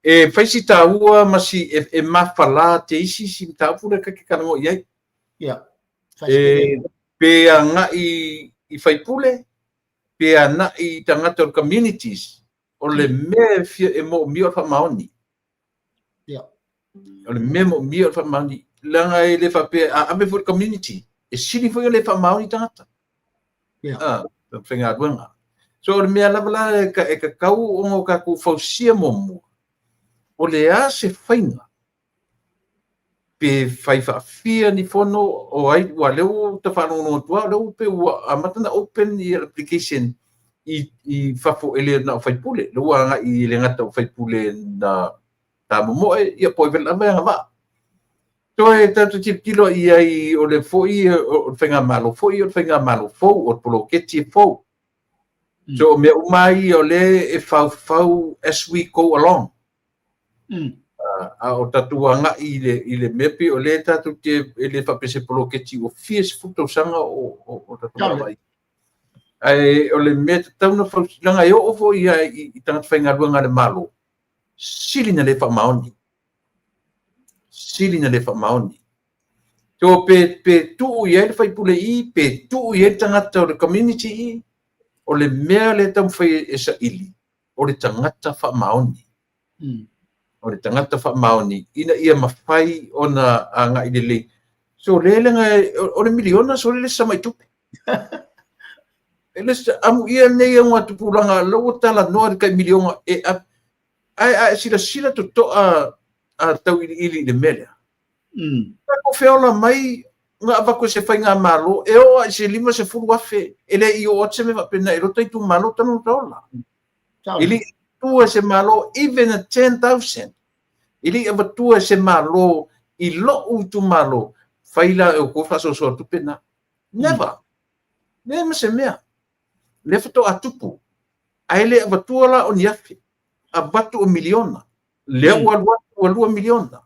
e faisi ta ua masi e mafala te isi sim ta pura ka kana mo ia ya pe anga i fai pule pe ana i tangata communities ole me fia e mo mi fa maoni ya ole me mo mi fa maoni langa e le fa pe a me for community e sini fo le fa maoni tangata ya fenga duenga so me ala bala ka kau o ka ku fausia mo o le a se fainga pe fai fia ni fono o ai wa leu ta fa no tua leu pe a matana open your application i fa fo ele na fai pule leu nga i le ngata fai pule na ta mo ia po vel ama va to e tanto tip kilo i ai o le fo i o fenga malo fo o polo ke ti fo so me umai o le e fau as we go along o tatuanga i le mepi o le tatu te ele fa pese polo ke ti o fies futo sanga o tatuanga ai o le met tauna fa langa yo o fo i tanga fenga luanga le malo silina le fa maoni to pe tu ye fa pule i pe tu ye tanga to community i o le mea le tam fai esa ili o le tangata fa maoni o le tangata fa maoni ina ia mafai ona anga i le so le nga o le miliona so le sama i tupe ele amu ia nei nga tupulanga lo tala no ka miliona e ai sila to a tau ili le mele ko feola mai nga va ko se fainga malo e o se lima se fulu afe ele I o se me va pena e roto I tu malo tanu tola ili tu se malo even a 10,000 ili e tu se malo I lo u tu malo faila e ko fa so tu pena never nem se mea le foto atupu aile va tu la on yafi abatu o miliona le wa miliona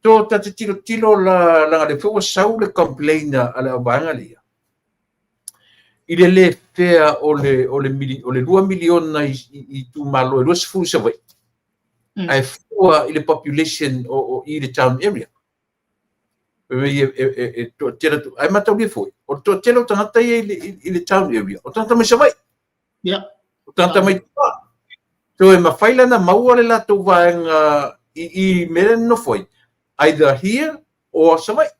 to ta tilo la le fo sau le complaina ala banga lia ile le fea o le 2 miliona I tu malo e los fu se vai ai fua ile population o I the town area to tela tu ai mata le foi o to tela tangata I le town area o tanta me se vai o tanta mai so e mafaila na maua le lato vaenga I mele no foi either here or somewhere.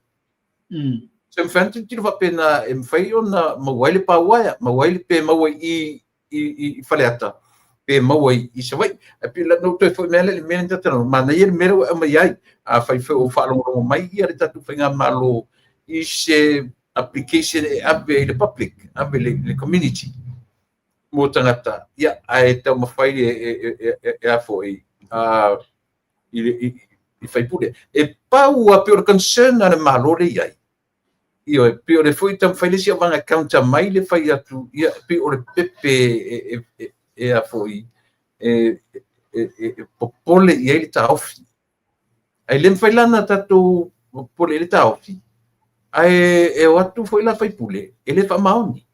So fanti tiro fa pena e fai ona mawaile pa waia mawaile pe mawai I faleata pe mawai I somewhere e pila no to foi mele mele tata mana ia mele o mai a fai fe o fa lo mai ia tatu fenga malo I se application e abe the public abe the community mo tangata ia ai ta mafai e a foi I fai pule e pau a pe concern na malo le ia io e pe o le foi tam fai le sia vanga counter mai le fai atu ia pe o le pepe e a foi popole ia le taofi ai le fai lana tatu popole le taofi ai e o atu foi la fai pule e le fa maoni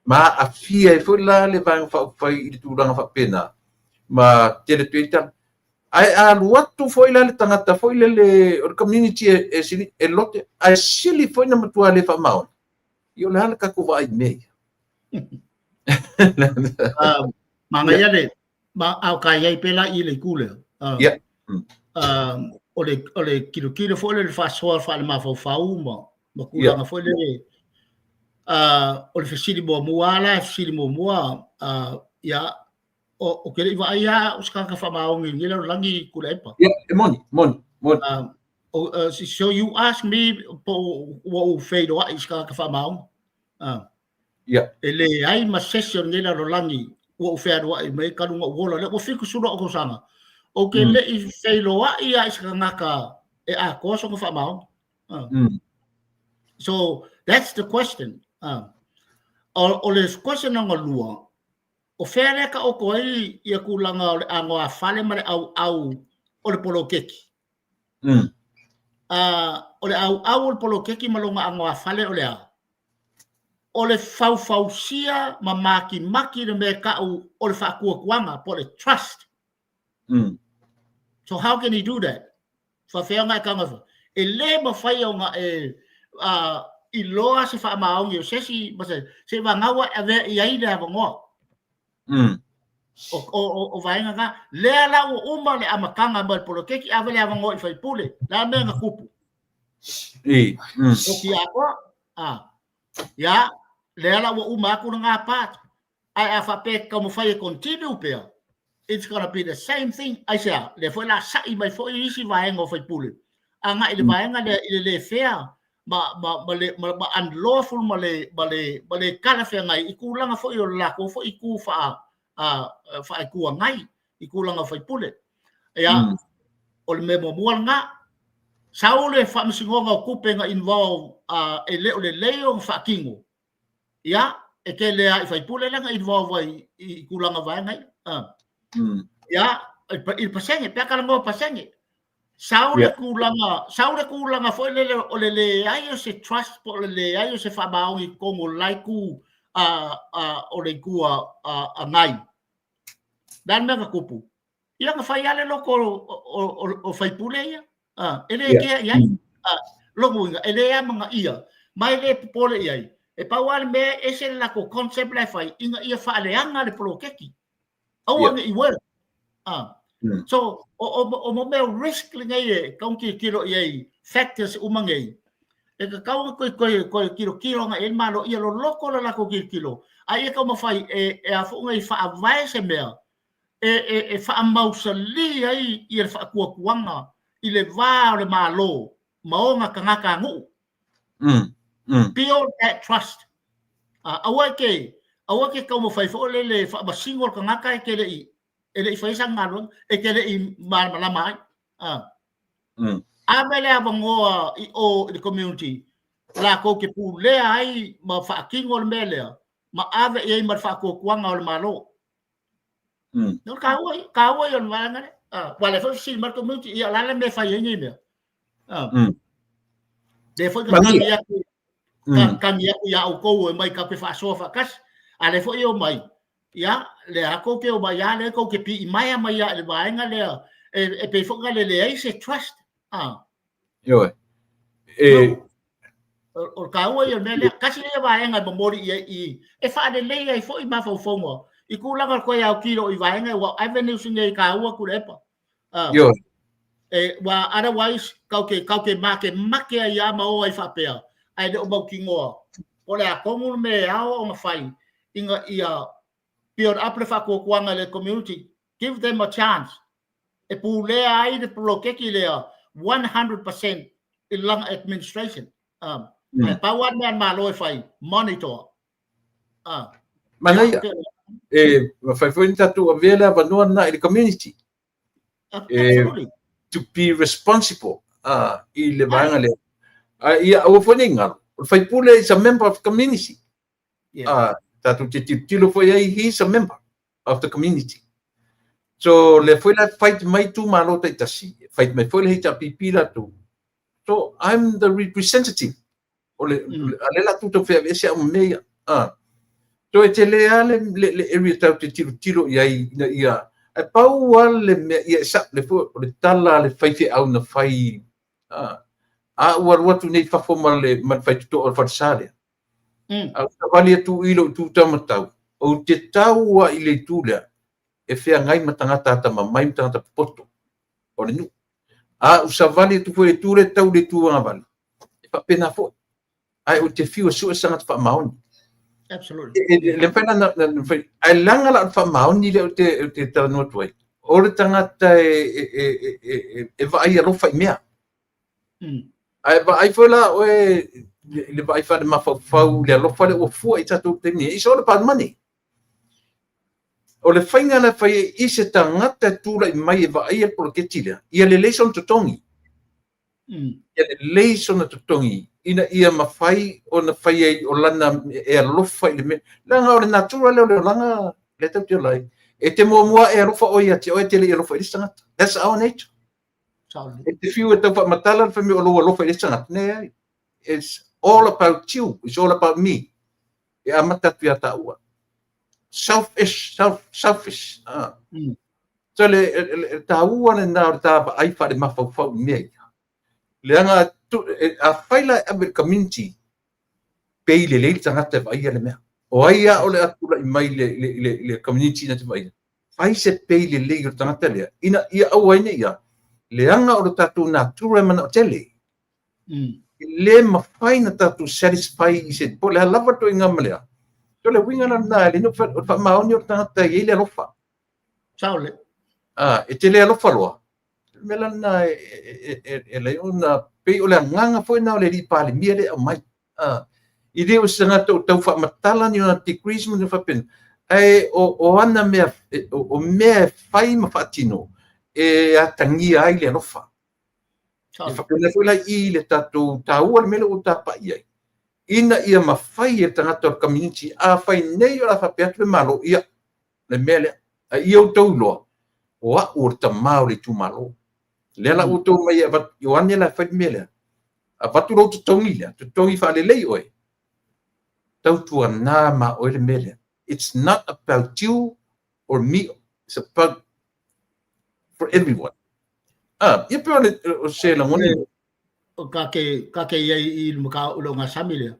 ma a fia e foi la le vanga fai I tu langa fa pena ma tele tuita ai a luatu foi la le tangata foi le community e lote ai sili foi na matua le fa maoni io le hala ka ko vai me manga ia le ma au ka ia pela I le kule o le kilo foi le fa so fa le ma fa ma kula foi le o le fesili mo muala fesili mo mua ia o ke va ia o ska ka fa maongi ni le langi kula epa moni so you ask me po wo fade o ska ka fa maong ele ai ma session ni le langi wo fe ro ai me ka no wo le wo fiku suno ko sanga o ke le I fade o ia ska ngaka e a ko so ka fa maong so that's the question o le question nga lua o fere ka o koi ia kulanga o le angoa fale mare au o le polo keki o le au o le polo keki malonga angoa fale o le a o le fau sia ma maki le me ka o le fakua kuanga po le trust so how can he do that fa fea nga ka ngafa e le ma fai o nga I loa se fa maongi o sesi se va ngawa ave ia ile ava ngoa o vaenga nga le ala o uma le amakanga mal polo keki ave le ava ngoa I fai pule la me nga kupu o ki ako ya le ala o uma aku nga pat ai fa pe como fai continue pe it's gonna be the same thing I say le foi la sai mai foi isi vaenga o fai pule anga ile vaenga le fea ma unlawful ma le kala fe ngai I kulanga fo I la ko fo I ku fa ku ngai I kulanga fo pule ya o le memo nga saule fa msingonga ku penga involve ele o le leo fa kingo ya e ke le I fa pule la involve I kulanga va ngai ya il pasenge pe kala mo pasenge Saule kulanga foi le ai se trust po le ai se fa baongi kongo laiku o le kua ngai dan me kupu ia nga fai ale loko o fai pule ia ele ke ia logo ele ia manga ia mai le pole ia e pauale me ese la ko concept la fai inga ia fa le anga le prokeki au anga I work so o mo me risk ngai kong kilo ye factors umangai e ka kau ko kilo nga el malo ia lo loko la ko kilo ai ka mo fai e a fu ngai fa advice me e fa mausali ai ia fa kuanga I le va le malo maonga kangaka ngu. Build that trust. Awa ke kau mo fai fo le fa ba single kangaka ke le ele fai sang ngalon ke le I malama. Amele abango o the community la ko ke pu le ai ma fa kingol mele ma ave e ma fa ko kwanga ol malo. No ka wo yon wanga wala fo si ma community ya la me fa yengi me. De fo ka ya kan ya o ko mai ka pe fa so fa kas ale fo yo mai ya le ako ke o ba ya le ko ke pi mai ya le ba nga le e pe fo ka le ai se trust yo o ka wo yo le kasi le ba nga memori e fa de le ai fo I ma fo mo I ku la ko ya kilo I va nga wa avenue singe ka wo ku le pa yo wa otherwise ka ke make ya ma o ai fa pe ai de o ba kingo o le a kongu me ao o mafai inga ia pior apre fa ko kwanga le community give them a chance e pu le ai de bloke ki le 100% in long administration pa wan man ma lo fai monitor mana fai foi tatu a vela va no na the community to be responsible I le vanga le ia o foninga fai pule is a member of the community. Tatu tilo foi ai he's a member of the community. So le foi la fight mai tu malo te tasi. Fight mai foi le hita pipila tu. So I'm the representative. Ole la tu to fe ese o meia. So e te le ale le area tau te tilo ia e pau ale me ia sa le foi le tala le fai fe au na fai watu nei fa forma le man fai to o farsale vale tu ilo tu tamatau o te tau I le tula e fea ngai matanga tata mai tata poto o le nu usa vale tu foi tu le tau le tu vale e fa pena fo ai o te fiu so sanga fa maoni absolutely le pena na ai langa la fa maoni le te tano toi o le tangata e vai alo fa mea ai foi lá le vai fa ma fa le lo fa le o fu I tatu te ni it's all about money o le fainga na fai I se tangata tu la mai va ai por que tila ia le leison to tongi ia le leison to tongi ina ia ma fai o na fai ai o lana e lo fa le langa o natural le langa le te lai e te mo e lo fa o ia te o te le lo fa that's our nature. If you were to matala for me lo fa ne it's all about you it's all about me ya mata tu ta ua selfish so le ta ua na ta ai fa de ma fa me le anga tu a faila a community pe le tanga te vai le me o ai o le atu la mai le community na te vai ai se pe le tanga te le ina ia au ai ia leanga o tatu natura mana tele le mafai na tatu satisfy I se po le lava to inga malea so le winga na le no fa maoni o tata I le lofa saule e te le lofa loa mela na e le una pe o le nganga foi na le ripa le mia le mai I le o sanga tau fa matala ni na decrease mo fa pen ai o ana mea o mea fai mafatino e atangia ai le lofa e whakana whela I le tatu tāua le mele o tāpa iai ina ia mawhai e tangata o community a whai nei o la whapeatu le malo ia le mele a ia o tau loa o a ur ta mao le tu malo le la o tau mai o ane la whai mele a watu ro tu tongi le tu tongi wha le lei oe tau tua nā ma o le mele it's not about you or me it's about for everyone. Ia pe o se la ngoni. O ka ke ia I muka ulo nga samile.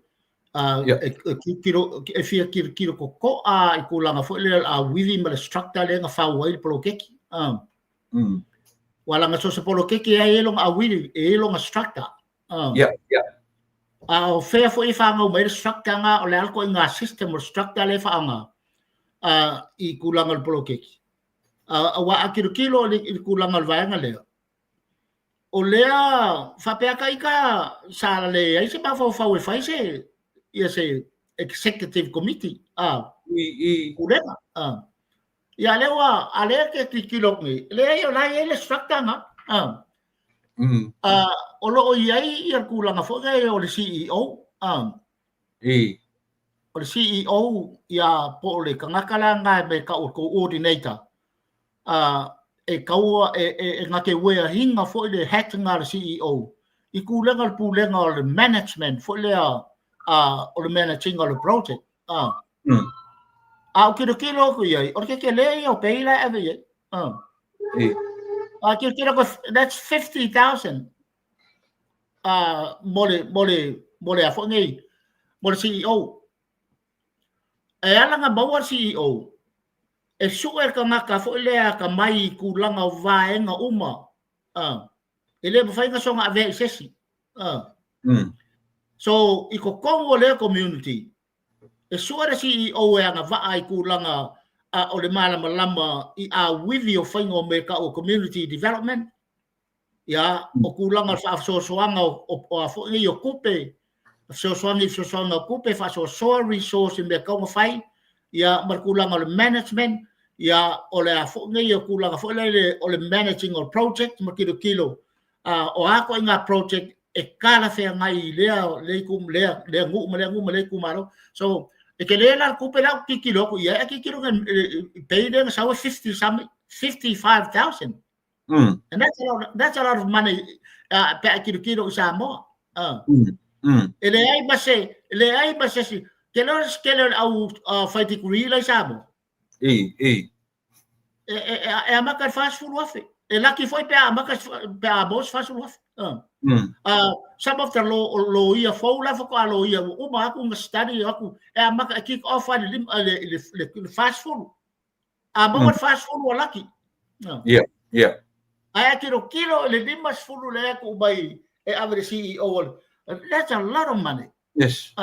E fia kiro ko I kulanga fo le a wivi ma le structure le nga fa wai polo keki. Wala nga so se polo keki e long a wivi e long a structure. Yeah. O fea fo I fa nga mai structure nga o le alko nga system o structure le fa nga. I kulanga polo keki. Wa akiro kilo I kulanga vai nga le. o lea whapeaka ika sa le ai se mawhau whau e whai se ia se executive committee kurema ia lewa a lea ke kikilo ngi lea i o lai ele structanga o loo iai ia kulanga whoka e o le CEO o le CEO ia po le kangakalanga me ka o coordinator e kaua e ngake wea hinga fo le hatinga le CEO i kulenga le pulenga o le management fo le o le managing o le project o kilo ko ia o ke le o peila ave ia kilo ko that's 50,000 mole a fo ngai mole CEO e ala nga bawa CEO e suer ka maka fo lea ka mai kulanga o vaenga uma ele ba fainga songa ave sesi so i ko kongo le community e suer CEO e nga va ai kulanga o le malama i a wivi o fainga o meka o community development ya o kulanga fa so soanga o fo ngi o kupe so soanga kupe fa so resource me ka o fai ya markulanga o management ya ole a fo ngai o kulanga fo le o le managing o project mo kilo o ako inga project e kala fe ngai le ngu le kumaro so e ke le la kupe la kilo ko ya kilo pay them so 55,000 and that's a lot of money pa kilo sa mo ele ai ba se que au fight kurila sabo e a maka fast food wafe e la ki foi pe a maka pe a boss fast food wafe some of the lo ia fo la fo lo ia o ma ku study aku e a maka kick off le fast food a mo fast food wala ki yeah ai kilo le dimas food le ku bai e average CEO that's a lot of money yes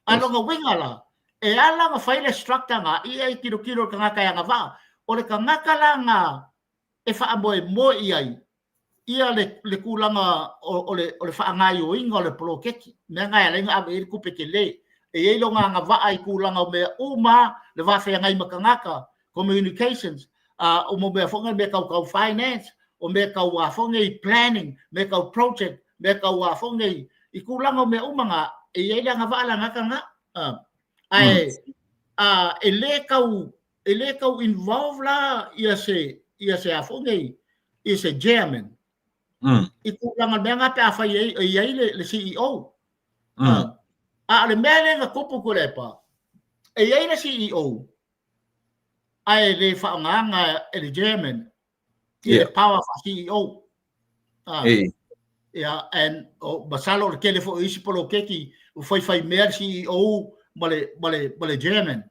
alonga wingala e ala nga faile structure nga i ai kilo ka nga kaya nga va o le kangaka nga e fa boy mo ia le kulanga o le fa nga yo inga le prokeki me nga le nga ave ku pekele e lo nga va ai kulanga me uma le va fa nga i makangaka communications o mo be fonga me ka finance o me ka wa fonga planning me ka project me ka wa fonga i kulanga me uma nga e nga va ala nga nga ele kau involve la ia se afongai ia se German iku langa menga pe afa ia le CEO le mele nga kopu kolepa e ia le CEO ai le fa nga le German ia power fa CEO and basalo ke le fo isi polo keki o fai mer CEO Bale German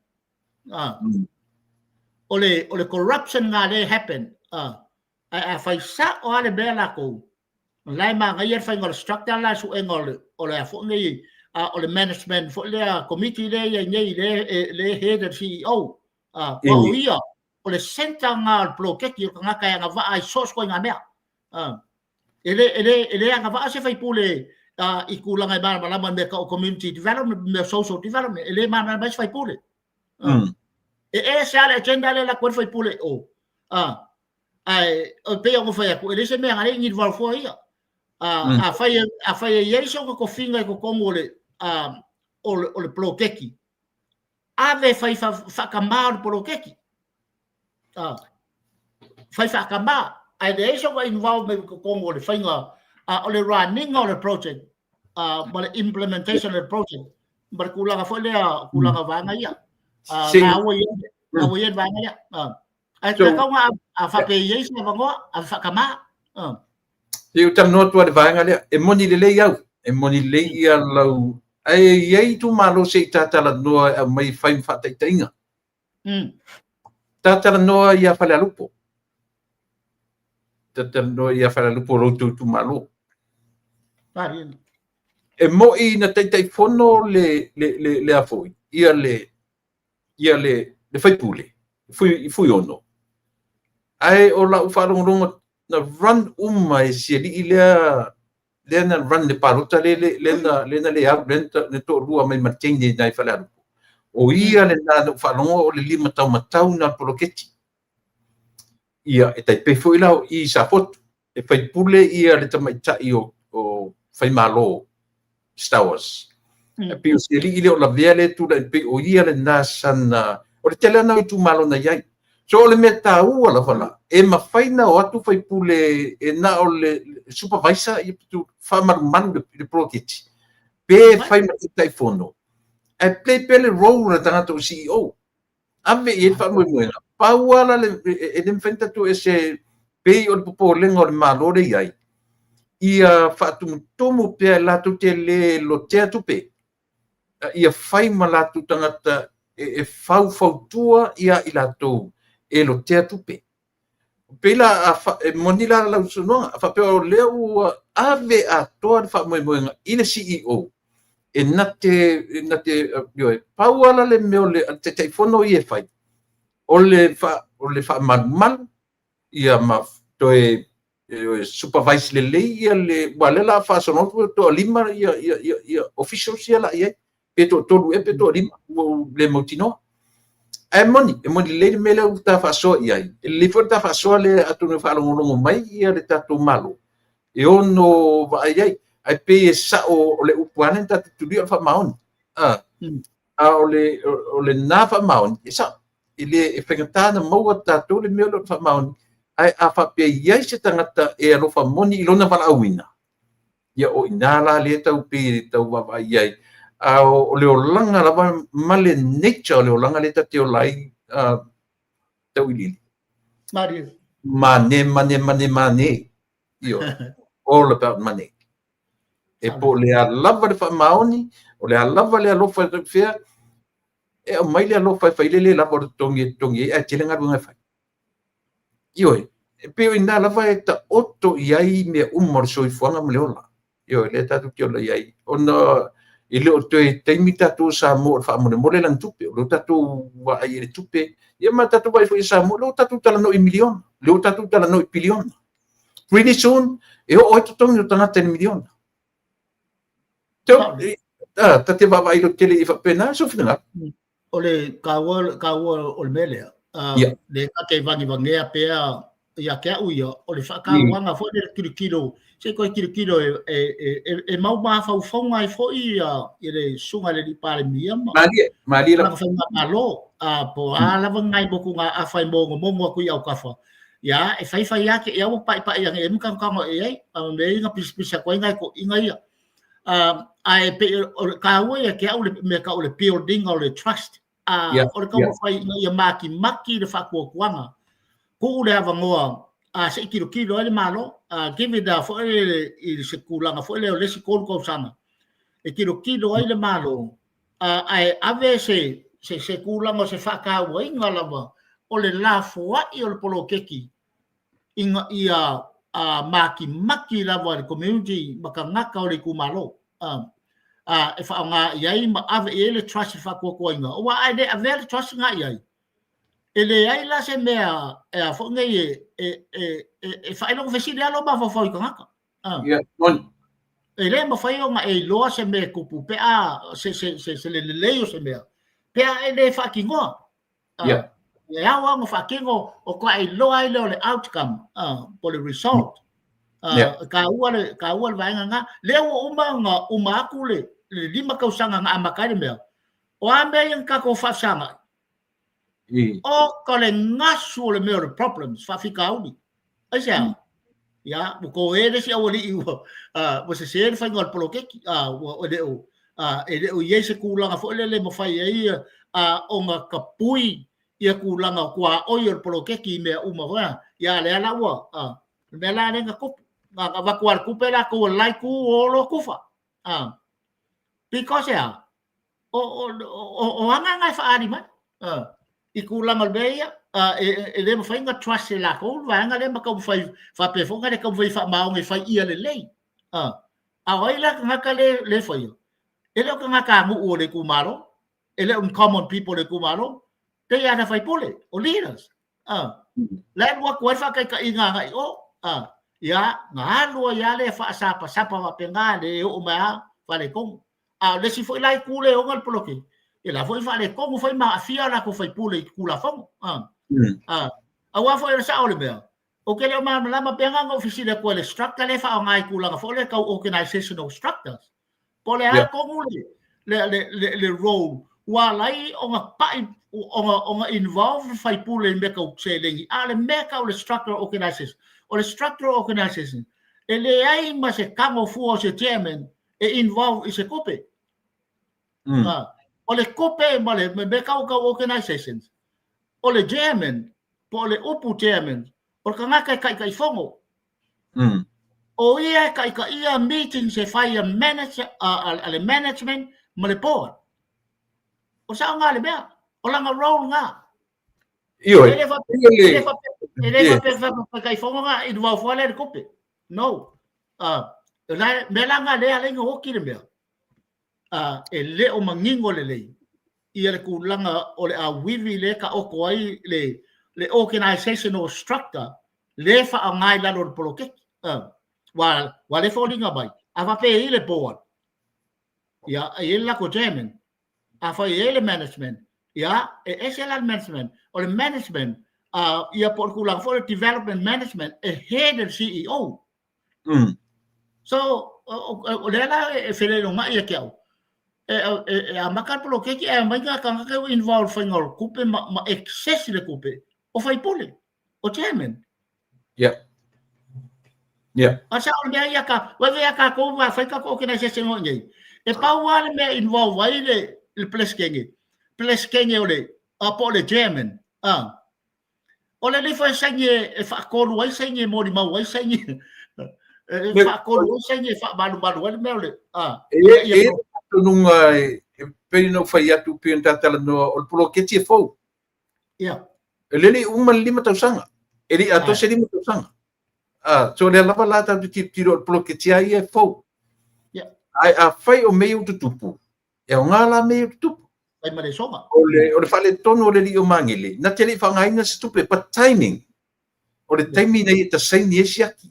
ole corruption nga le happen a fai sa o ale bela ko lai ma nga yer fai ngol structure la su engol ole fo ngi ole management fo le committee le ngi le head CEO o ia ole senta nga bloke ki nga ka nga va ai sos ko nga me ele nga va se fai pule i kulanga i malama me ka community development me social development ele mana mais fai pule e se ala agenda le la kwel fai pule ai o pe o fai ku ele se me ngale ngi val fo ia a fai ye so ko finga ko kongole o le prokeki ave fai fa kamar prokeki fai fa kamar ai de so ko involve ko kongole fai nga o le running o le project but implementation of the project berkulanga fo le kulanga vanga ia awo ye vanga ia ai ka nga fa pe ye se vango fa kama eu tam no to vanga le e moni le ia lau ai ye tu malo se tata no mai fai fa tainga tata no ia fa le lupo tata no ia fa le lupo ro tu malo e mo i na tai fono le afoi ia le fai pule fui ono ai o la ufalonga na run e siali le na run le paruta le le au le to rua mai martini nai falaru o ia le na falongo o le 5 tau na poloketi ia e tai pe foi lao I sa foto e fai pule ia le tamaita'i o fai malo Star Wars e pe o siali le o la vea le tu le pe o ia le na sana o le tele na I tu malo na iai so le meta ua la fala e mafaina o atu fai pule e na o le supervisor I tu fa man le poloketi pe fai mai fono e play pele role na tangata o CEO ave e fa mo pauala le e fenta tu ese pe o popo lengo le malore iai ia fa tumu pe la tu te le lo te tu pe ia fai malatu tangata e fau tua ia I la tu e lo te tu pe pela monila la usuno fa pe o leu ave a toa fa mo I le CEO e nate yo pauala le meo le te telefono I e fai o le fa mal ia ma to e supervise le ia le wale la fa sono to lima ia official sia la ia pe to pe to lima le motino e moni le mele u ta fa so ia le fo ta fa so le atu no fa longo mai ia le tatu malo e ono va ia ai pe sa o le upuana ta tu dia fa maon o le na fa maon sa ile e fengata na mo ta tu le mele fa maon ai a fa pe ia se tangata e alo fa moni I lona vala awina ia o inala le tau pe tau va ia o le olanga la male nature le olanga le te o lai tau ili mane io all about money e po le lava le fa maoni o le lava le alofa fea e o mai le alofa fa le lava tongi e te lenga bunga fa io e pe o ina lava e ta otto iai me umor so I fuanga me ola io le tatu ke ola iai ona ile o te imita tu sa mo fa mo le lang tupe lo tatu wa ai le tupe ia ma tatu vai foi sa mo lo tatu tala no I milion lo tatu tala no I bilion pretty soon e o to tong tana 10 milion ta te va vai lo tele I fa pena so fina o le ka o le mele le ka ke vangi vangea pea ia ke uia o le fa ka wanga fo le kilo se ko kilo e mau ma fa fonga I fo ia le sunga le pale mia mali la fa malo po ala vangai boku nga a fa mo ku ia ka fa ya e fai ya ke ia o pa ia e mka ka e ai me nga pis ko ngai ko ingai ai pe ka uia ke au le me ka o le building o le trust o le ka fai ia maki le fa ko kuanga ko le avangoa se kilo ele malo give it da fo il se kulanga fo le se kol ko sana e kilo ele malo ai ave se kulanga se fa ka wa ingalava o le la fo I o le polo keki inga ia maki lava le community maka ngaka o le kumalo e fa nga ia ma ave ele trust fa ko inga o wa ai de ave trust nga ia ele ai la se mea e fo ngai e fai lo vesi le alo ba fo fo ka ele ma fai o nga e lo se me kupu pe se le se mea pe ele fa kingo ya wa mo fa kingo o ko ai lo le outcome po le result ka ua vai nga le o uma aku le lima ka usanga nga amakare mea o ame yang ka ko fa sanga o ko le ngasu le meo problems fa fika uni asia ya ko ele si awali mo se fa ngol polokeki o de o yese kulanga fo le mo fai ai o nga kapui ia kulanga kwa o yor polokeki me uma wa ya le ala wa me la nga ko nga va kwar ku pela ko lai ku o lo kufa because ya o anga nga fa ani ma I kulanga beia e le mo fai nga trust la ko va nga le ma ko fai fa pe fo nga le ko fa ma ngai fai ia le lei oi la nga ka le fai ele ko nga ka mu o le kumaro ele common people le kumaro te ya na fai pole o leaders la wa ko fa ka inga ngai o ia ngalo ia le fa sapa wa penga le o ma vale con le si foi lai kule o ngal poloke e la foi vale con foi ma fia la ko foi pule kula fong wa foi sa ole be o ke le ma la ma penga ngo oficina ko le structure le fa ngai kula fo le ka organizational structures pole a ko le role wa lai o nga pa o nga involve fai pule me ka se le ale me ka le structure organization o le structural organization ele ai ma se kamo fu o se chairman e involve i se kope o le kope ma le me ka organizations o le chairman po le upu chairman o ka ngaka kai fongo o ia kai ia meeting se fai a manager ale management ma le board o sa nga le bea o langa role nga ele fa kai fongo nga involve wala le kope no me langa le ale ngo ki le bea ele o mangingo le ia le kulanga o le a wivi le ka o ko ai le organizational structure le fa ngai la lo poloke wa le folinga bai ava pe ile board ya ele la ko chairman afa ele management ya excellent management o le management ia por kulang for development management a head del CEO so o le la fele no mai ke au a makar polo ke e mai ka ka involve fingol kupe ma excess le kupe o fai pole o chairman asa o dia ya ka wa ya ka ko wa fai ka ko ke na se se ngai e pa wa le me involve wa le place kenge o le a po le chairman o le fa sanye e fa ko lu sanye mo di ma wa sanye fa ko lu sanye fa balu wa me le nunga pe no fai atu pe tala no o polo ke ti fo ele uma lima tau sanga ele ato se lima tau sanga so le lava la ta ti o polo ke ti ai fo ai a fai o meio tutupu e o ngala meio tutupu ai mare soma o le fale tono le li o mangile na tele fa ngai na stupe but timing o le timing nei ta sai ni siaki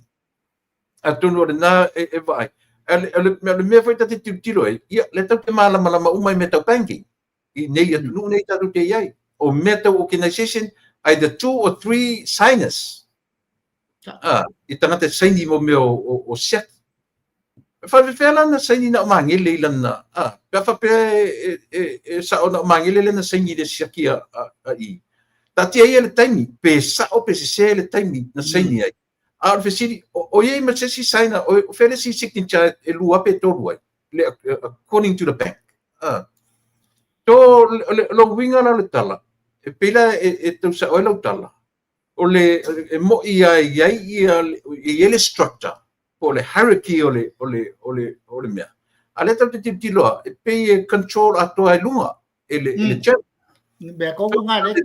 atono na e vai le me foi tati tiro ia le tau te mala umai me tau banking I nei atu nu nei tatu te iai o meta organization either 2 or 3 signers I tangata saini mo me o siaki fa fela na saini na mangile lana pa fa pe sa ona mangile lana saini de siaki I tati ai le taimi pe sa o pe se le taimi na saini ai al fesiri o ye ma se si saina o fele si signature e lua pe to lua according to the bank to lo winga la tala e pela e to sa o lo tala o le mo ia le structure o le hierarchy o le mea ale ta te tilo e pe control ato ai lunga le chat be ko nga le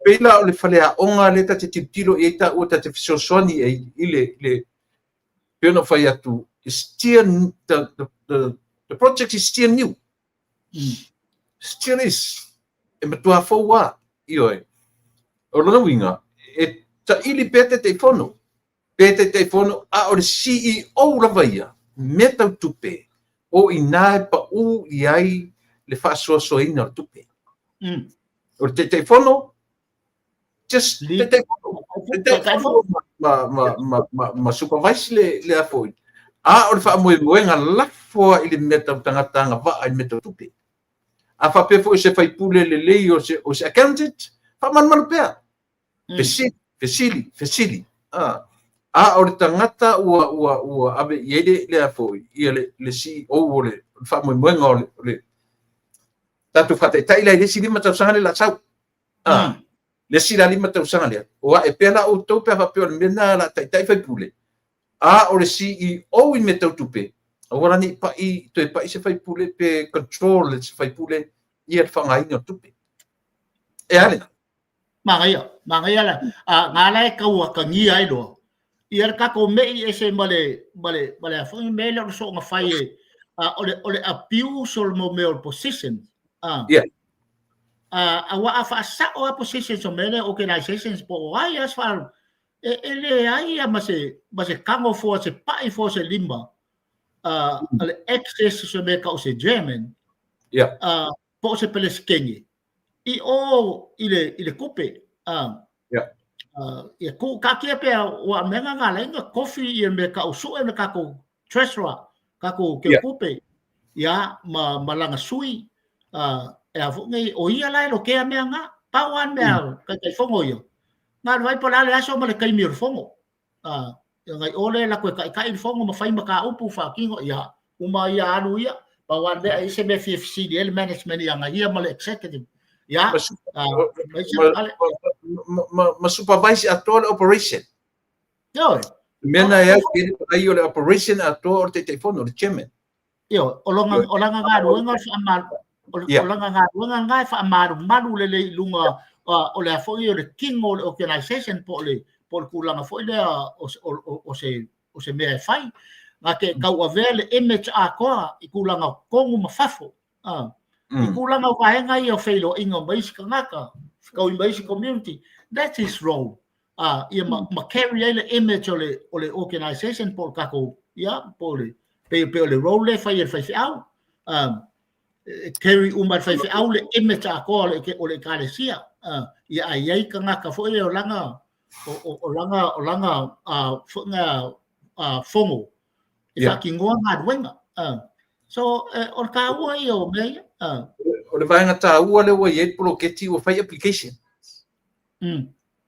pela o le falea onga le ta te tilo e ta o ta te fisosoni e le pena fai atu still the project is still new still is e matua fowa io o lona winga e ta ili pete te fono a o le CEO la vaia meta tupe o ina pa u iai le fa so ina tupe o te fono just te fono ma supervise le afoi o le fa mo nga la fo ile meta tanga va ai meta tupe a fa pe fo se fai pule le o se accountant fa man pe facili o le tangata ua ave iele le afoi ia le CEO o le fa mo nga o le tatu fate tai le si lima tau sanga le la sau le si la lima tau sanga le o e pela o to pe fa pe o mena la tai fai pule o le CEO I me tau tupe ora ni pa I to pa se fai pule pe control se fai pule ia fa ngai no tupe e ale manga la ngala ka wa ka ngi ai do ia ka ko me e se male fa me le so nga fai o le abuse o mo me position wa fa sa o position so many organizations po why as far ele ai ma se kango fo se pai fo se lima ale access se me ka se German po se pele skengi I ile kupe ia ku ka kia pe wa menga nga lenga coffee ia me ka usu e me ka ko treasure ka ko ke kupe ia malanga sui e afu ngai o ia lai lo ke me nga pawan me ka kai fongo ia nga vai pola le aso male kai mir fongo ngai ole la ko kai fongo ma fai ma ka upu fa kingo ia uma ia anu ia pawan de ai se me FFC the management ia nga ia male executive ya ma supervise ator operation yo mena ya que aí o operation ator te telefono de chairman yo olanga nga ruenga fa mal olanga nga ruenga nga fa maru le lunga o le fo yo le king organization po kulanga fo le o se me fai nga ke ka wa vele image a ko I kulanga kongu mafafo kulanga o kaenga I o feilo inga basic ngaka ka basic community that is wrong ia ma carry the image o le organization por kako ia por pe le role le fai au carry umar fai au le image a ko o le kalesia ia ai ka ngaka fo le olanga fonga fomo ia kingoa ngadwenga so or ka wa yo me o le vaenga ta ua le wa ye proketi o fai application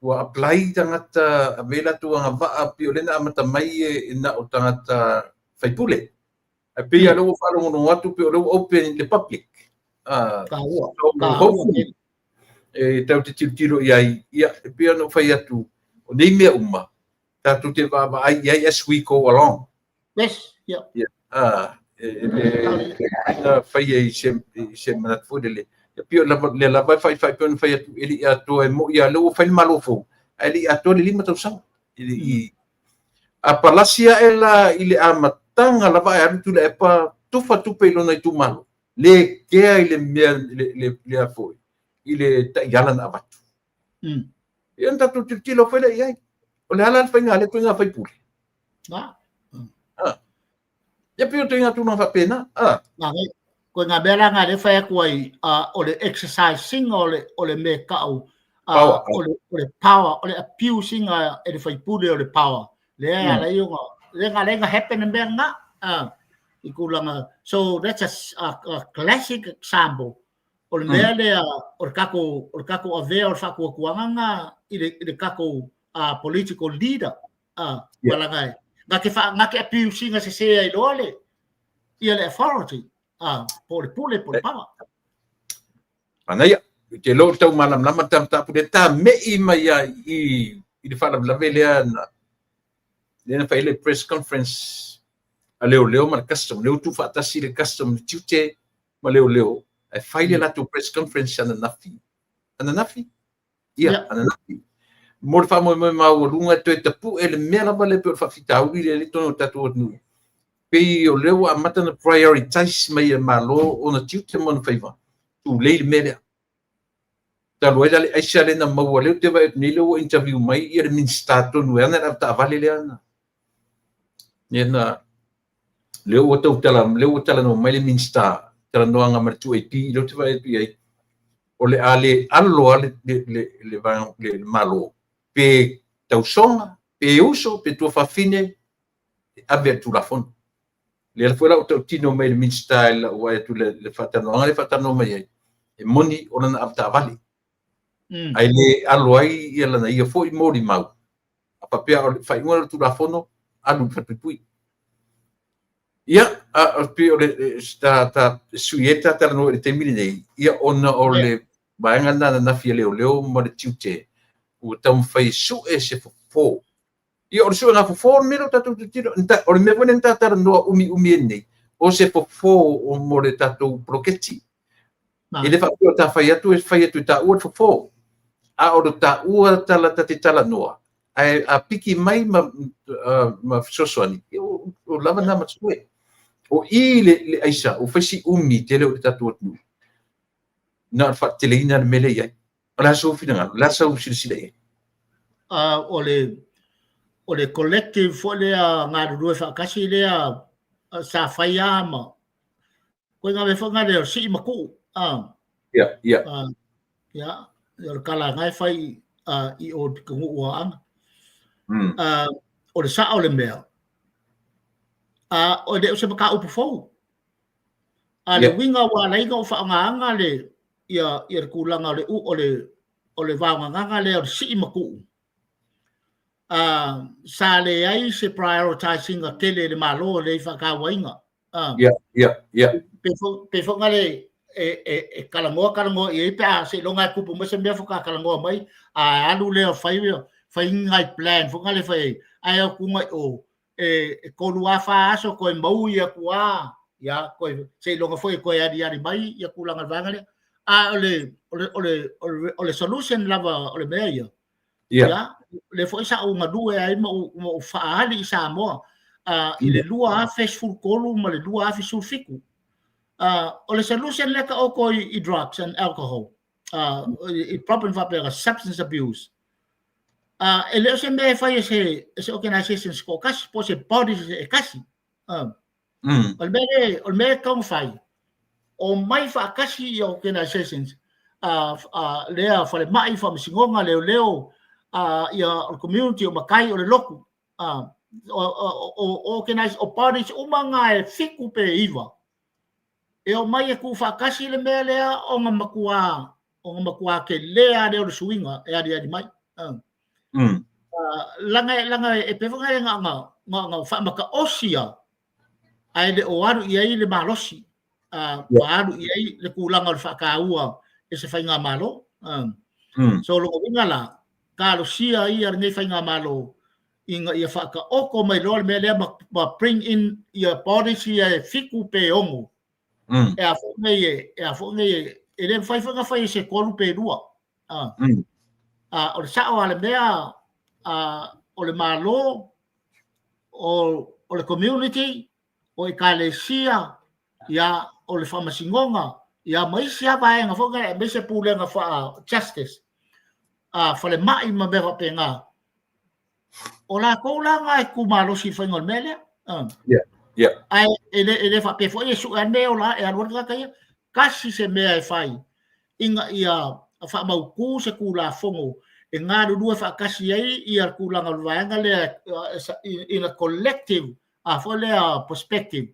wa apply tangata avela tu anga va pio lena amata mai na o tangata fai pule a pe ya lo fa lo no atu pio lo open the public ka ua tau te tiro ia pe no fai atu o nei me uma ta tu te va ai as we go along yes fai se manat fudele pio la vai fai pio fai atu eli atu e mo ia lo fai malofo eli atu le lima tau sang ili a palasia ela ile amatanga la vai atu le pa tufa tupe lo na tu malo le ke ile le afoi ile ta yalan abatu ia tatu tilo fai le ia o le halal fai ngale tu nga fai pule ia pio tu nga tu na fa pena ko nga bela nga le fa ko ai o le exercising o le me ka o le power o le abusing e le fai pule o le power le ala yo le nga happen be nga ikulanga so that's a classic example o le le o kako ave o fa ko kuanga ile kako political leader wala nga ke abusing se ai lole ia le authority por power anaya ke lo tau malam lama tam ta pude ta me I mai I le fala la vele na fa ile press conference a leo ma custom leo tu fa tasi le custom tute ma leo ai fa ile la tu press conference ana nafi ia ana nafi mo fa mo lunga to tapu ele mera vale per fa fitau ile tono tatu nu pe o leo a mata na prioritize mai e malo ona tute mon faiva tu le mele ta lo ele ai sale na mo leo te vai ni leo interview mai ir min stato no ana ta vale le ana nena leo tala no mai le min sta tala no anga martu ai pi lo te vai pi ai o le ale le malo pe tausonga pe uso pe tu fa fine ave tu la fon le foi la tino mai le min style o tu le fatano mai e moni ona na apta vale ai le aloi ia na ia foi mori mau a papia fai ngora tu la fono alu fatui ia a pe o le sta suieta ta no te mini ia ona o le baanga na fia leo mo le tute o tam fai su e se fo ia o su na fo mero tatu tiro o me vone tata no umi nei o se fo o mo le tatu proketi ele fa ta fai atu ta o fo a o ta o tala tala noa a piki mai ma sosoni o lava na matsue o ile aisa o fasi umi tele o tatu tu na fa tele ina mele ia la so fina la so silsile o le o le collective fo le ngā rua whakasi le sa whai ama. Koe ngā me whanga le si maku. Yeah. Ya, le kala ngai whai I o pikungu ua anga. O le saa o le mea. O le o se maka upu fau. Le winga wa lainga o whaanga le ia le kulanga le u o le wānganga le o si maku. Sa le ai se prioritizing a tele le malo le whakawainga. Yeah. Pe whanga le e kalangoa I pia se longa kupu mese mea whaka kalangoa mai alu leo whai ngai plan whanga le whai ai au kungai o kolua wha aso koe mau ia kua ia koe se longa whai koe ari mai ia kulanga vangale ole solution lava ole mea ia ia le whai sa o ngadue ai mo whaali I Samoa I le lua a festival kolu ma le lua a festival fiku o le solution leka oko I drugs and alcohol I problem for substance abuse e leo se me fai se organizations ko kasi po se bodies e kasi o me kong fai o mai fa kasi organizations lea fa le mai fa singonga leo ia o community o makai o le loku o organize o bodies umanga e fiku pe iwa e o mai e ku whakasi le mea lea o ngā makua ke lea leo le suinga e ari mai. Langa e pewhanga e ngā whamaka osia ai le o aru I ai le malosi aru I ai le kulanga le whakaua e se whainga malo. So longo winga la ka lo sia I ar ngai whainga malo inga ia whaka oko mai loa le mea lea ma bring in ia bodies ia fiku pe ongo. E a whongai e le whai se kolu pe rua. O le sao ale mea o le malo o le community o I kalesia ia o le whamasingonga ia maisi apa e ngā whongai me se pūlenga wha justice whale mai ma mewa pe ngā o la koulanga e kumalosi whainga le mele ai ele fa pe foi su ane o la e alwa ka ia kasi se mea e fai inga ia fa mau ku se kula fongo e nga rua fa kasi ai ia kula ngalwanga le in a collective for le perspective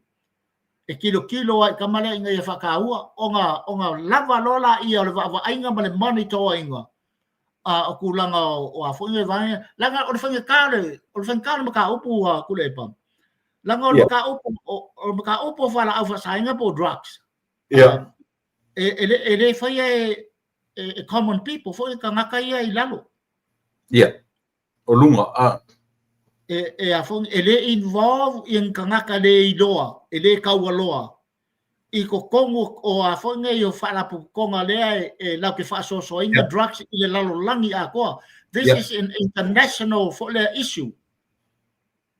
e kilo ai kamale inga ia fa kaua onga lava lola ia le va ainga male monitoring o kulanga o a fonga vai langa o fonga kale maka upu kule pam langa o maka upo fala au fasainga po drugs ele fai e common people foi ka ngaka ia I lalo o lunga a fong ele involve in ka ngaka le iloa ele kaua loa I ko kongo o a fonga yo fala po konga le la ke fa so inga drugs I le lalo langi a ko this is an international for the issue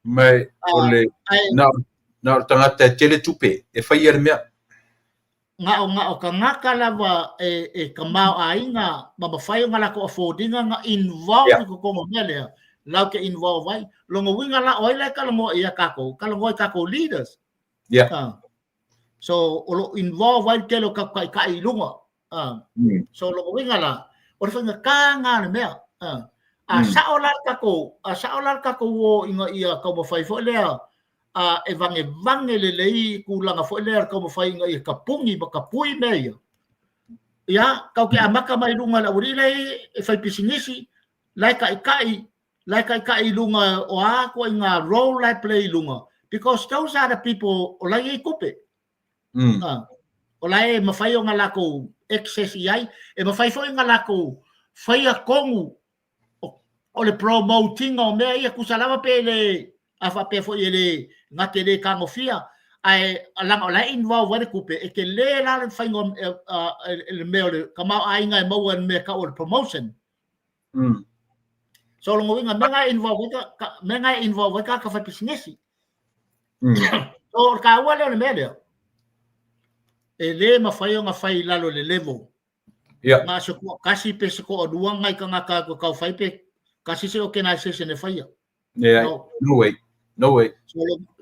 mai ole na tangata tele tupe e fai er mea nga o ka ngaka lava e ka mau ainga ma fai ngala ko affordinga nga involve ko kongo mele lau ke involve ai longo winga la oile ka longo ia kako leaders so o involve ai telo ka ilunga so longo winga la o fanga ka nga mea a saolar kako o inga ia ka mo fai fo lea e vange le lei kulanga fo lea ka mo fai inga ia kapungi ba kapui mea ia ka ke amaka mai lunga la uri lei e fai pisingisi lai kai lunga o a ko inga role I play lunga because those are the people o lai kupe o lai mafai o ngalako excess ai e mafai fo ngalako fai a kongu o le promoting o mea ia kusalama pele a fa pe fo ele ngate le kangofia ai alanga o lai involve wale kupe e ke le la le fai ngom le mea le kamau ainga e mau me ka o promotion so longo winga menga involve ka fa pisingesi so ka wale le mea ele mafai o ngafai lalo le level ma so kasi pe so o duanga ka ngaka ko ka fai pe kasi se organization e fai Yeah, no way.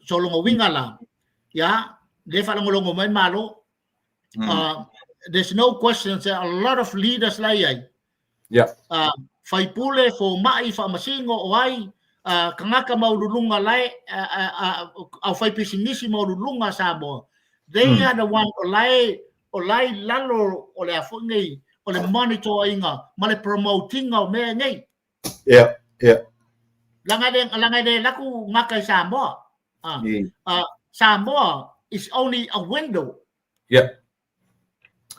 So lo winga la. Ya, de fa lo mai malo. There's no question that a lot of leaders lai ai. Yeah. Fai pule fo mai fa masingo o ai kangaka maululunga lai au fai pisinisi maululunga Samoa. They are the one o lai lalo o le afongi o le monitor inga ma le promoting o me ngai. Yeah. Langa de laku ngakai Samoa. Samoa is only a window. Yeah.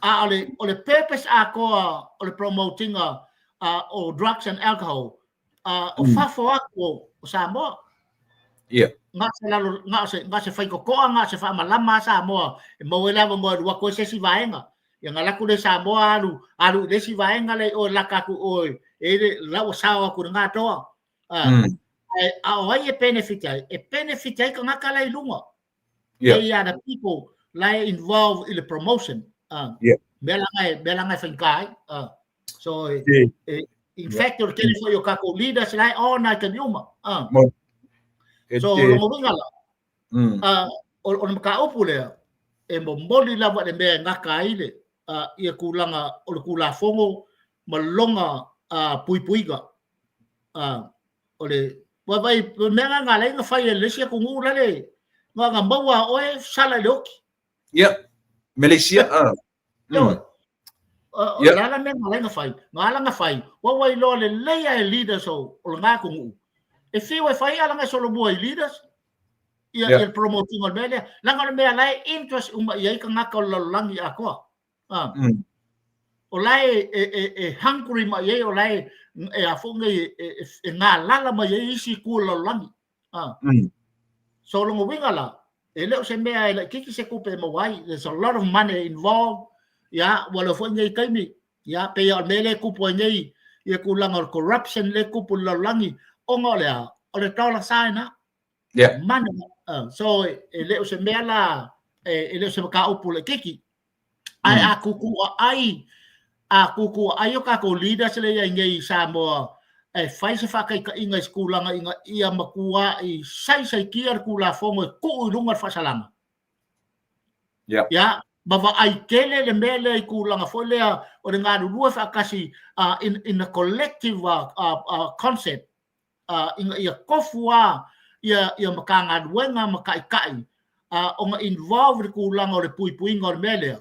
O le purpose o le promoting o drugs and alcohol. O fafo ako o Samoa. Yeah. Nga se fai kokoa, nga se fa malama Samoa. E mau ela mo dua ko se si vaenga. Yang ala ku le Samoa alu le si vaenga le o lakaku o e la o sawa ku nga toa. Ai e benefit ai ka nga kala ilunga. They are the people like involved in the promotion. Belangai fengkai. So in fact, you're telling for your kako leaders like all night and yuma. So ngala. On makaupu le e mo moli lava de me ngaka ile ia kulanga o le kula fongo malonga puipuiga. Ole vai menga ngala nga fai le sia ku ngula le. Nga maua oe sala loki. Malaysia. Lala me ngala nga fai. Wa wai lo le leia leaders o nga ku ngu. E fi wa fai ala nga solo boy leaders. Ia promoting on media. Langa me lai interest ia ka nga ka langi ako. O lai hungry ma ia o lai e afonga nga lala ma ia isi ku langi. So long wingala. Ele se mea ele kiki se kupe mawai. There's a lot of money involved. Ya, wala fo ngai kaimi. Ya, pe ya mele kupo ngai. Ia kulanga corruption le kupo langi. Onga le ole taula saina. Money. So ele se mea la ele se ka upu le kiki. Ai akuku ai o ka ko leaders le ngai Samoa. Fai se fakai ka inga skulanga inga ia makua I sai kia kula fongo ku lunga fasalanga. Ya, bava ai kele le mele I kulanga folea o nga rua fakasi in a collective concept. Inga ia kofua ia makanga duenga makai o nga involved kulanga o le puipuinga o mele.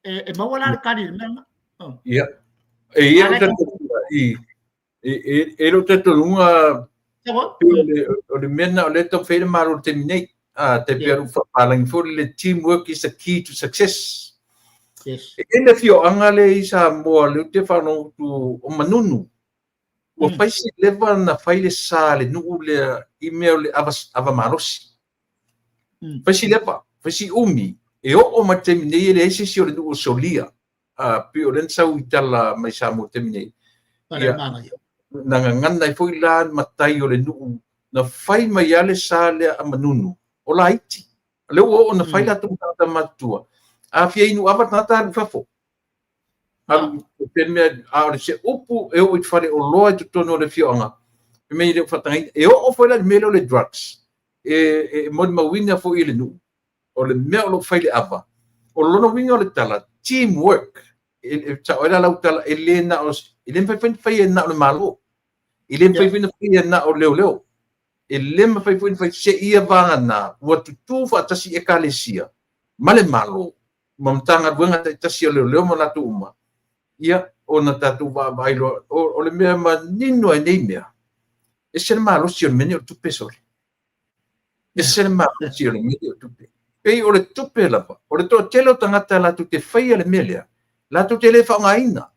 E mawala kari menga. E lo te lunga o le mena o le to fere maro terminate te peru falang for le teamwork is the key to success. Yes. E le fio angale isa mo le te fano tu o manunu. O faisi leva na faile sale nu le email le ava marosi. Faisi leva, faisi umi. E o ma terminate le ese si o le du solia. Pio len sa uitala mai sa mo terminate. Nangangana foi la matai o le nuu na fai mai ale sale a manunu o la iti le o na fai la tu ta matua a fia inu ava tata fafo alu peme a le se upu e o fare o loa tu tono le fionga me le fatangai e o foi la melo le drugs e mod mawina fo ile nu o le melo fai le ava o lono winga le tala teamwork e ta ora la tala elena os ile fai na le malo ile fai na o leo ele fai se ia vanga na wa tu fa tasi e kalesia male malo mamtanga wenga tasi leo mo la tuma ia ona tatu va bailo o le me manino e nemia e se malo si o menio tu pesori e se malo si o menio tu pe e o le tupe la o le to telo tangata la tu te fai le melia la tu te le fa ngaina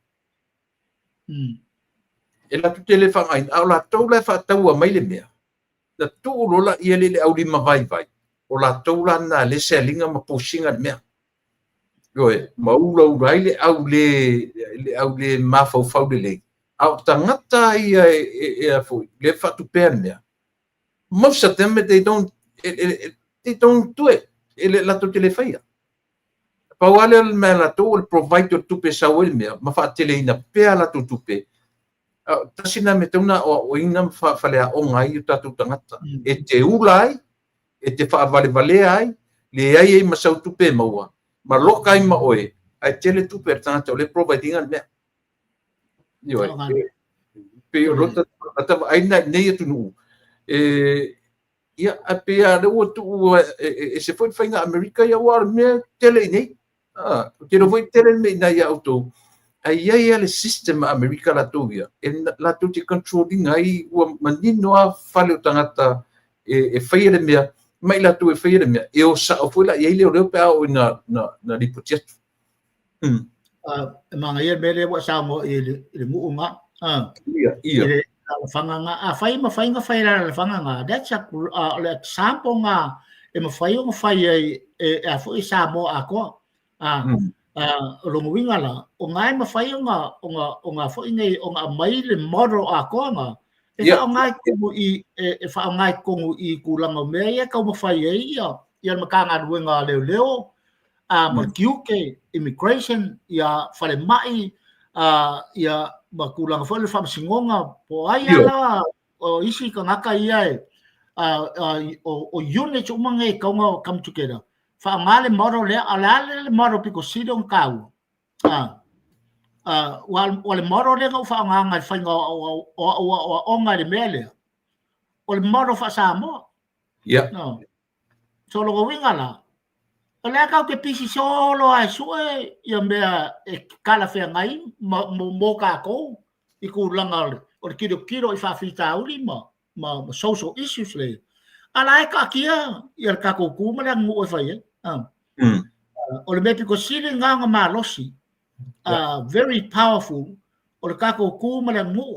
e la tu te le fa ngaina au la to le fa tau mai le mea la tu lola ia le au lima vai o la to la na le se linga ma posinga le mea Goe, maula urai le au le mafau fau le au tangata ia e foi le fatu permea most of them they don't do it ele la to telefaia pa wale me la to provide to tupe sa wel mea ma fa tele ina pe la to tupe tasina me tuna o ina fale o ngai tatu tangata e te ulai e te whaavale ai le ai e masau tupe maua ma loka i ma oe ai tele tupe tangata o le providing al mea io pe o rota ata aina nei tunu ia a pe a le o tu e se foi fainga America ia war me tele nei ke no foi tele me na ia auto ai ai le system America la tovia e la tu te controlling ai o manino a fale o tangata e fai le mea mai la tu e fai le mea e o sa o foi la ia le o pe o na ripotia mga ia mele wa sa mo le mu nga ia fanganga a fai ma fai nga fai la fanganga that's a example nga e ma fai e a foi sa mo a ko longo winga la o ngai ma fai o nga foi nei o nga mai le model a ko nga e fa ngai ko e fa ngai ko i kulanga me ia ka ma fai ia ma ka nga ruenga leo ma kiuke immigration ia fale mai ia ma kulanga foi le famsingonga po ai ala o isi ka ngaka ia o unit o mangai ka nga come together fa ngale model le ala le model piko sidong kau wal model le nga fa nga fa nga o nga le mele o le model fa sa mo no so lo winga la ole ka ke pisi solo ai sue ia mea e kala fe ngai mo ka ko i ku langa o kiro i fa fita uli ma social issues le ala ka kia ia ka ko ku ma ngu e fai o le mepi ko sili nga malosi very powerful o le ka ko ku ma ngu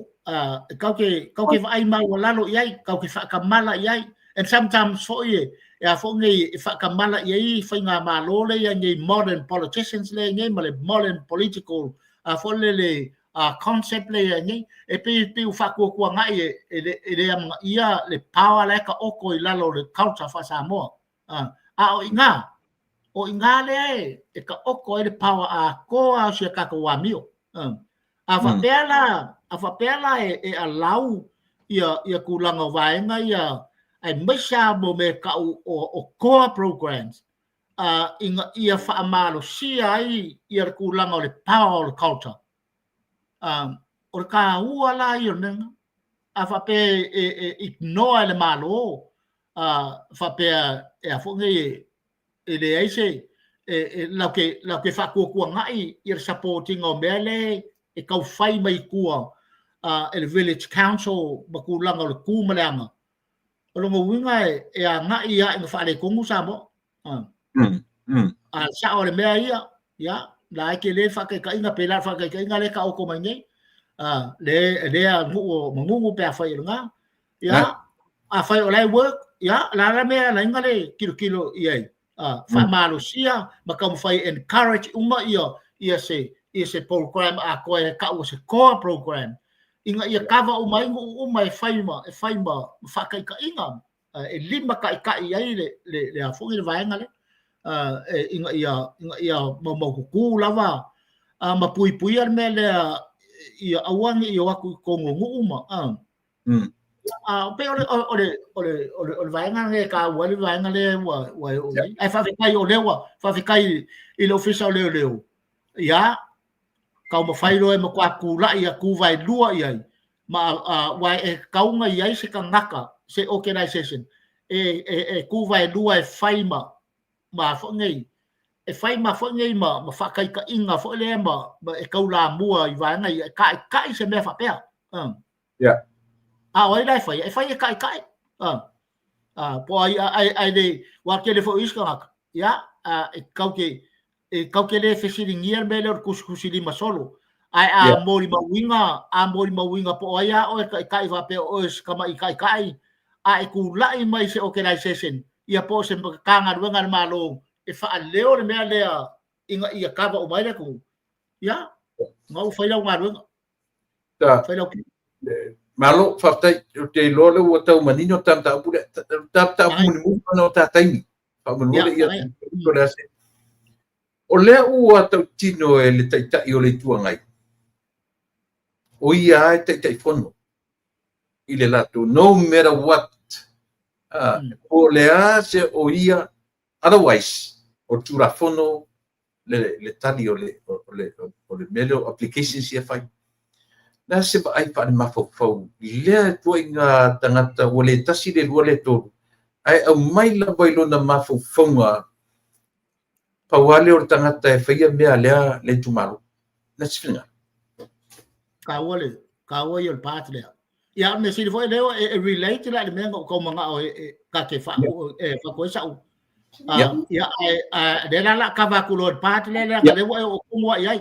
ka ke vai ma wala lo iai ka ke fa kamala iai and sometimes for ye ya fo ngai fa kamala ye fa nga malo le ya ngai modern politicians le ngai male modern political fo le concept le ngai e pe fa ko ngai e ia le power le ka oko i lalo le culture fa sa mo o inga le e ka oko le power ko a se ka ko wa mio fa pela e alau ia kulanga vai ngai ai mesha mo me ka o core programs ia fa malo si ai ia kulanga o le power culture o ka uala ia neng a fa pe ignore le malo fa pe e fo ngai e le ai se la que fa ko ngai ia supporting o mele e ka fai mai kua el village council ba kulanga o le kumalanga o longo winga e a nga ia e fa le kongu sa mo sa o le mea ia ya la ke le fa ke ka inga pela fa ke inga le ka o ko mai nei le a ngu pe fa nga ya a fa o le work ya la mea la inga le kilo ia fa malusia ma ka fa encourage uma ia se program a ko e ka o se core program inga ia kava umai faima fa kai ka inga e lima kai ai le a fongi vai ngale inga ia mo ku lava ma pui ar me le ia awangi ia waku kongo uma pe ole vai ngale ka wali vai ngale wa ai fa kai o lewa fa kai il official leo ya kau ma fairo e ma kwa kula ia ku vai lua ia ma wai e kau nga ia se kangaka se organization e ku vai lua e faima ma fo ngai e faima fo ngai ma fa kai ka inga fo le ma e kau la mua i vai ngai kai se me fa pe ya oi dai fa e fai kai po ai de wa ke le fo iska ya e kau ke le fesiringia me le kusili masolo ai mori mawinga po aya o kai va pe o kama kai ai ku lai mai se organization ia po se kanga ruenga malo e fa leo le mea lea inga ia kava o mai le ku ya ngau fai lau ngaruenga fai lau malo fa te lole o tau manino tanta pule tanta pule mu no taimi fa mo le ia ko le o le ua tau tino e le taitai o le tuangai. o ia te fono i le lato no matter what o le a se o ia otherwise o tura fono le tali o le melo applications ia fai na se ba ai pa ma fo le to inga tangata o le tasi le lua le to ai au mai la bailo na ma fo fonga pa wale o tangata e faia mea le tumaru na sfinga ka wale yo part le ya me si foi leo e relate la le mengo ko manga o ka ke fa fa ko sa ya de la ka va ku lo part le ka le o ko mo ya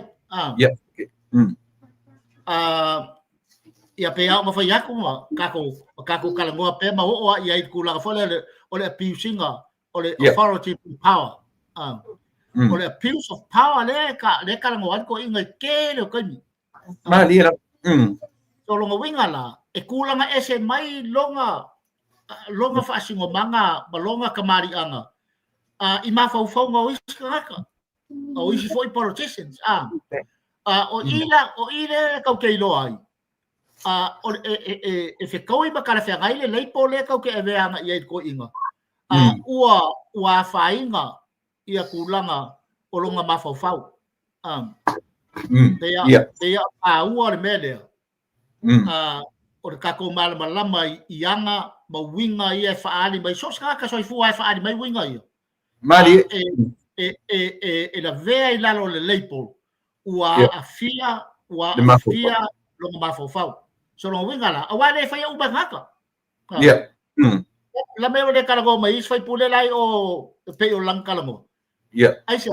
ia pe au mawhai aku ma kako kalangoa pe ma o ia i kula fo le o le abusinga o le authority power o le abuse of power le kalangoa ko inga ke le ko ni ma li ra so longa winga la e kula nga ese mai longa fa singo manga balonga kamari anga i ma fo ngo iskaka o isi foi politicians o ila ka ke lo ai e fe koi ba kala fe ngai le lei pole ka ke ave anga ia ko inga ua fainga ia kulanga o longa mafau te ua le mele o le kako malama ianga ma winga ia faali mai so ska so fu ai faali mai winga ia mari e la vea i lalo le leipo ua afia longa mafau so lo winga la awa le fai u bangaka la me le kalago mai fai pule lai o pe o lang kalamo aisa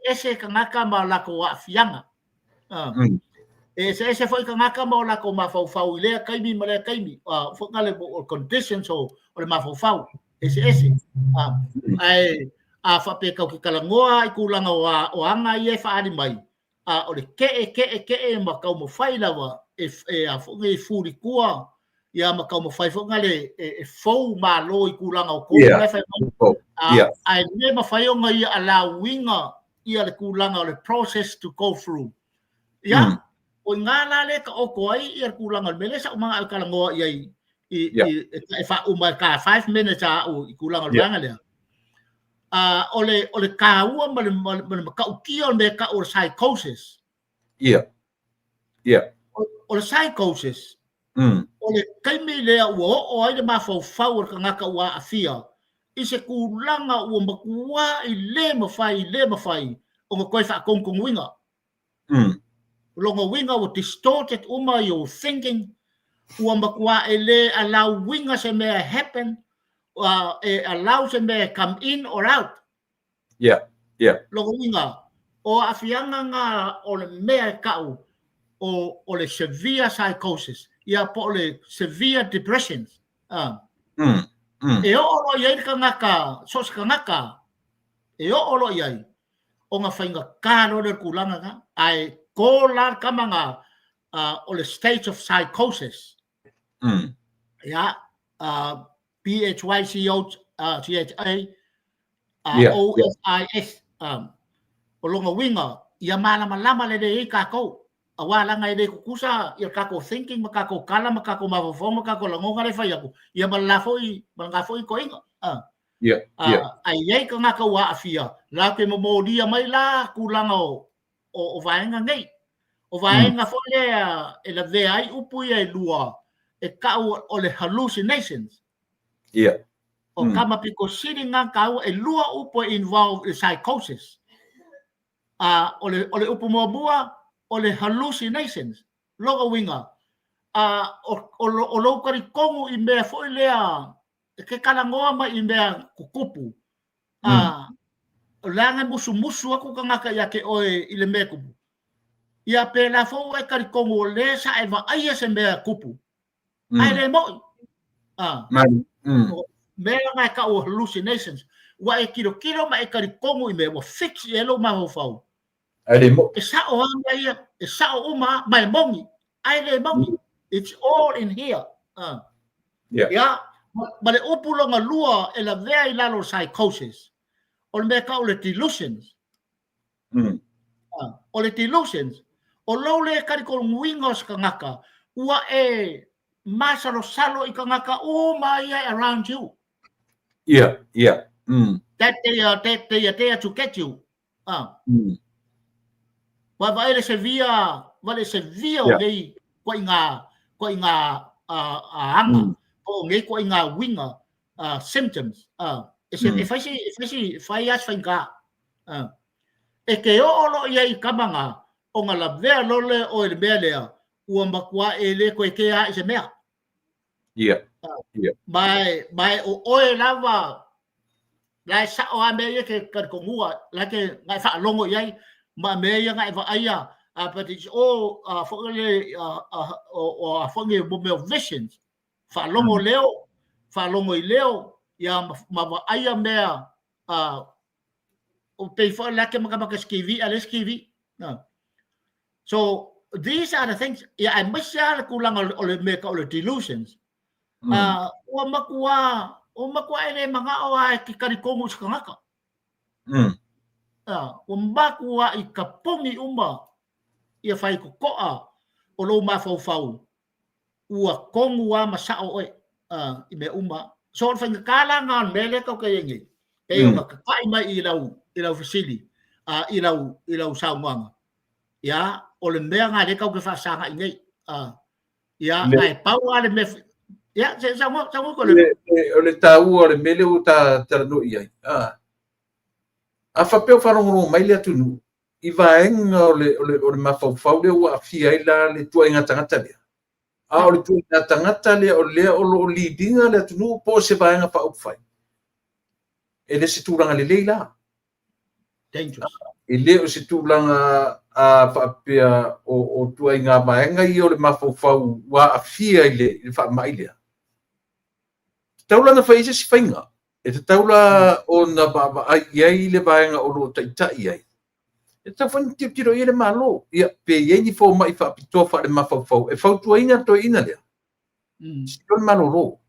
ese kangaka ma la ko afianga ese foi kangaka ma la ko mafau le kaimi ma le kaimi fo ngale conditions o le mafau ese ai fa pe ka kalangoa i kulanga o anga ia fa ani mai o le ke ma ka mo fai lawa e a fo ngai furi kua ia ma ka mo fai fo ngale e fo ma lo i kulanga o ko le fai ai ne ma fai o ngai ala winga ia le kulanga o le process to go through ia o ngala le ka o ko ai ia kulanga mele sa mga kalangoa ia e fa o ma ka 5 minutes o i kulanga langa le ole ka ua ma ka ukio me ka o psychosis o le psychosis o le kaimi lea ua o ai le mafau fau ka ngaka ua afia i se kulanga ua makua i le mawhai o nga koe wha kongkong winga longa winga ua distorted uma your thinking ua makua e le allow winga se mea happen allow se mea come in or out longa winga o afianga nga o le mea kau o le severe psychosis ia po le severe depressions e o lo ia ka ngaka so ka ngaka e o lo ia o nga fainga kano le kulanga ka ai ko la kamanga o le state of psychosis PHYCO OSIS o longa winga ia malama le dei kako awala ngai de kusa ia kako thinking makako kala makako mavofo makako langonga le fai aku ia malafoi malafoi ko inga ai ye ka ngaka wa afia la ke mo dia mai la kulanga o vaenga ngai o vaenga fo le e la ve ai upu ia lua e ka o le hallucinations o kama piko siri nga ka e lua upu involved in psychosis o le upu mo bua o le hallucinations logo winga o lo kari kongu i mea foi lea ke kalangoa ma i mea kukupu langa musu aku ka ngaka ya ke oe i le mea kupu ia pe la fo e kari kongu le sa e va ai se mea kupu ai le moi mea nga ka o hallucinations wa e kiro ma e kari kongu i mea wa fix e lo ma ho fau e sa o anga ia e sa o uma mai mongi ai le mongi it's all in here ma le upulonga lua e la vea i lalo psychosis o le mea ka o le delusions o le delusions o lo le kari ko wingos ka ngaka ua e masalo salo I ka ngaka o mai around you. Yeah. That they to get you. Vale se via o ngei ko inga anga o ngei ko inga winga symptoms. If I ask finga e ke o lo ia I kamanga o nga la vea lole o le mea lea ua makua e le ko ke a se mea. Yeah. Mai o oe lava lai sa o ame ke kar ko ngua la ke ngai fa longo iai ma me ia ngai va aia but it's all for le o for nge mo visions fa longo I leo ia ma va aia mea o pe fa la ke maka skivi ale skivi. So these are the things. Yeah, I must share kulang ole make all the delusions. O makua ele mga oa ki karikongo sa kangaka. O makua I kapongi uma ia fai ko koa o lo mafau ua kongua masao oe I me uma. So fai kala ngan mele kau kayengi. E o kai mai I lau fasili I lau saumanga. Ya o le mea ngā le kau ke whaasanga I nei. Ya ngai pau ale me ya se samo ko le o le tau o le mele o ta no ia. A whapeo wharongo mai le atunu I vaenga o le mafau le ua fia I la le tua inga tangata lea. O le tua inga tangata lea o lea o lo lidinga le atunu po se vaenga pa upwhai. E le se tūranga le leila. Dangerous. E le o se tūranga a whapea o tua inga vaenga I o le mafau wa a fia I le whaamai lea. Taula na whaise si whainga. E te taula o na baba ai iai le vaenga o lo taitai iai. E ta whani tiro I le malo. Ia pe iai ni fo mai whaapitoa wha le mafau. E whautua ina to ina lea. Si ton malo lo.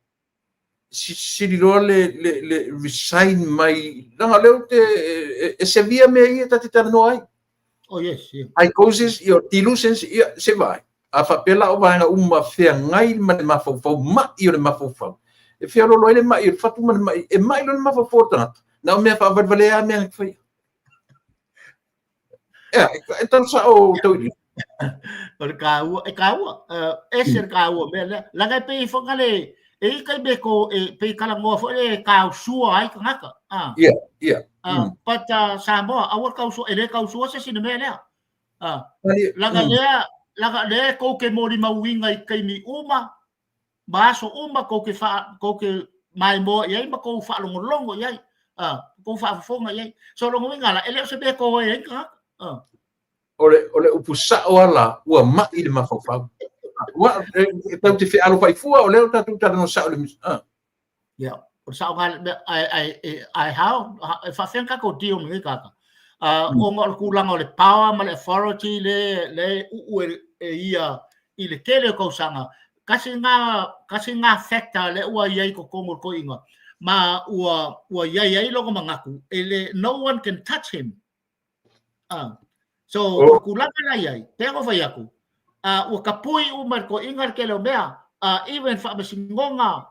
Si lo le resign mai. Langa leo te e se via mea ia ta te tarano ai. Oh yes. Psychosis I o delusions ia se vai. A whapela o vaenga uma whea ngai ma le mafau ma I o le mafau. E fia lo ele mai e fatu man mai e mai lo ma fa fortana na me fa va vale a me fa e tan sa o to Por kau e ser kau me la ga pe fo ngale e kai be ko e pe kala ngo fo e kau sua ai ngaka yeah but samo awar kau su ele kau su se sin me le la ga le ko ke mori ma winga I kai mi uma baso uma ko ke mai mo iai ma ko fa longo iai ko fa fonga iai so longo ngala ele se be ko iai ka ole upusa wala ua ma I le mafau wa tau te fe alo pai fua ole ta tu ta no sa ole ya o sa ngal I how fa fenka ko dio mi ka o ngol kulang ole power ma le authority le ia I le kele ko sanga kasi nga factor le ua iai ko kongo ko inga ma ua iai logo mangaku ele no one can touch him so kulanga la iai tengo vai aku ua kapui umar ko inga ke lo mea even fa masingonga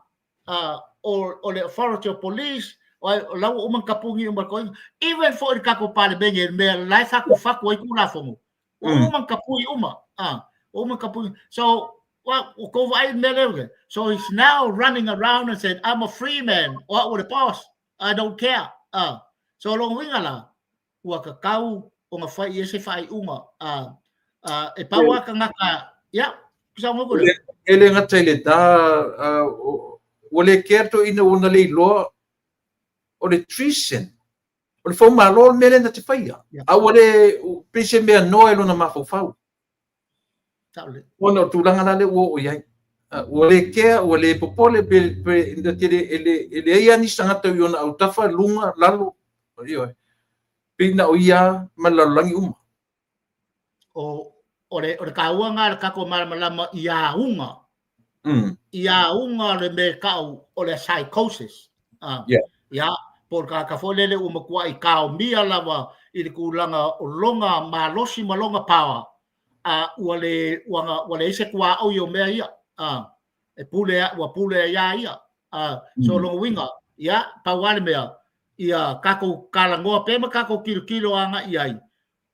o le authority of police o lau umang kapungi umar ko inga even for ka ko pale benge me life aku faku ai kula fongo umang kapui umang kapui so so he's now running around and said, I'm a free man. What with the boss? I don't care. So long wingala. Waka kau o nga fai ese fai uma. E pawa ka ngaka. Ya. Kisa mo ko le. Ele ngata ile da ole kerto ina una le lo o le treason. O le fo malo mele na te fai. A ole pese me no elo na mafau. Ono tulanga la le o iai. O le kea o le popole pe inda tele ele ia ni sangata yona au tafa lunga lalo. Io. Pina o ia malalangi uma. O le kaua nga ka ko malama ia unga. Ia unga le me kau o le psychosis. Ya por ka folele uma kwa I kau mia lava I le kulanga o longa malosi malonga power. wale se kwa au yo mea ia e pule ia ia so lo winga ia pa wale mea ia kako kalangoa pe ma kako kilo anga ia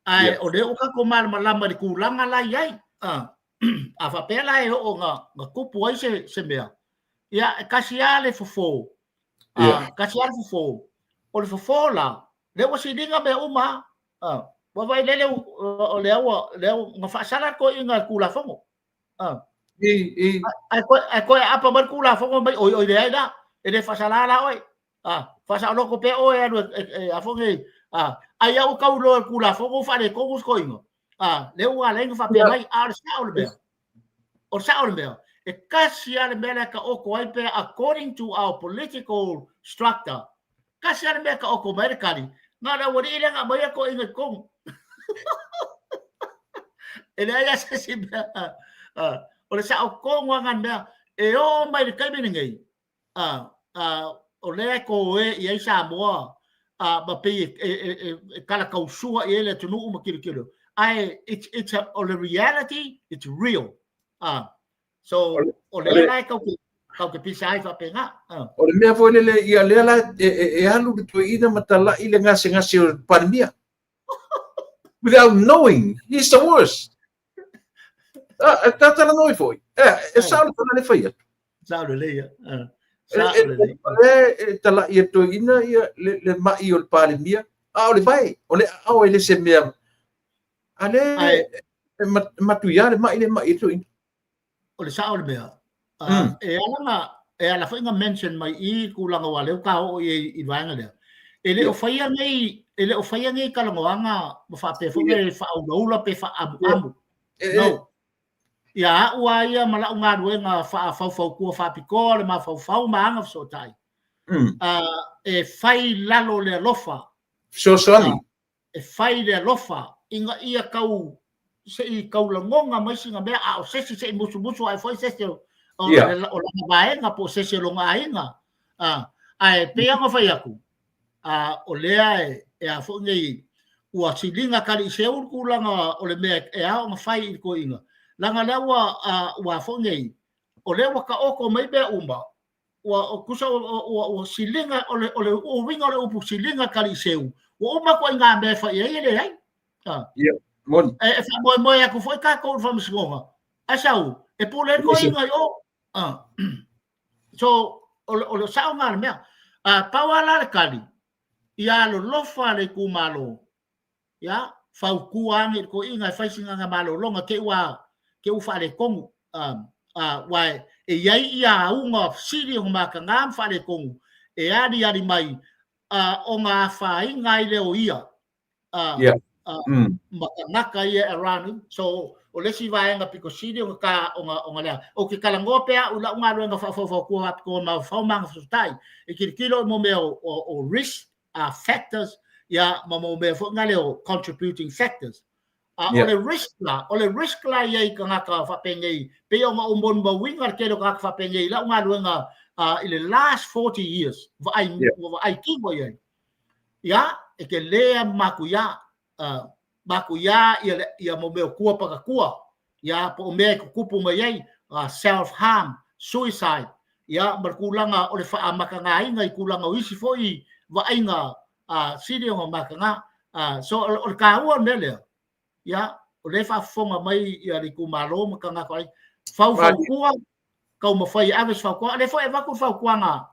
ai o le o kako malama di kulanga la ia a fa pela e o nga kupu ai se mea ia kasiale fofo kasiale fofo o le fofo la le wasi dinga be uma wa vai lele o le nga fa sala ko inga kula fongo ai ko apa man kula fongo mai oi le ai da e le fa sala la oi fa sa lo ko pe o e a fonge ai au ka lo kula fongo fa le ko ko inga le wa le fa pe mai ar sa o le be e kasi ale mele ka oko ai pe according to our political structure kasi ale mele ka oko mai kali ngara wori ile nga mai ko inga kong ele ya se si o le sa o kong wangan me e o mai ka mi ngai o le ko e ia sa mo ba pe kala ka usua ele tunu uma kilo ai it's a reality it's real so o le lai kau ke pisai fa penga o le mea foi le ia le la e alu de tu ina matala ile ngase o pandemia without knowing he's the worst tata la noi foi e sa le foi sa le ia tala ia tu ina ia le mai o pandemia o le vai o le se mea ale matuia le mai tu o le sa o le mea e ala foi nga mention mai I kulanga wale ka o I vanga le ele o faia ngai kalangoanga ma fa pe fo ngai fa o la pe fa amu no ya ua ia mala nga ruenga fa ku fa piko le ma fa ma anga so tai e fai lalo le lofa so ani e fai le lofa inga ia kau se I kau langonga mai singa me o se musu ai foi se o la vaenga po se longa ainga ai pe nga fai aku o lea e a fo ngai ua silinga kali se kulanga o le me e a nga fai ko inga langa ua fo ngai o le wa ka oko mai be umba ua kusa o silinga o winga o le upu silinga kali se o uma ko inga me fai ele ai mon e fa mo aku foi ka ko fa msinga asau e pule ko inga so o sa nga me pawala kali ia lo lofa le kumalo ya fa kuang ko inga fa singa nga malo longa ke u fa le kong wa e ia unga siri o maka ngam fa le kong e ari mai o nga fa inga ile o ia naka ia around so o le si vai nga piko siri o ka o nga o ke kalango pe ula nga lo nga fa ko ma fa ma fa tai e kilo mo me o risk factors mo me fo nga le contributing factors o le risk la ia ka nga ka fa pengai pe o nga umbon ba winga ke lo ka fa pengai la nga lo nga in the last 40 years ai ki bo ia e ke le makuya ia mo me kua pa kua ia po me kupu mai self harm suicide ia berkulanga o le fa makanga inga kulanga isi foi va inga siri o makanga so o ka u mele ia o le fa fonga mai ia ri kumalo makanga ko fa kua ka mo fai aves fa kua le foi va ku fa kuanga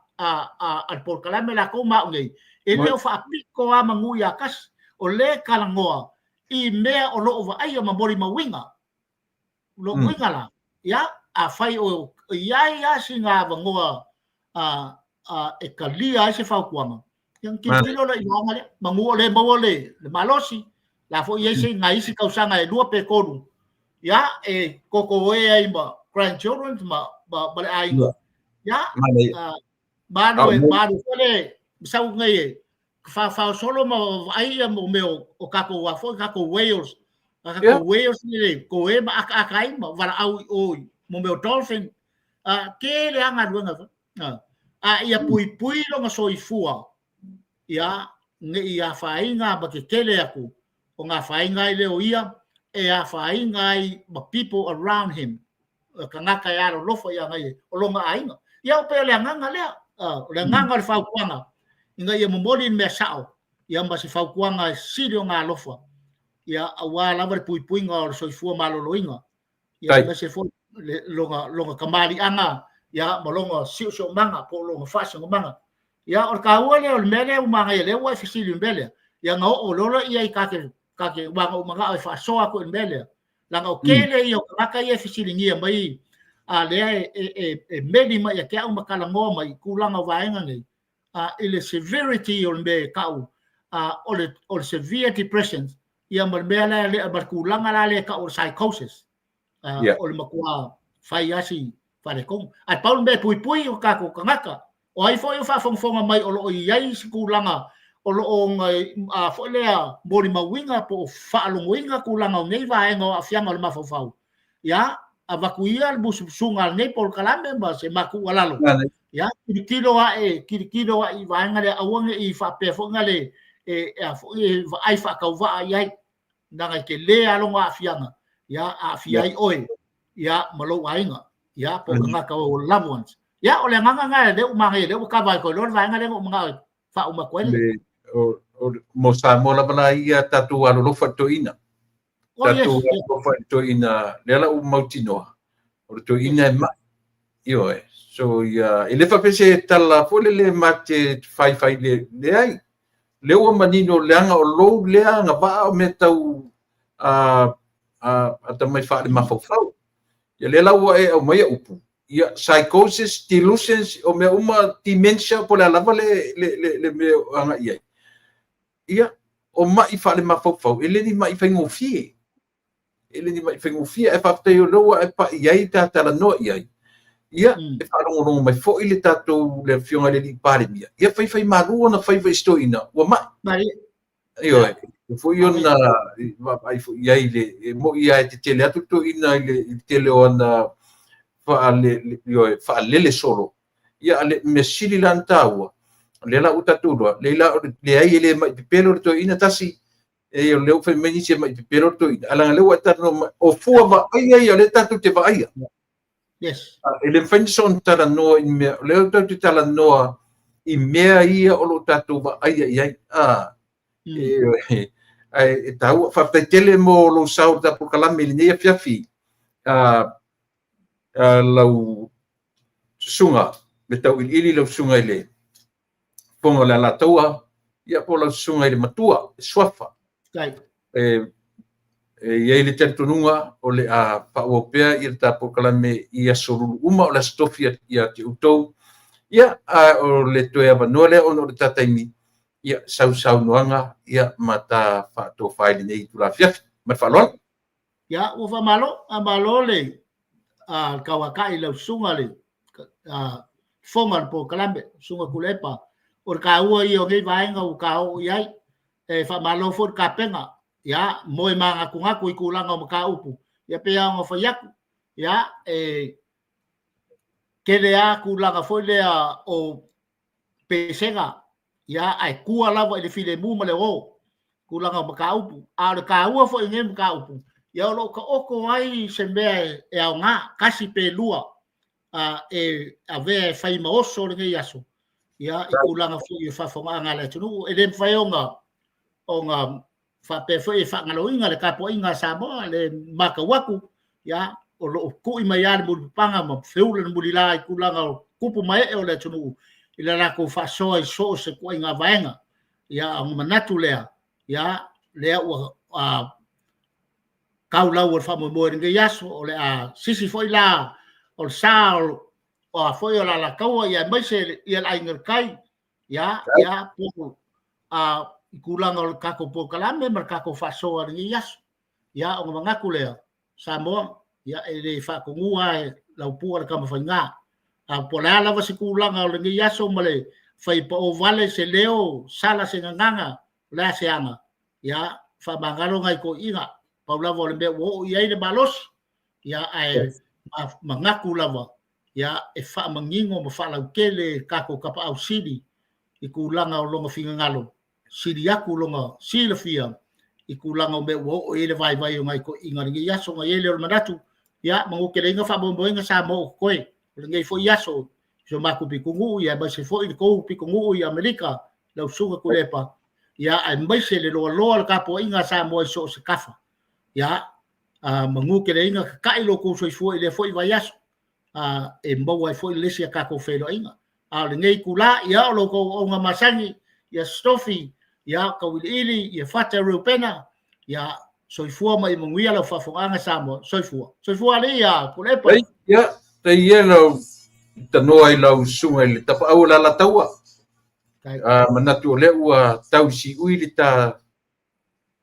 al por kala me la ko ma ngai e le fa piko a mangu ia kas o le kalangoa I mea o lo over ai ma mori ma winga lo winga la ya a fai o ia singa vangoa e kalia se fa kuama yang kilo la ia ngale mangu le mawole le malosi la fo ia se ngai si kausanga e lua pe koru ya e koko e ai ma grandchildren ma le ai ya maru fole sau ngai fa solo mo ai mo meu o kako wa fo kako Wales ni ko e ma akai mo wala au o mo meu dolphin ke le anga ruanga ia pui lo nga soifua ia nge ia fainga ba ke tele aku o nga fainga ile o ia e a whainga i ma people around him. Ka ngaka ia ro lofa ia ngai o longa ainga. Ia o pe le nganga lea. Le nganga le whaukuanga. Inga ia momoli me sao. Ia ma se whaukuanga sirio ngā lofa. Ia awa lava le puipuinga o le soifua maloloinga. Ia me se fo longa kamari anga. Ia ma longa siu manga po longa fasinga manga. Ia o ka ua le o le mele o manga ia le ua fisili mele. Ia ngā o lola ia i kake wanga o manga o whaasoa ko i mele. Langa o kele i o karaka ia fisili ngia mai a lea e meli mai a kia umakala ngoa mai kulanga vaenga nei. Ile severity o le me kau o le severe depression ia ma le mea le kulanga la le ka o psychosis o le makua whai asi whare kong. Ai paulu me pui o kako kangaka o ai fo i whafonga mai o lo i ai si kulanga o lo o ngai fo lea mori mawinga po whaalongoinga kulanga o ngei vaenga o a fianga o le mafofau. Ia a vakuia le busunga nei pol kalame ma se maku walalo. Ya kirikiro a i vaenga le awange i whapefonga le ai whakauwa ai nanga ke le alonga a fianga. Ya a fiai oe. Ya malo wainga. Ya po ngaka o loved ones. Ya o le nganga ngai le umangai le o kawai ko lor vaenga le o mga fa uma kwele. O mo sa mo la bala ia tatu alo lo fatoina. Tatu alo fatoina le la u mautinoa. O to ina ma io so ia ele fa pese tala fole le mate fai le ai le o manino le anga o lo le anga va o metau a mai fa le mafofau ia le la o mai upu ia psychosis delusions o me uma dementia po la lava le me anga ia o mai fa le mafofau ele ni mai fa ngofie ele ni mai fa ngofie e fa te lo e pa ia ta tala no ia ia e wharongo mai fo i le tatou le fionga le li pare mia. Ia whai marua na whai stoina. Ua mai. Io fo i ona ai fo i le mo i ai te tele atu to ina le tele ona whaalele solo. Ia le mesili lan taua. Le la utatua. Le ai le mai pipelo to ina tasi. E o leo whai meni se mai pipelo to ina. Alanga leo atano o fua va ai le tatu te va aia. Yes. Ele fenson tala noa i mea, leo tau te tala noa i mea ia o lo tatu wa ai. E tau, whapetele mo lo sau tapu kalame li nea fiafi, lau sunga, me tau ili lau sunga ile, ponga la taua, ia po lau sunga ile matua, swafa. Ia le tentununga o le a paopea i le tapo kalame ia sorulu uma o le stofia ia te utou ia o le toe avanua le ono le tataimi ia sau noanga ia mata whaato whaile nei tu la fiafi mai whalon ia o whamalo a malo le kawakai lau sunga le fonga po kalame sunga kulepa o ka ua i o ngei vaenga o ka o iai e whamalo for ka penga ya moi manga kungaku i kulanga o maka upu ya pe anga fayaku ya kele a kulanga foi le o pesega ya ai kua lava i file mu male o kulanga o maka upu a le ka ua foi nge maka upu ya lo ka oko ai sembe e au nga kasi pe lua a ve fai ma oso le yaso ya i kulanga foi fa fonga nga le tunu e dem fai onga fa pe foi fa ngaloinga le kapo inga sabo le makawaku ya o lo ku i mai ar mu panga ma feule mu lila i kulanga kupu mai e o le tunu ila la ko fa so i so se ko inga vaenga ya ang manatu lea ya le o kau lau o fa mo mo nge yaso o le sisi foi la o sal o foi la kau ya mai se ia la inga kai ya po kulanga o kako po kalame mar kako fasoa ni yas ya o mga kulea samo ya ele fa ko ngua la pu ar kama fanga a pola la va se kulanga o ni yaso male fai po vale se leo sala se nganga la se ama ya fa mangalo ngai ko ina paula vole be wo ya ile balos ya ai mga kulava ya e fa mangingo mo fa la kele kako kapa au sidi i kulanga o longa finga ngalo siriaku longa silafia i kulanga o me o ele vai o ngai ko inga ngi yaso ngai ele o manatu ya mangu ke lenga fa bombo nga sa mo koe ngai fo yaso so maku pi kungu ya ba se fo i ko pi kungu i Amerika lau suka kulepa ya ai mai se le lo ka po inga sa mo so se kafa ya mangu ke lenga ka i lo ko so fo ile fo i vai yaso e mbau ai fo i lesi ka ko felo inga le ngai kula ya lo ko o nga masangi ya stofi ya ka wili ya fata rupena ya soifua mai mungia la fafonga samo soifua le ya kulepa ya te yelo tanoa i lau sunga le tapa au la taua manatu le ua tau si uili ta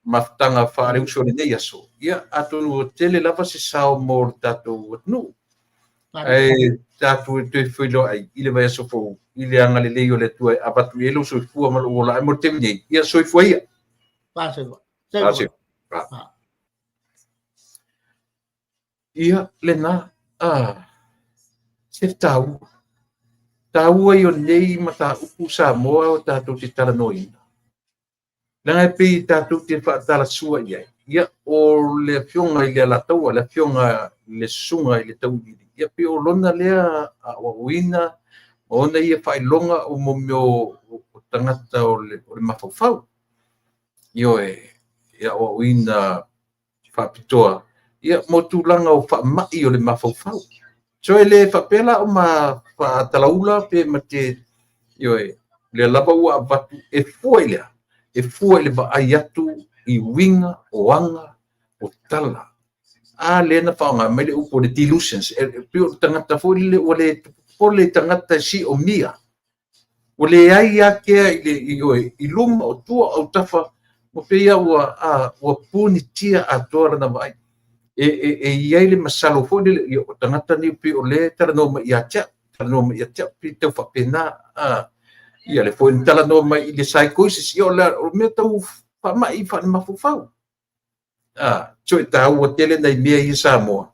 maftanga fare uso le nei aso ya atonu tele lava se sao mo tato no tatu te filo ai ile vai so fo ile anga le leio le tua abatu yelo soifua ma lo la mo temni ya soifua ia pase ia lena se tau ai o nei mata upu sa moa o tātou te tala noina. Langai pei tātou te whaatala sua ia o le fionga i le alataua, le fionga le sunga i le tauriri. Ia pe o lona lea a wawina, o ona ia whailonga o momio o tangata o le mawhawhau. Io ia o wawina whapitoa. Ia motulanga o whaamai o le mawhawhau. So ele whapela o whaatalaula pe ma te le lava ua avatu e fua i le vaai atu i winga o anga o tala. Lena whaonga mai le upo le delusions. Pe o tangata fwile o le tangata si o mia. O le ai ake i luma o tua au tafa mo pe ia ua puni tia atora na vai. Iai le masalo fo le o tangata ni pe o le tala no mai acha pe te whapena ia le fo tala no mai i le psychosis i o me tau whamai whanamafufau so e tau o tele nei mea i Samoa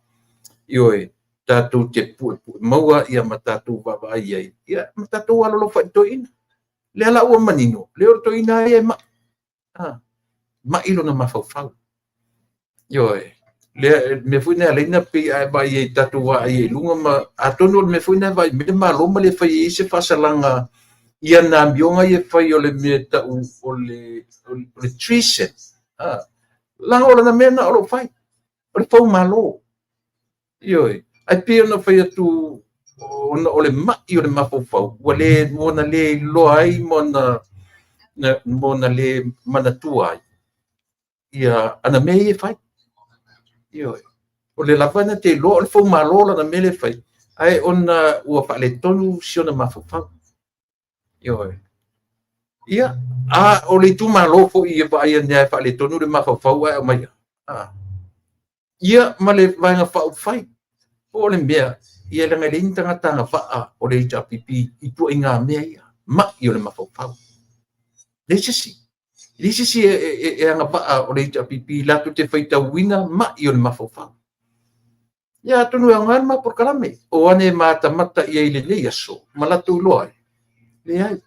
tātou te maua ia ma tātou wawai ai ia ma tātou alolo whaitoina le ala ua manino le o toina e ma ilo na mafufau le me fui na leina pe ai vai e tatu wa ai lunga ma atonu me fui na vai me maloma le fai se fasalanga ia na bionga ia fai o le me ta o le treason la ola na mena o fai o fau malo ai pe no fai tu o le ma i o le mafo fau wale mona le lo ai mona le manatua ia ana me e fai o le lavana te lo le fo malola na mele fai ai ona ua fa le tonu siona mafafau ia o le tu malo fo ia fa ia ne fa le tonu le mafafau ai mai ia ma le vanga fa fai o le mea ia le ngai intanga tanga fa o le pipi i tu inga mea ia ma i o le mafafau Lisi anga pa o le pipi la tu te faita wina ma i o le mafofau. Ia tonu anga ma por kalame. O ane mata mata ia ile le yaso. Malatu loai. Le ai.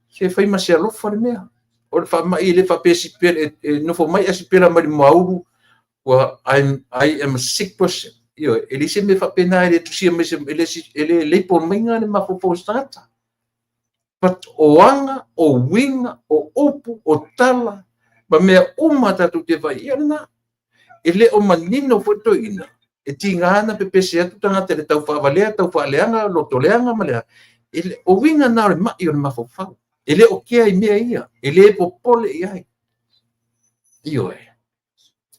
Se fai ma se alofa le mea. O le fa ma ile fa pesi per no fo mai asi pera ma mauru. Wa I am a sick person. Io elise me fa pena ile tu sia me ele le por menga le mafofau stata. But o anga, o winga, o upu, o tala, ma mea tatu te vai iana, ele o manino foto ina, e tingana pe pese atu tangata le tau whaavalea, tau whaaleanga, lotoleanga malea, ele o winga na le mai o le mafofau, ele o kia i mea ia, ele e popole iai.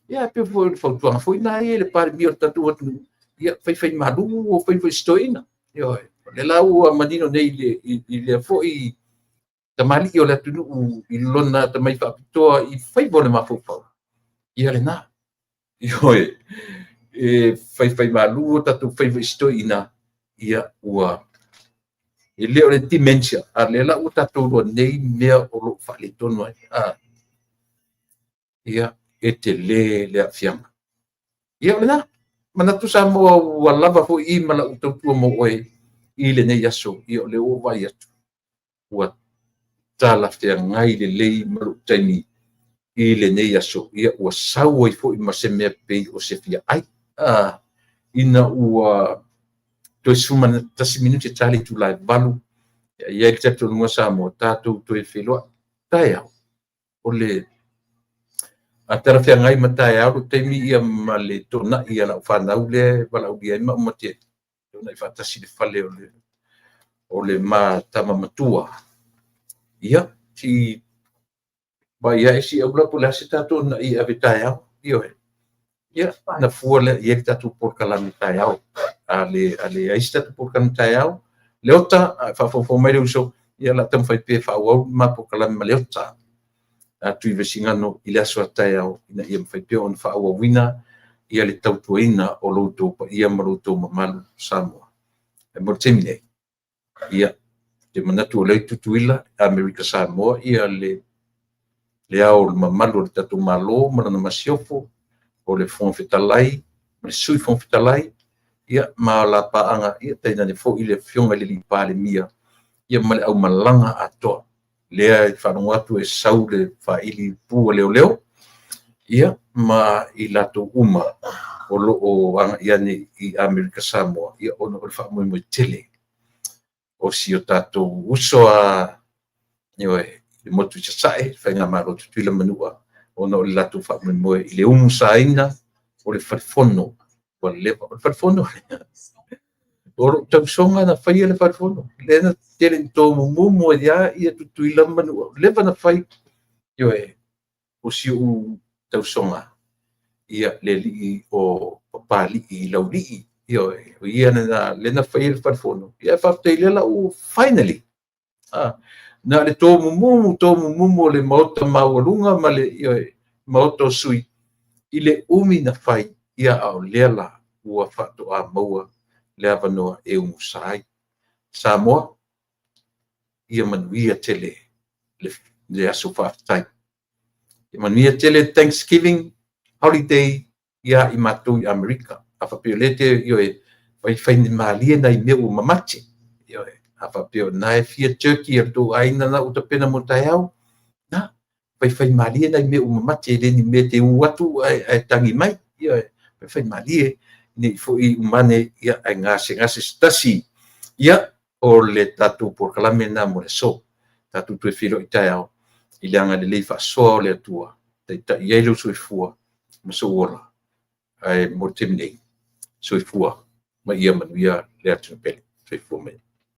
Ia pe fautuanga foi na ia, le pare mio tatu atu, ia fai malu, o fai stoina, le lau manino nei le foi tamali o le tunu i lona tamai whapitoa i whai le mafufau. Ia le nā. Whai malu o tatu whai stoi ina ia ua. E leo le dementia. A le la o tatu roa nei mea o lo whale tonu ai. Ia e te le afianga. Ia le nā. Manatu sa moa ua lava fo i mala utautua mo oe. I le nei aso i o le o vai atu ua tala te ngai le lei maru taini i le nei aso ia ua sau ai fo'i ma se mea pei o se fia ai ina ua toe suma tasi minuti tali tu lai valu ia i tatu lunga sa mo tātou toe wheloa tai au o le a tera whia ngai ma tai au teimi ia ma le tona ia la whanau le wala ugi ai ma umatia tona i whatasi le whale o le ma tama matua ia ti ba ia esi au la pula se tātou na i ave tai au io ia na fua le ia tātou por kalami tai au ale ai tātou por kalami tai au le ota fa mai uso ia la tam fai pe fa au ma por kalami ma le ota tu investigano i le aso tai au ina ia fai pe on fa au wina ia le tautuina o loto pa ia ma loto mamalu Samoa e mo temine ia te manatu o le tutuila America Samoa ia le au mamalu le tatu malo ma na masiofo o le fon fetalai le sui fon fetalai ia ma la paanga ia taina le fo ile fionga le lipa le mia ia ma le au malanga ato lea i whanau atu e sau le whaili pua leo ia ma i lato uma o loo anga ia ni i America Samoa ia ono o le whaamoi mo tele o si o tatou uso a iwe i motu chasae whainga maro tutuila manua ono o le lato whaamoi mo i le umu saina o le wharifono o le lewa o le wharifono o tau songa na whai le wharifono le na tere tō mumu ia ia tutuila manua lewa na whai iwe o si u tau songa ia le li o papali i lau li ia na le na whai le wharifono ia whaptei lela o finally na le tō mumu le maota maurunga ma le maota sui i le umi na whai ia au lela ua whato a maua le avanoa e umusai Samoa ia manuia tele le aso whaftai ia manuia tele Thanksgiving holiday ia i matu i Amerika a whapiolete whai ni malia na i meu mamate a whapio na e fia turkey a tō aina na uta pena mo tai au na whai malia na i meu mamate le ni me te uatu ai tangi mai whai malia ni fo i umane ia ai ngase stasi ia o le tatu por kalame na mo le so tatu tu filo i tai au i le anga le leifa so le atua ta ia lo so fua mo so ora ai mo temne so fua ma ia manuia le atu pele so fua me